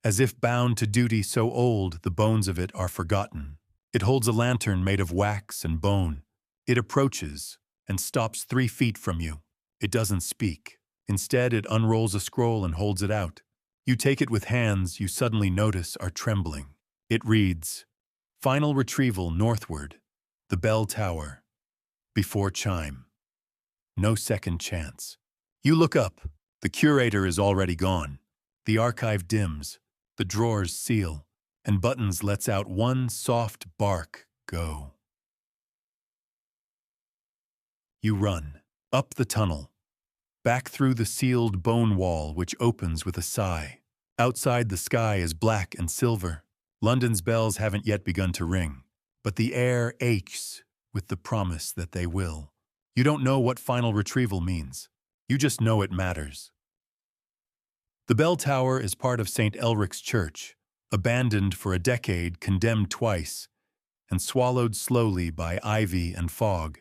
Speaker 1: As if bound to duty so old the bones of it are forgotten. It holds a lantern made of wax and bone. It approaches and stops 3 feet from you. It doesn't speak. Instead, it unrolls a scroll and holds it out. You take it with hands you suddenly notice are trembling. It reads, "Final retrieval northward. The bell tower. Before chime. No second chance." You look up. The curator is already gone. The archive dims. The drawers seal. And Buttons lets out one soft bark. Go. You run. Up the tunnel. Back through the sealed bone wall which opens with a sigh. Outside the sky is black and silver. London's bells haven't yet begun to ring. But the air aches with the promise that they will. You don't know what final retrieval means. You just know it matters. The bell tower is part of St. Elric's Church, abandoned for a decade, condemned twice, and swallowed slowly by ivy and fog.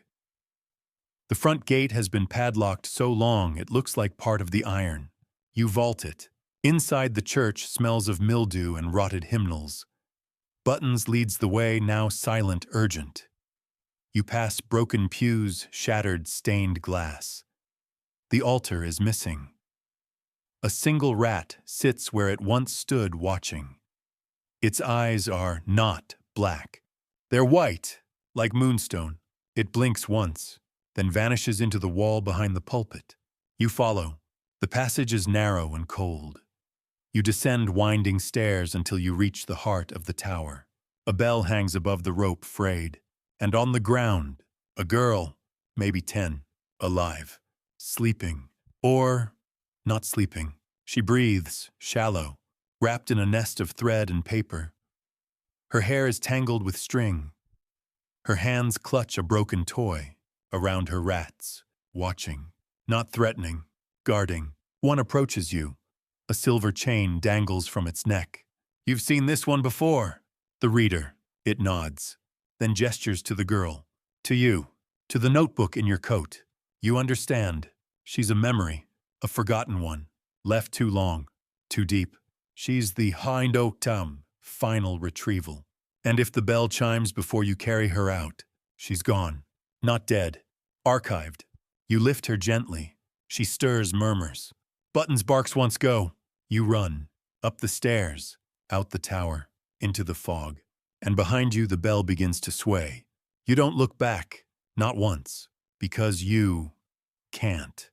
Speaker 1: The front gate has been padlocked so long it looks like part of the iron. You vault it. Inside the church smells of mildew and rotted hymnals. Buttons leads the way, now silent, urgent. You pass broken pews, shattered, stained glass. The altar is missing. A single rat sits where it once stood watching. Its eyes are not black. They're white, like moonstone. It blinks once, then vanishes into the wall behind the pulpit. You follow. The passage is narrow and cold. You descend winding stairs until you reach the heart of the tower. A bell hangs above the rope, frayed. And on the ground, a girl, maybe 10, alive, sleeping. Or not sleeping. She breathes, shallow, wrapped in a nest of thread and paper. Her hair is tangled with string. Her hands clutch a broken toy. Around her rats, watching, not threatening, guarding. One approaches you. A silver chain dangles from its neck. You've seen this one before. The reader. It nods. Then gestures to the girl. To you. To the notebook in your coat. You understand. She's a memory. A forgotten one. Left too long. Too deep. She's the hind oak tum. Final retrieval. And if the bell chimes before you carry her out, she's gone. Not dead. Archived. You lift her gently. She stirs, murmurs. Buttons barks once go. You run. Up the stairs. Out the tower. Into the fog. And behind you the bell begins to sway. You don't look back. Not once. Because you can't.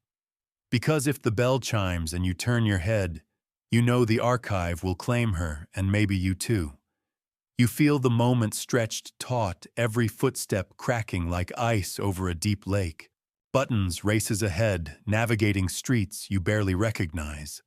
Speaker 1: Because if the bell chimes and you turn your head, you know the archive will claim her, and maybe you too. You feel the moment stretched taut, every footstep cracking like ice over a deep lake. Buttons races ahead, navigating streets you barely recognize.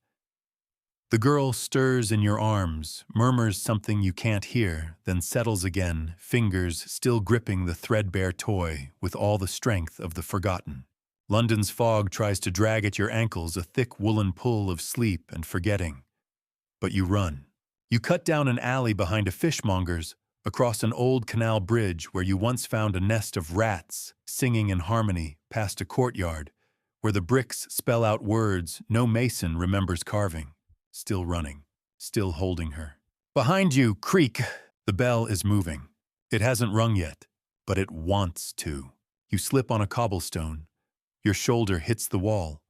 Speaker 1: The girl stirs in your arms, murmurs something you can't hear, then settles again, fingers still gripping the threadbare toy with all the strength of the forgotten. London's fog tries to drag at your ankles, a thick woolen pull of sleep and forgetting. But you run. You cut down an alley behind a fishmonger's, across an old canal bridge where you once found a nest of rats, singing in harmony, past a courtyard, where the bricks spell out words no mason remembers carving. Still running, still holding her. Behind you, creak! The bell is moving. It hasn't rung yet, but it wants to. You slip on a cobblestone. Your shoulder hits the wall.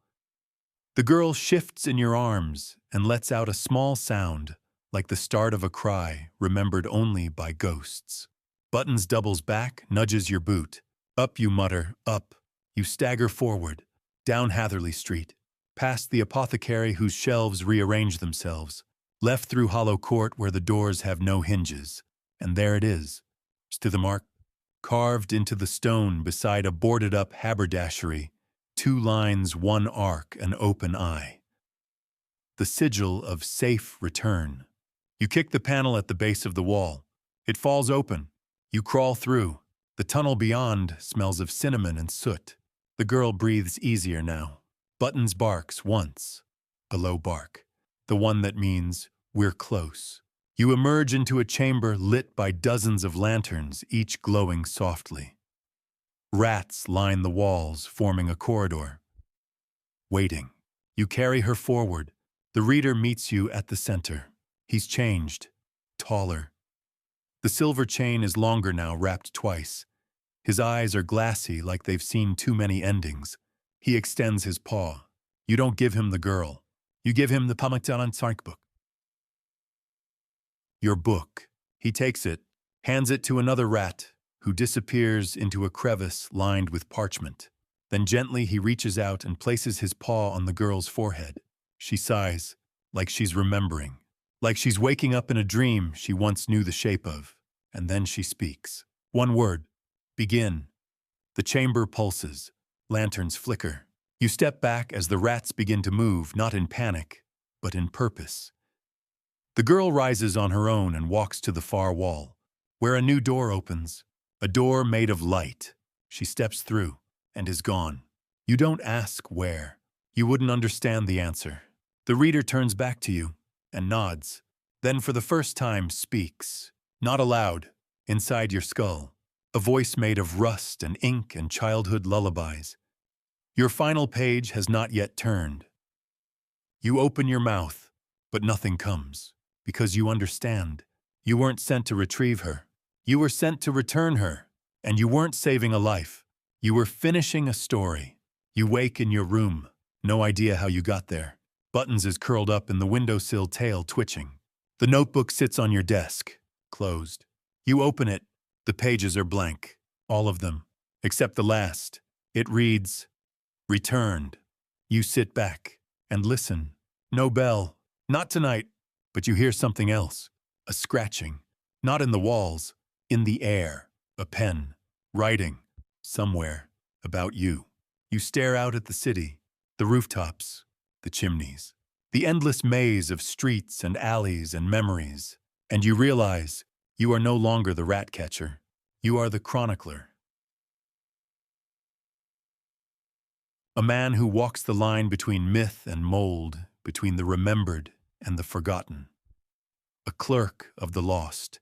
Speaker 1: The girl shifts in your arms and lets out a small sound, like the start of a cry remembered only by ghosts. Buttons doubles back, nudges your boot. Up you mutter, up. You stagger forward, down Hatherley Street, past the apothecary whose shelves rearrange themselves, left through Hollow Court where the doors have no hinges. And there it is, to the mark, carved into the stone beside a boarded-up haberdashery, 2 lines, 1 arc, an open eye. The sigil of safe return. You kick the panel at the base of the wall. It falls open. You crawl through. The tunnel beyond smells of cinnamon and soot. The girl breathes easier now. Buttons barks once. A low bark. The one that means, we're close. You emerge into a chamber lit by dozens of lanterns, each glowing softly. Rats line the walls, forming a corridor. Waiting. You carry her forward. The reader meets you at the center. He's changed. Taller. The silver chain is longer now, wrapped twice. His eyes are glassy, like they've seen too many endings. He extends his paw. You don't give him the girl. You give him the Pamuktalan Sark book. Your book. He takes it, hands it to another rat, who disappears into a crevice lined with parchment. Then gently he reaches out and places his paw on the girl's forehead. She sighs, like she's remembering. Like she's waking up in a dream she once knew the shape of. And then she speaks. One word. Begin. The chamber pulses. Lanterns flicker. You step back as the rats begin to move, not in panic, but in purpose. The girl rises on her own and walks to the far wall, where a new door opens. A door made of light. She steps through and is gone. You don't ask where. You wouldn't understand the answer. The reader turns back to you and nods, then for the first time speaks, not aloud, inside your skull, a voice made of rust and ink and childhood lullabies. Your final page has not yet turned. You open your mouth, but nothing comes, because you understand. You weren't sent to retrieve her. You were sent to return her, and you weren't saving a life. You were finishing a story. You wake in your room, no idea how you got there. Buttons is curled up in the windowsill, tail twitching. The notebook sits on your desk, closed. You open it. The pages are blank, all of them, except the last. It reads, Returned. You sit back and listen. No bell. Not tonight. But you hear something else. A scratching. Not in the walls. In the air. A pen. Writing. Somewhere. About you. You stare out at the city. The rooftops. The chimneys. The endless maze of streets and alleys and memories. And you realize you are no longer the rat catcher. You are the chronicler. A man who walks the line between myth and mold, between the remembered and the forgotten. a clerk of the lost,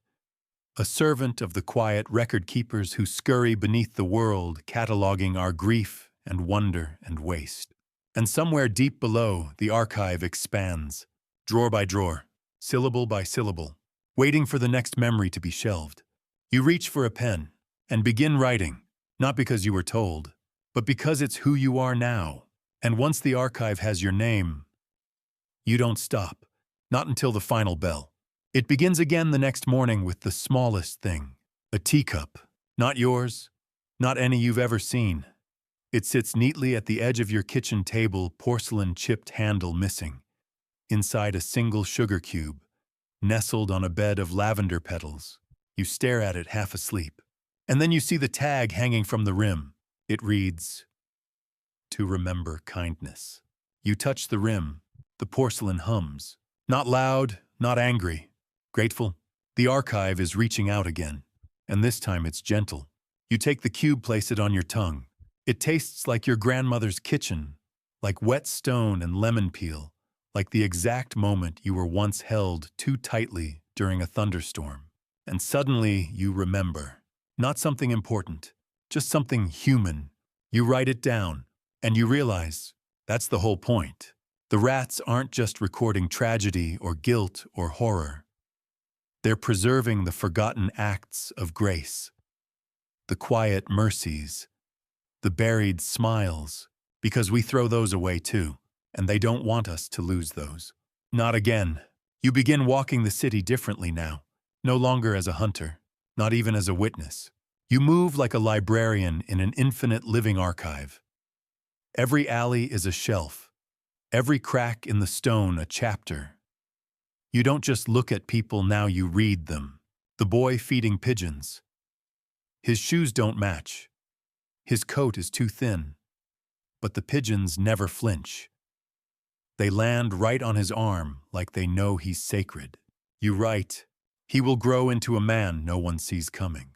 Speaker 1: a servant of the quiet record-keepers who scurry beneath the world, cataloging our grief and wonder and waste. And somewhere deep below, the archive expands, drawer by drawer, syllable by syllable, waiting for the next memory to be shelved. You reach for a pen and begin writing, not because you were told, but because it's who you are now. And once the archive has your name, you don't stop, not until the final bell. It begins again the next morning with the smallest thing, a teacup, not yours, not any you've ever seen. It sits neatly at the edge of your kitchen table, porcelain chipped handle missing, inside a single sugar cube, nestled on a bed of lavender petals. You stare at it half asleep. And then you see the tag hanging from the rim. It reads, "To remember kindness." You touch the rim. The porcelain hums. Not loud, not angry. Grateful. The archive is reaching out again. And this time it's gentle. You take the cube, place it on your tongue. It tastes like your grandmother's kitchen, like wet stone and lemon peel, like the exact moment you were once held too tightly during a thunderstorm. And suddenly you remember. Not something important, just something human. You write it down, and you realize that's the whole point. The rats aren't just recording tragedy or guilt or horror. They're preserving the forgotten acts of grace, the quiet mercies, the buried smiles, because we throw those away too, and they don't want us to lose those. Not again. You begin walking the city differently now, no longer as a hunter, not even as a witness. You move like a librarian in an infinite living archive. Every alley is a shelf, every crack in the stone a chapter. You don't just look at people, now you read them. The boy feeding pigeons. His shoes don't match. His coat is too thin. But the pigeons never flinch. They land right on his arm like they know he's sacred. You write, "He will grow into a man no one sees coming."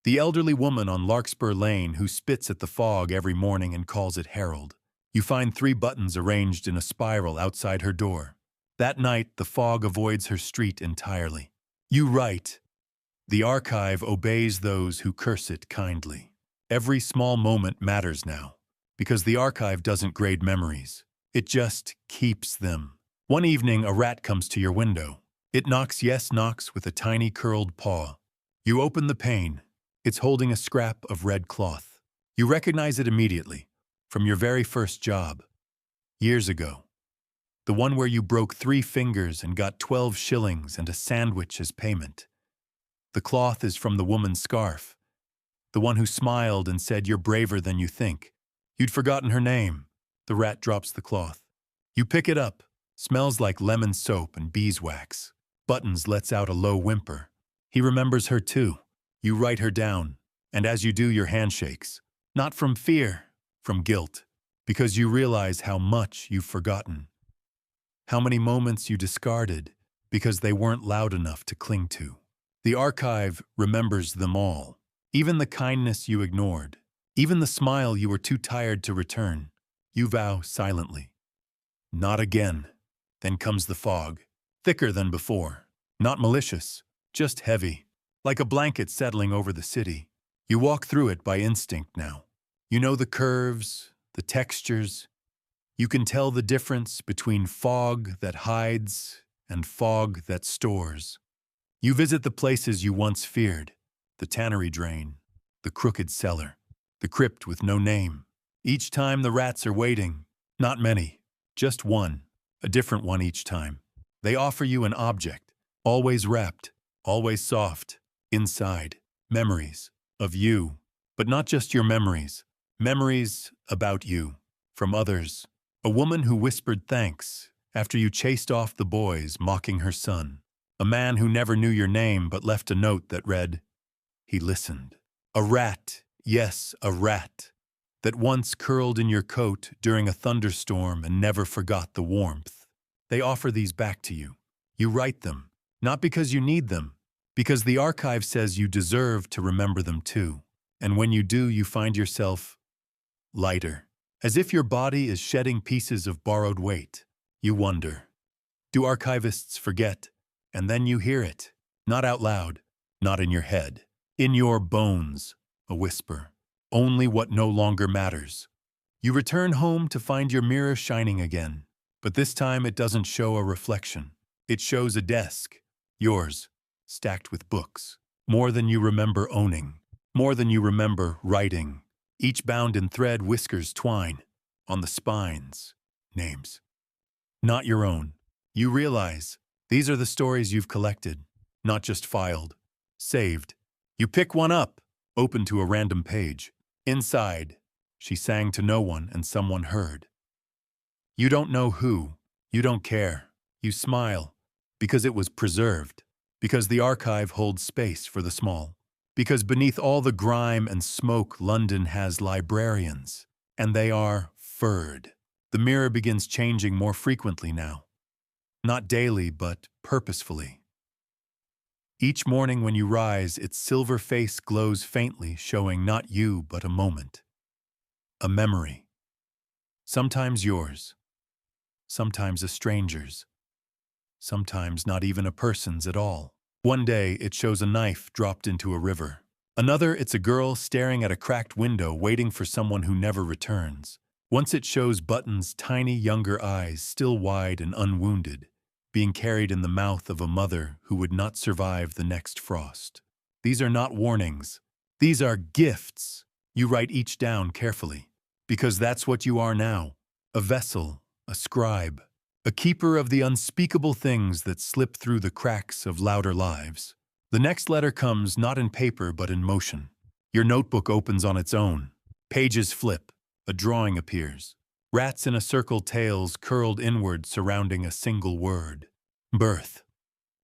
Speaker 1: The elderly woman on Larkspur Lane who spits at the fog every morning and calls it Harold. You find 3 buttons arranged in a spiral outside her door. That night, the fog avoids her street entirely. You write, "The archive obeys those who curse it kindly." Every small moment matters now, because the archive doesn't grade memories. It just keeps them. One evening, a rat comes to your window. It knocks with a tiny curled paw. You open the pane. It's holding a scrap of red cloth. You recognize it immediately, from your very first job. Years ago. The one where you broke 3 fingers and got 12 shillings and a sandwich as payment. The cloth is from the woman's scarf. The one who smiled and said, "You're braver than you think." You'd forgotten her name. The rat drops the cloth. You pick it up. Smells like lemon soap and beeswax. Buttons lets out a low whimper. He remembers her too. You write her down. And as you do, your hand shakes. Not from fear, from guilt. Because you realize how much you've forgotten. How many moments you discarded because they weren't loud enough to cling to. The archive remembers them all. Even the kindness you ignored. Even the smile you were too tired to return. You vow silently. Not again. Then comes the fog. Thicker than before. Not malicious, just heavy. Like a blanket settling over the city. You walk through it by instinct now. You know the curves, the textures. You can tell the difference between fog that hides and fog that stores. You visit the places you once feared, the tannery drain, the crooked cellar, the crypt with no name. Each time the rats are waiting, not many, just one, a different one each time. They offer you an object, always wrapped, always soft, inside, memories of you, but not just your memories, memories about you, from others. A woman who whispered thanks after you chased off the boys mocking her son. A man who never knew your name but left a note that read, "He listened." A rat, yes, a rat, that once curled in your coat during a thunderstorm and never forgot the warmth. They offer these back to you. You write them, not because you need them, because the archive says you deserve to remember them too. And when you do, you find yourself lighter. As if your body is shedding pieces of borrowed weight. You wonder, do archivists forget? And then you hear it, not out loud, not in your head, in your bones, a whisper, only what no longer matters. You return home to find your mirror shining again, but this time it doesn't show a reflection. It shows a desk, yours, stacked with books, more than you remember owning, more than you remember writing, each bound in thread whiskers twine, on the spines, names. Not your own. You realize these are the stories you've collected, not just filed, saved. You pick one up, open to a random page. Inside, she sang to no one and someone heard. You don't know who, you don't care. You smile, because it was preserved, because the archive holds space for the small, because beneath all the grime and smoke London has librarians, and they are furred. The mirror begins changing more frequently now. Not daily, but purposefully. Each morning when you rise, its silver face glows faintly, showing not you, but a moment. A memory. Sometimes yours. Sometimes a stranger's. Sometimes not even a person's at all. One day, it shows a knife dropped into a river. Another, it's a girl staring at a cracked window waiting for someone who never returns. Once it shows Button's tiny younger eyes, still wide and unwounded, being carried in the mouth of a mother who would not survive the next frost. These are not warnings. These are gifts. You write each down carefully, because that's what you are now, a vessel, a scribe, a keeper of the unspeakable things that slip through the cracks of louder lives. The next letter comes not in paper but in motion. Your notebook opens on its own. Pages flip. A drawing appears. Rats in a circle, tails curled inward surrounding a single word. Birth.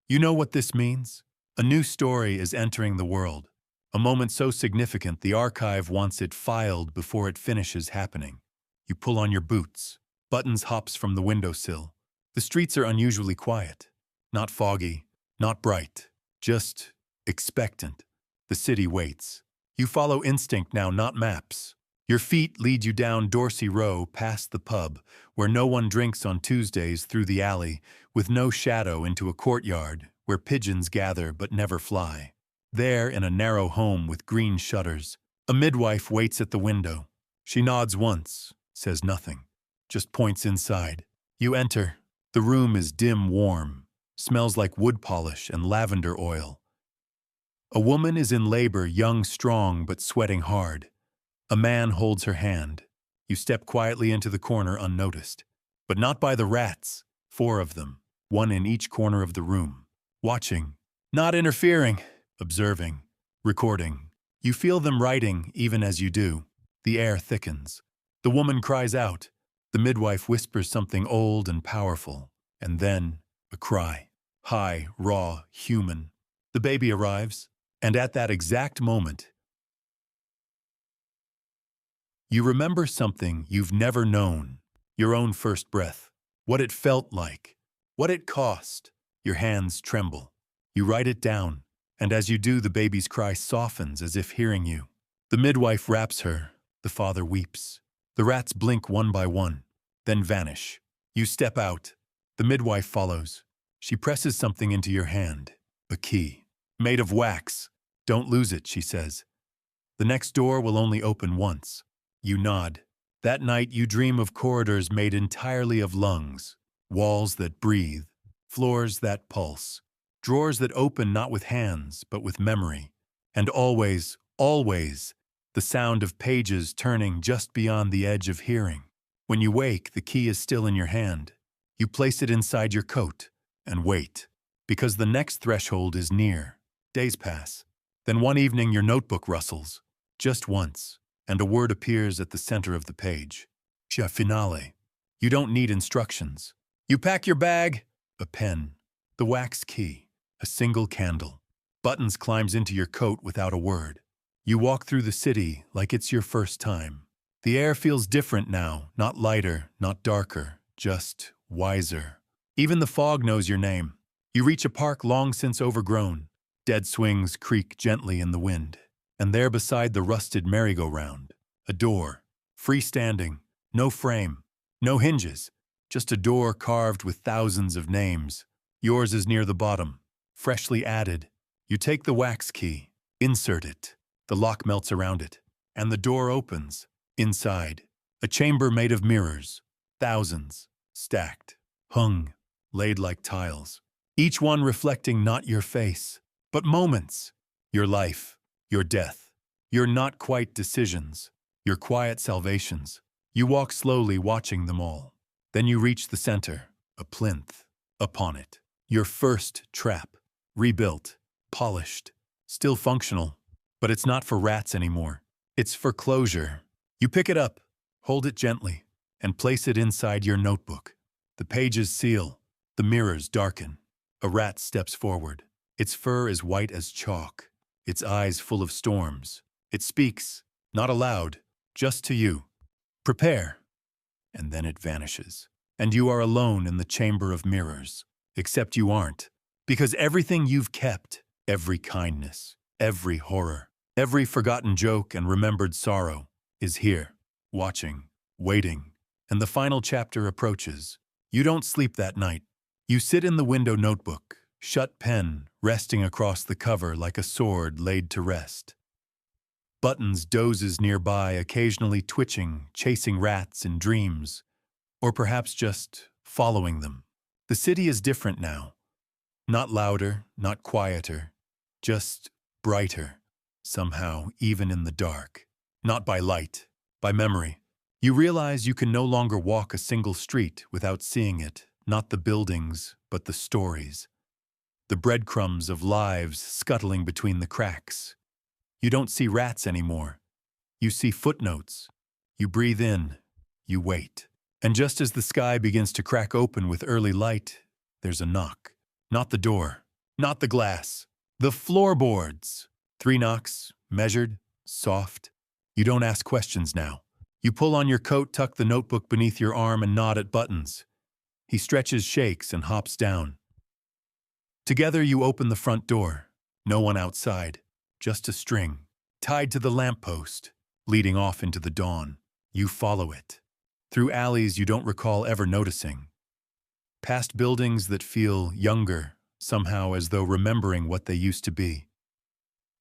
Speaker 1: You know what this means? A new story is entering the world. A moment so significant the archive wants it filed before it finishes happening. You pull on your boots. Buttons hops from the windowsill. The streets are unusually quiet. Not foggy, not bright, just expectant. The city waits. You follow instinct now, not maps. Your feet lead you down Dorsey Row past the pub, where no one drinks on Tuesdays, through the alley, with no shadow, into a courtyard, where pigeons gather but never fly. There, in a narrow home with green shutters, a midwife waits at the window. She nods once, says nothing, just points inside. You enter. The room is dim warm, smells like wood polish and lavender oil. A woman is in labor, young, strong, but sweating hard. A man holds her hand. You step quietly into the corner unnoticed. But not by the rats, 4 of them, one in each corner of the room. Watching, not interfering, observing, recording. You feel them writing even as you do. The air thickens. The woman cries out. The midwife whispers something old and powerful. And then, a cry. High, raw, human. The baby arrives. And at that exact moment, you remember something you've never known, your own first breath, what it felt like, what it cost. Your hands tremble. You write it down, and as you do, the baby's cry softens as if hearing you. The midwife wraps her. The father weeps. The rats blink one by one, then vanish. You step out. The midwife follows. She presses something into your hand, a key, made of wax. Don't lose it, she says. The next door will only open once. You nod. That night you dream of corridors made entirely of lungs, walls that breathe, floors that pulse, drawers that open not with hands but with memory, and always, always, the sound of pages turning just beyond the edge of hearing. When you wake, the key is still in your hand. You place it inside your coat and wait, because the next threshold is near. Days pass. Then one evening your notebook rustles, just once, and a word appears at the center of the page. Cia finale. You don't need instructions. You pack your bag, a pen, the wax key, a single candle. Buttons climbs into your coat without a word. You walk through the city like it's your first time. The air feels different now, not lighter, not darker, just wiser. Even the fog knows your name. You reach a park long since overgrown. Dead swings creak gently in the wind. And there beside the rusted merry-go-round, a door, freestanding, no frame, no hinges, just a door carved with thousands of names. Yours is near the bottom, freshly added. You take the wax key, insert it. The lock melts around it, and the door opens. Inside, a chamber made of mirrors, thousands, stacked, hung, laid like tiles, each one reflecting not your face, but moments, your life, your death, your not quite decisions, your quiet salvations. You walk slowly, watching them all. Then you reach the center, a plinth. Upon it, your first trap, rebuilt, polished, still functional, but it's not for rats anymore. It's for closure. You pick it up, hold it gently, and place it inside your notebook. The pages seal, the mirrors darken. A rat steps forward. Its fur is white as chalk, its eyes full of storms. It speaks, not aloud, just to you. Prepare. And then it vanishes. And you are alone in the chamber of mirrors. Except you aren't. Because everything you've kept, every kindness, every horror, every forgotten joke and remembered sorrow, is here, watching, waiting. And the final chapter approaches. You don't sleep that night. You sit in the window notebook, shut pen resting across the cover like a sword laid to rest. Buttons dozes nearby, occasionally twitching, chasing rats in dreams, or perhaps just following them. The city is different now. Not louder, not quieter, just brighter, somehow, even in the dark. Not by light, by memory. You realize you can no longer walk a single street without seeing it, not the buildings, but the stories. The breadcrumbs of lives scuttling between the cracks. You don't see rats anymore. You see footnotes. You breathe in. You wait. And just as the sky begins to crack open with early light, there's a knock. Not the door. Not the glass. The floorboards. 3 knocks, measured, soft. You don't ask questions now. You pull on your coat, tuck the notebook beneath your arm, and nod at Buttons. He stretches, shakes, and hops down. Together you open the front door. No one outside. Just a string, tied to the lamppost, leading off into the dawn. You follow it. Through alleys you don't recall ever noticing. Past buildings that feel younger, somehow as though remembering what they used to be.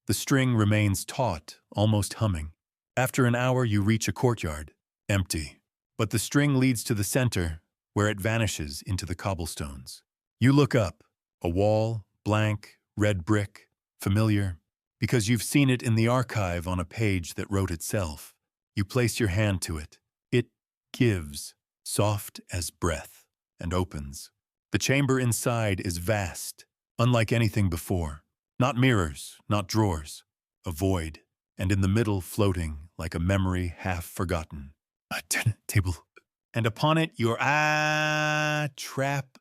Speaker 1: The string remains taut, almost humming. After an hour you reach a courtyard, empty. But the string leads to the center, where it vanishes into the cobblestones. You look up, a wall, blank, red brick, familiar, because you've seen it in the archive on a page that wrote itself. You place your hand to it. It gives, soft as breath, and opens. The chamber inside is vast, unlike anything before. Not mirrors, not drawers. A void, and in the middle floating like a memory half forgotten. A table. And upon it your trap.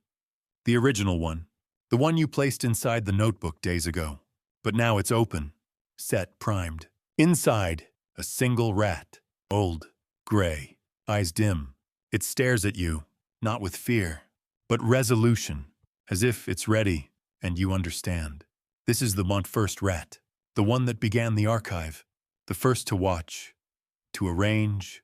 Speaker 1: The original one. The one you placed inside the notebook days ago. But now it's open, set, primed. Inside, a single rat, old, gray, eyes dim. It stares at you, not with fear, but resolution, as if it's ready and you understand. This is the first rat, the one that began the archive, the first to watch, to arrange,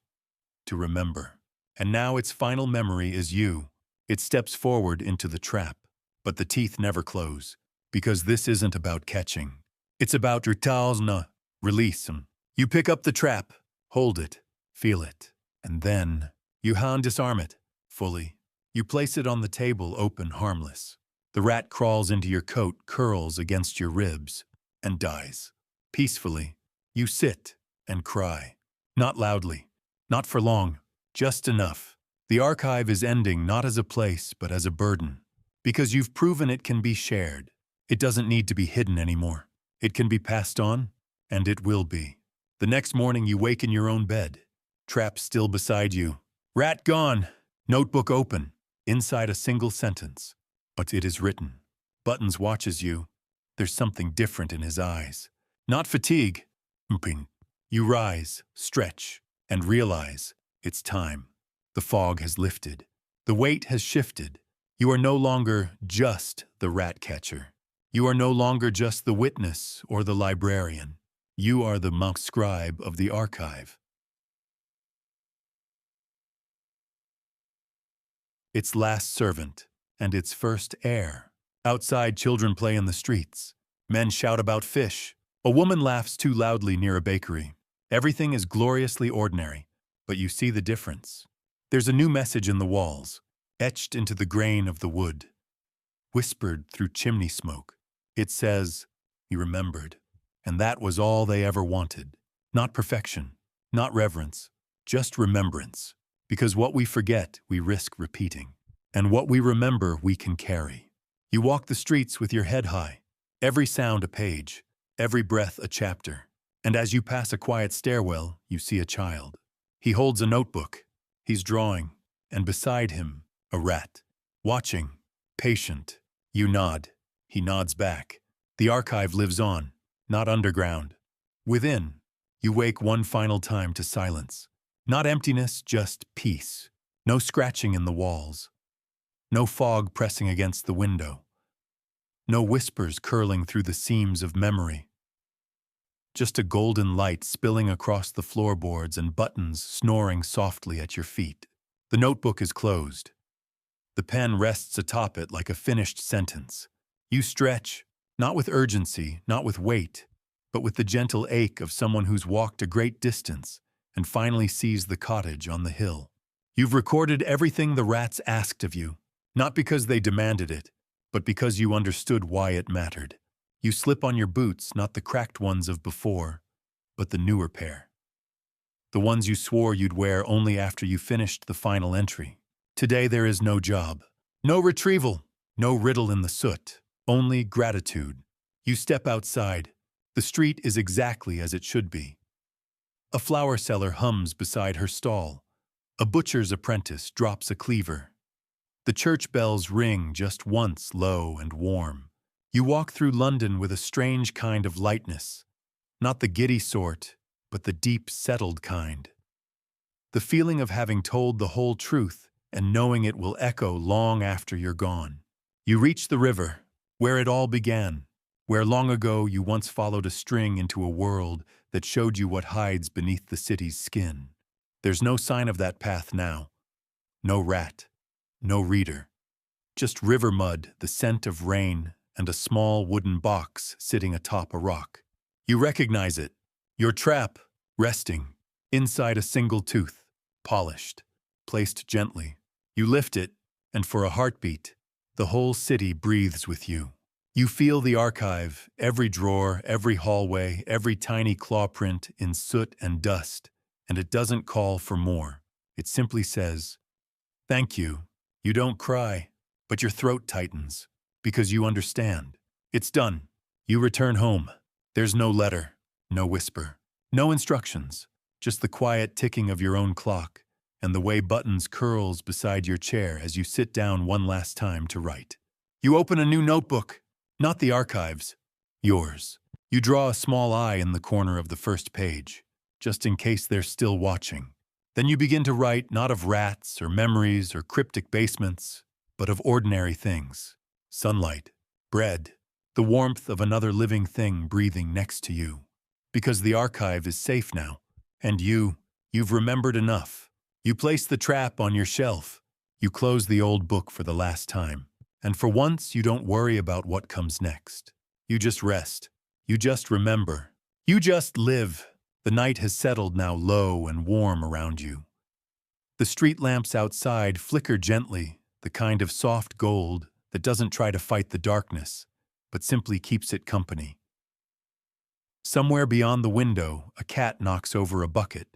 Speaker 1: to remember. And now its final memory is you. It steps forward into the trap, but the teeth never close. Because this isn't about catching. It's about release. You pick up the trap, hold it, feel it, and then you disarm it fully. You place it on the table, open, harmless. The rat crawls into your coat, curls against your ribs, and dies. Peacefully, you sit and cry. Not loudly, not for long, just enough. The archive is ending not as a place, but as a burden. Because you've proven it can be shared. It doesn't need to be hidden anymore. It can be passed on, and it will be. The next morning you wake in your own bed. Trap still beside you. Rat gone. Notebook open. Inside a single sentence. But it is written. Buttons watches you. There's something different in his eyes. Not fatigue. You rise, stretch, and realize it's time. The fog has lifted. The weight has shifted. You are no longer just the rat catcher. You are no longer just the witness or the librarian. You are the monk scribe of the archive. Its last servant and its first heir. Outside, children play in the streets. Men shout about fish. A woman laughs too loudly near a bakery. Everything is gloriously ordinary, but you see the difference. There's a new message in the walls, etched into the grain of the wood, whispered through chimney smoke. It says, "He remembered." And that was all they ever wanted. Not perfection, not reverence, just remembrance. Because what we forget, we risk repeating. And what we remember, we can carry. You walk the streets with your head high, every sound a page, every breath a chapter. And as you pass a quiet stairwell, you see a child. He holds a notebook. He's drawing, and beside him, a rat. Watching, patient. You nod. He nods back. The archive lives on, not underground. Within, you wake one final time to silence. Not emptiness, just peace. No scratching in the walls. No fog pressing against the window. No whispers curling through the seams of memory. Just a golden light spilling across the floorboards and buttons snoring softly at your feet. The notebook is closed. The pen rests atop it like a finished sentence. You stretch, not with urgency, not with weight, but with the gentle ache of someone who's walked a great distance and finally sees the cottage on the hill. You've recorded everything the rats asked of you, not because they demanded it, but because you understood why it mattered. You slip on your boots, not the cracked ones of before, but the newer pair. The ones you swore you'd wear only after you finished the final entry. Today there is no job, no retrieval, no riddle in the soot, only gratitude. You step outside. The street is exactly as it should be. A flower seller hums beside her stall. A butcher's apprentice drops a cleaver. The church bells ring just once, low and warm. You walk through London with a strange kind of lightness, not the giddy sort, but the deep, settled kind. The feeling of having told the whole truth and knowing it will echo long after you're gone. You reach the river, where it all began, where long ago you once followed a string into a world that showed you what hides beneath the city's skin. There's no sign of that path now. No rat, no reader. Just river mud, the scent of rain, and a small wooden box sitting atop a rock. You recognize it. Your trap, resting, inside a single tooth, polished, placed gently. You lift it, and for a heartbeat, the whole city breathes with you. You feel the archive, every drawer, every hallway, every tiny claw print in soot and dust, and it doesn't call for more. It simply says, "Thank you." You don't cry, but your throat tightens, because you understand. It's done. You return home. There's no letter, no whisper, no instructions, just the quiet ticking of your own clock and the way buttons curls beside your chair as you sit down one last time to write. You open a new notebook, not the archives, yours. You draw a small eye in the corner of the first page, just in case they're still watching. Then you begin to write not of rats or memories or cryptic basements, but of ordinary things. Sunlight, bread, the warmth of another living thing breathing next to you. Because the archive is safe now, and you've remembered enough. You place the trap on your shelf. You close the old book for the last time. And for once, you don't worry about what comes next. You just rest. You just remember. You just live. The night has settled now low and warm around you. The street lamps outside flicker gently, the kind of soft gold that doesn't try to fight the darkness, but simply keeps it company. Somewhere beyond the window, a cat knocks over a bucket,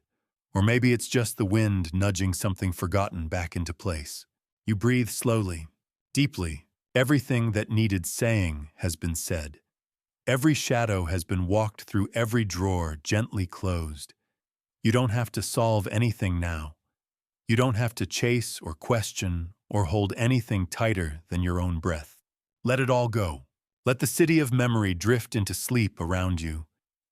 Speaker 1: or maybe it's just the wind nudging something forgotten back into place. You breathe slowly, deeply. Everything that needed saying has been said. Every shadow has been walked through, every drawer gently closed. You don't have to solve anything now. You don't have to chase or question or hold anything tighter than your own breath. Let it all go. Let the city of memory drift into sleep around you,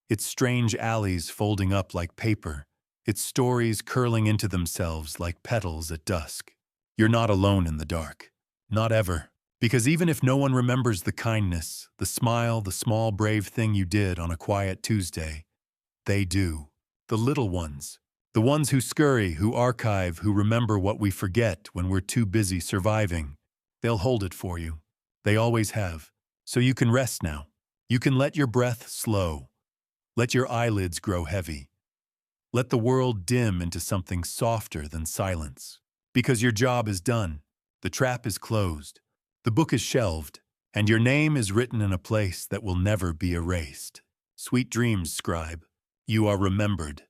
Speaker 1: its strange alleys folding up like paper, its stories curling into themselves like petals at dusk. You're not alone in the dark. Not ever. Because even if no one remembers the kindness, the smile, the small brave thing you did on a quiet Tuesday, they do. The little ones. The ones who scurry, who archive, who remember what we forget when we're too busy surviving. They'll hold it for you. They always have. So you can rest now. You can let your breath slow. Let your eyelids grow heavy. Let the world dim into something softer than silence. Because your job is done. The trap is closed. The book is shelved. And your name is written in a place that will never be erased. Sweet dreams, scribe. You are remembered.